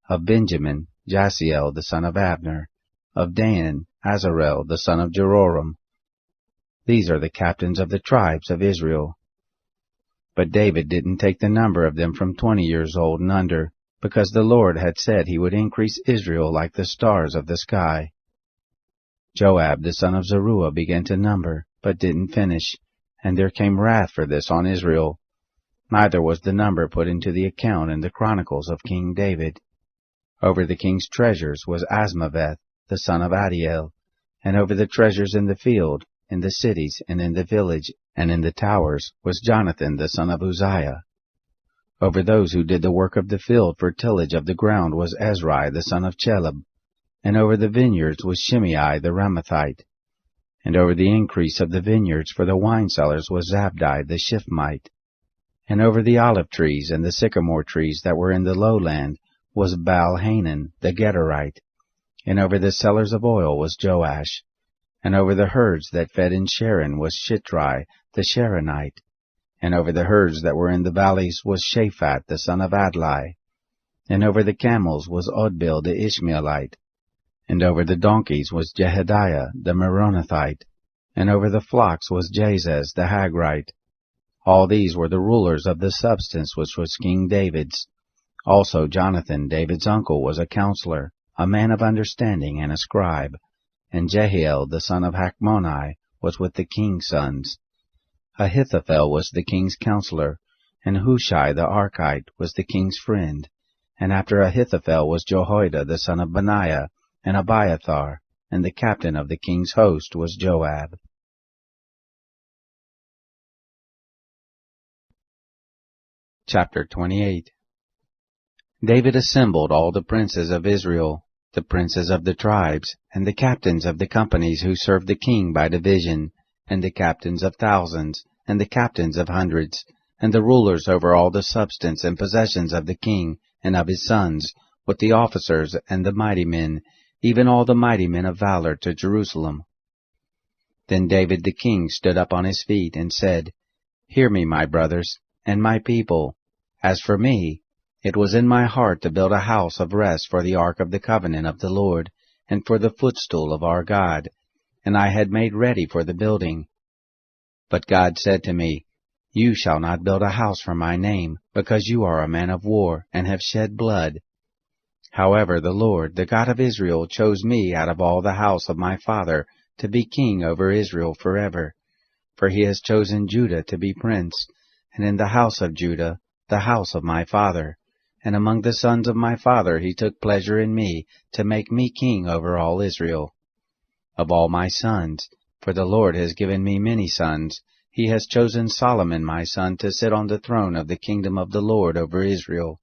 of Benjamin Jasiel the son of Abner, of Dan Azarel the son of Jeroram. These are the captains of the tribes of Israel. But David didn't take the number of them from 20 years old and under, because the Lord had said he would increase Israel like the stars of the sky. Joab the son of Zeruiah began to number, but didn't finish, and there came wrath for this on Israel. Neither was the number put into the account in the Chronicles of King David. Over the king's treasures was Asmaveth the son of Adiel, and over the treasures in the field, in the cities, and in the village, and in the towers, was Jonathan the son of Uzziah. Over those who did the work of the field for tillage of the ground was Ezrai the son of Chelub, and over the vineyards was Shimei the Ramathite, and over the increase of the vineyards for the wine cellars was Zabdi the Shifmite, and over the olive trees and the sycamore trees that were in the lowland was Baal-Hanan the Gederite, and over the cellars of oil was Joash, and over the herds that fed in Sharon was Shitrai the Sharonite, and over the herds that were in the valleys was Shaphat the son of Adlai, and over the camels was Odbil the Ishmaelite, and over the donkeys was Jehediah the Meronothite, and over the flocks was Jazez the Hagrite. All these were the rulers of the substance which was King David's. Also Jonathan, David's uncle, was a counselor, a man of understanding and a scribe, and Jehiel the son of Hachmoni was with the king's sons. Ahithophel was the king's counselor, and Hushai the Archite was the king's friend, and after Ahithophel was Jehoiada the son of Benaiah, and Abiathar, and the captain of the king's host was Joab. Chapter 28. David assembled all the princes of Israel, the princes of the tribes, and the captains of the companies who served the king by division, and the captains of thousands, and the captains of hundreds, and the rulers over all the substance and possessions of the king and of his sons, with the officers and the mighty men, even all the mighty men of valor, to Jerusalem. Then David the king stood up on his feet and said, Hear me, my brothers, and my people. As for me, it was in my heart to build a house of rest for the ark of the covenant of the Lord, and for the footstool of our God, and I had made ready for the building. But God said to me, You shall not build a house for my name, because you are a man of war, and have shed blood. However, the Lord, the God of Israel, chose me out of all the house of my father to be king over Israel forever. For he has chosen Judah to be prince, and in the house of Judah, the house of my father. And among the sons of my father he took pleasure in me, to make me king over all Israel. Of all my sons, for the Lord has given me many sons, he has chosen Solomon my son to sit on the throne of the kingdom of the Lord over Israel.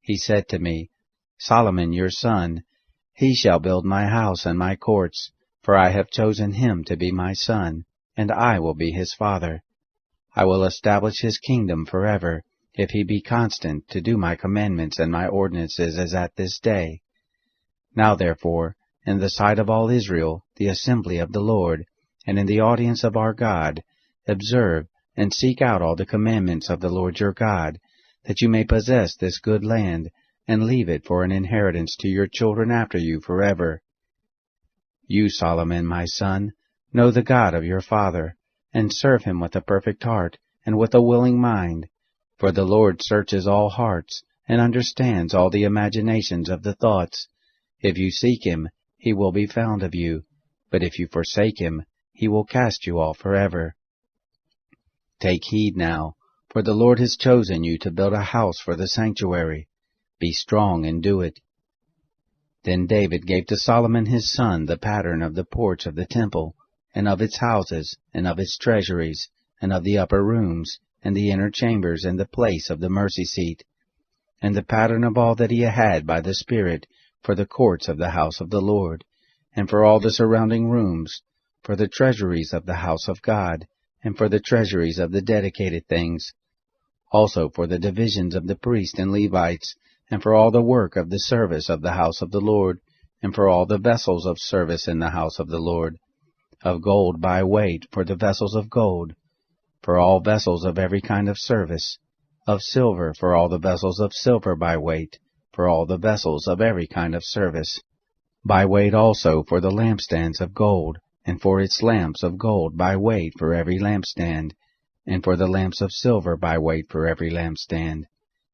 He said to me, Solomon your son, He shall build my house and my courts, for I have chosen him to be my son, and I will be his father. I will establish his kingdom forever, if he be constant to do my commandments and my ordinances as at this day. Now therefore, in the sight of all Israel, the assembly of the Lord, and in the audience of our God, observe and seek out all the commandments of the Lord your God, that you may possess this good land, and leave it for an inheritance to your children after you forever. You, Solomon, my son, know the God of your father, and serve him with a perfect heart, and with a willing mind. For the Lord searches all hearts, and understands all the imaginations of the thoughts. If you seek him, he will be found of you, but if you forsake him, he will cast you off forever. Take heed now, for the Lord has chosen you to build a house for the sanctuary. Be strong and do it. Then David gave to Solomon his son the pattern of the porch of the temple, and of its houses, and of its treasuries, and of the upper rooms, and the inner chambers, and the place of the mercy seat, and the pattern of all that he had by the Spirit, for the courts of the house of the Lord, and for all the surrounding rooms, for the treasuries of the house of God, and for the treasuries of the dedicated things, also for the divisions of the priests and Levites, and for all the work of the service of the house of the Lord, and for all the vessels of service in the house of the Lord, of gold by weight for the vessels of gold, for all vessels of every kind of service, of silver for all the vessels of silver by weight, for all the vessels of every kind of service, by weight also for the lampstands of gold, and for its lamps of gold by weight for every lampstand, and for the lamps of silver by weight for every lampstand,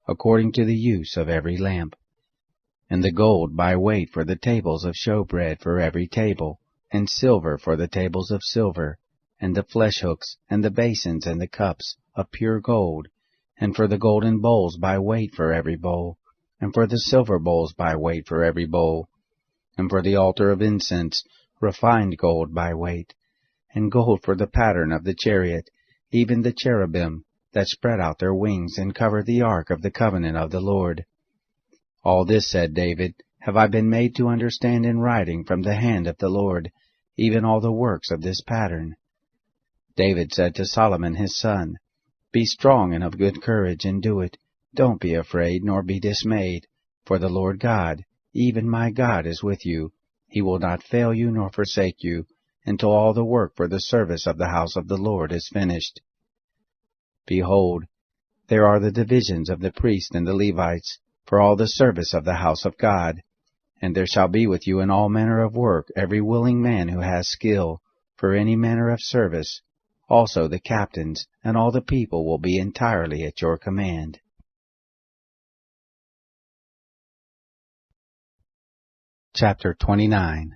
according to the use of every lamp, and the gold by weight for the tables of showbread for every table, and silver for the tables of silver, and the flesh hooks, and the basins, and the cups, of pure gold, and for the golden bowls by weight for every bowl, and for the silver bowls by weight for every bowl, and for the altar of incense, refined gold by weight, and gold for the pattern of the chariot, even the cherubim, that spread out their wings, and covered the ark of the covenant of the Lord. All this, said David, have I been made to understand in writing from the hand of the Lord, even all the works of this pattern. David said to Solomon his son, Be strong and of good courage, and do it. Don't be afraid, nor be dismayed, for the Lord God, even my God, is with you. He will not fail you nor forsake you, until all the work for the service of the house of the Lord is finished. Behold, there are the divisions of the priests and the Levites, for all the service of the house of God. And there shall be with you in all manner of work every willing man who has skill, for any manner of service. Also the captains and all the people will be entirely at your command. Chapter 29.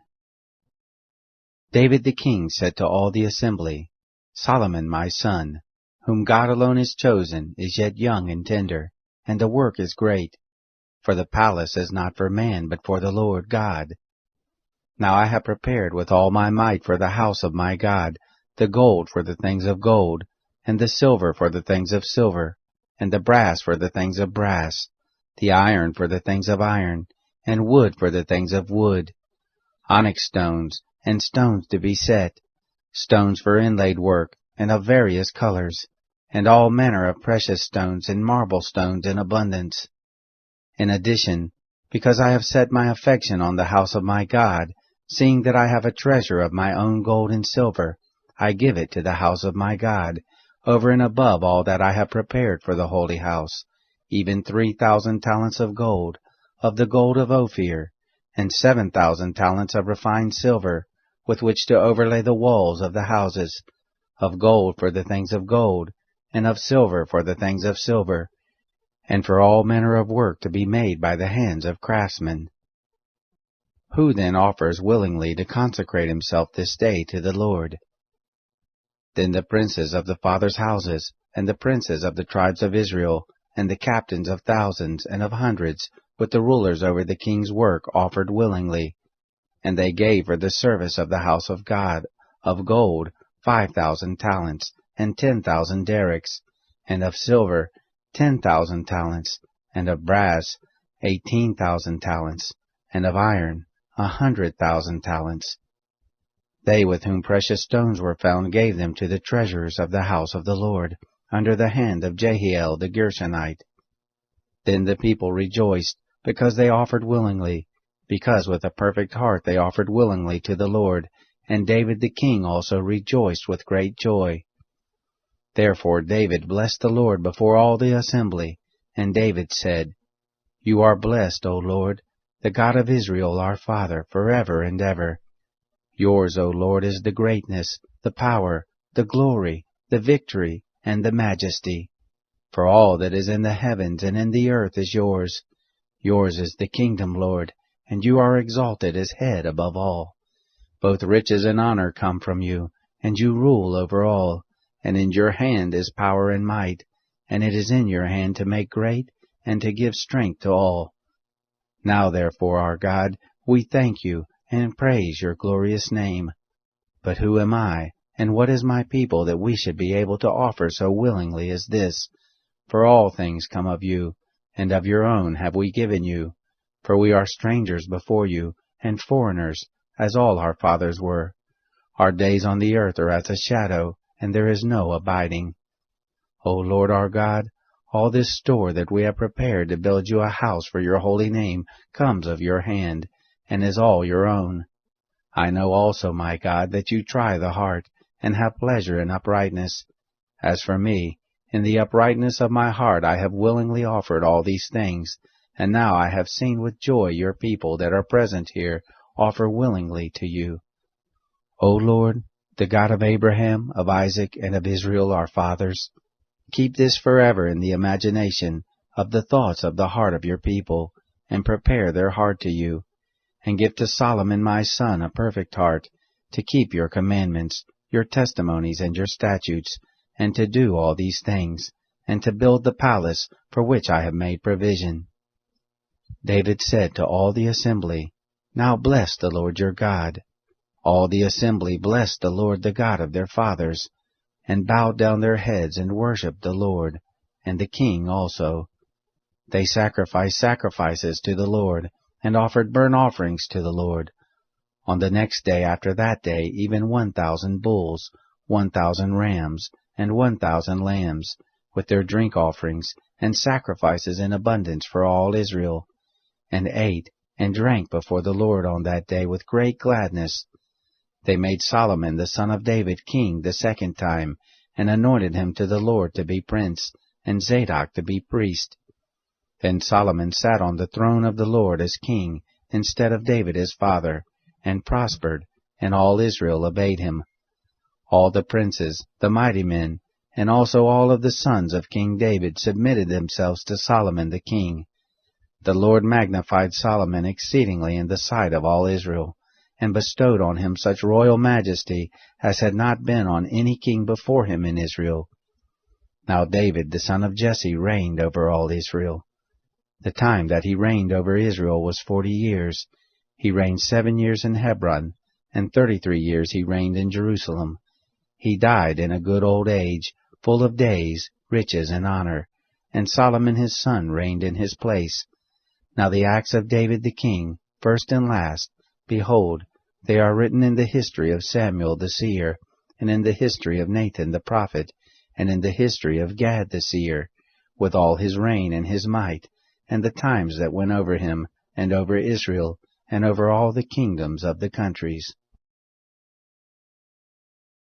David the king said to all the assembly, Solomon my son, whom God alone has chosen, is yet young and tender, and the work is great. For the palace is not for man, but for the Lord God. Now I have prepared with all my might for the house of my God, the gold for the things of gold, and the silver for the things of silver, and the brass for the things of brass, the iron for the things of iron, and wood for the things of wood, onyx stones, and stones to be set, stones for inlaid work, and of various colors, and all manner of precious stones and marble stones in abundance. In addition, because I have set my affection on the house of my God, seeing that I have a treasure of my own gold and silver, I give it to the house of my God, over and above all that I have prepared for the holy house, even 3,000 talents of the gold of Ophir, and 7,000 talents of refined silver, with which to overlay the walls of the houses, of gold for the things of gold, and of silver for the things of silver, and for all manner of work to be made by the hands of craftsmen. Who then offers willingly to consecrate himself this day to the Lord? Then the princes of the fathers' houses, and the princes of the tribes of Israel, and the captains of thousands and of hundreds, with the rulers over the king's work, offered willingly. And they gave for the service of the house of God, of gold, 5,000 talents, and 10,000 derricks, and of silver, 10,000 talents, and of brass, 18,000 talents, and of iron, 100,000 talents. They with whom precious stones were found gave them to the treasurers of the house of the Lord, under the hand of Jehiel the Gershonite. Then the people rejoiced, because they offered willingly, because with a perfect heart they offered willingly to the Lord, and David the king also rejoiced with great joy. Therefore David blessed the Lord before all the assembly, and David said, You are blessed, O Lord, the God of Israel our Father, forever and ever. Yours, O Lord, is the greatness, the power, the glory, the victory, and the majesty. For all that is in the heavens and in the earth is yours. Yours is the kingdom, Lord, and you are exalted as head above all. Both riches and honor come from you, and you rule over all. And in your hand is power and might, and it is in your hand to make great and to give strength to all. Now therefore, our God, we thank you and praise your glorious name. But who am I, and what is my people, that we should be able to offer so willingly as this? For all things come of you, and of your own have we given you. For we are strangers before you, and foreigners, as all our fathers were. Our days on the earth are as a shadow, and there is no abiding. O Lord our God, all this store that we have prepared to build you a house for your holy name comes of your hand, and is all your own. I know also, my God, that you try the heart, and have pleasure in uprightness. As for me, in the uprightness of my heart I have willingly offered all these things, and now I have seen with joy your people that are present here offer willingly to you. O Lord, the God of Abraham, of Isaac, and of Israel our fathers, keep this forever in the imagination of the thoughts of the heart of your people, and prepare their heart to you, and give to Solomon my son a perfect heart, to keep your commandments, your testimonies, and your statutes, and to do all these things, and to build the palace for which I have made provision. David said to all the assembly, Now bless the Lord your God. All the assembly blessed the Lord the God of their fathers, and bowed down their heads and worshipped the Lord, and the king also. They sacrificed sacrifices to the Lord, and offered burnt offerings to the Lord. On the next day after that day, even 1,000 bulls, 1,000 rams, and 1,000 lambs, with their drink offerings, and sacrifices in abundance for all Israel, and ate and drank before the Lord on that day with great gladness. They made Solomon the son of David king the second time, and anointed him to the Lord to be prince, and Zadok to be priest. Then Solomon sat on the throne of the Lord as king, instead of David his father, and prospered, and all Israel obeyed him. All the princes, the mighty men, and also all of the sons of King David submitted themselves to Solomon the king. The Lord magnified Solomon exceedingly in the sight of all Israel, and bestowed on him such royal majesty as had not been on any king before him in Israel. Now David the son of Jesse reigned over all Israel. The time that he reigned over Israel was 40 years. He reigned 7 years in Hebron, and 33 years he reigned in Jerusalem. He died in a good old age, full of days, riches, and honor, and Solomon his son reigned in his place. Now the acts of David the king, first and last, behold, they are written in the history of Samuel the seer, and in the history of Nathan the prophet, and in the history of Gad the seer, with all his reign and his might, and the times that went over him, and over Israel, and over all the kingdoms of the countries.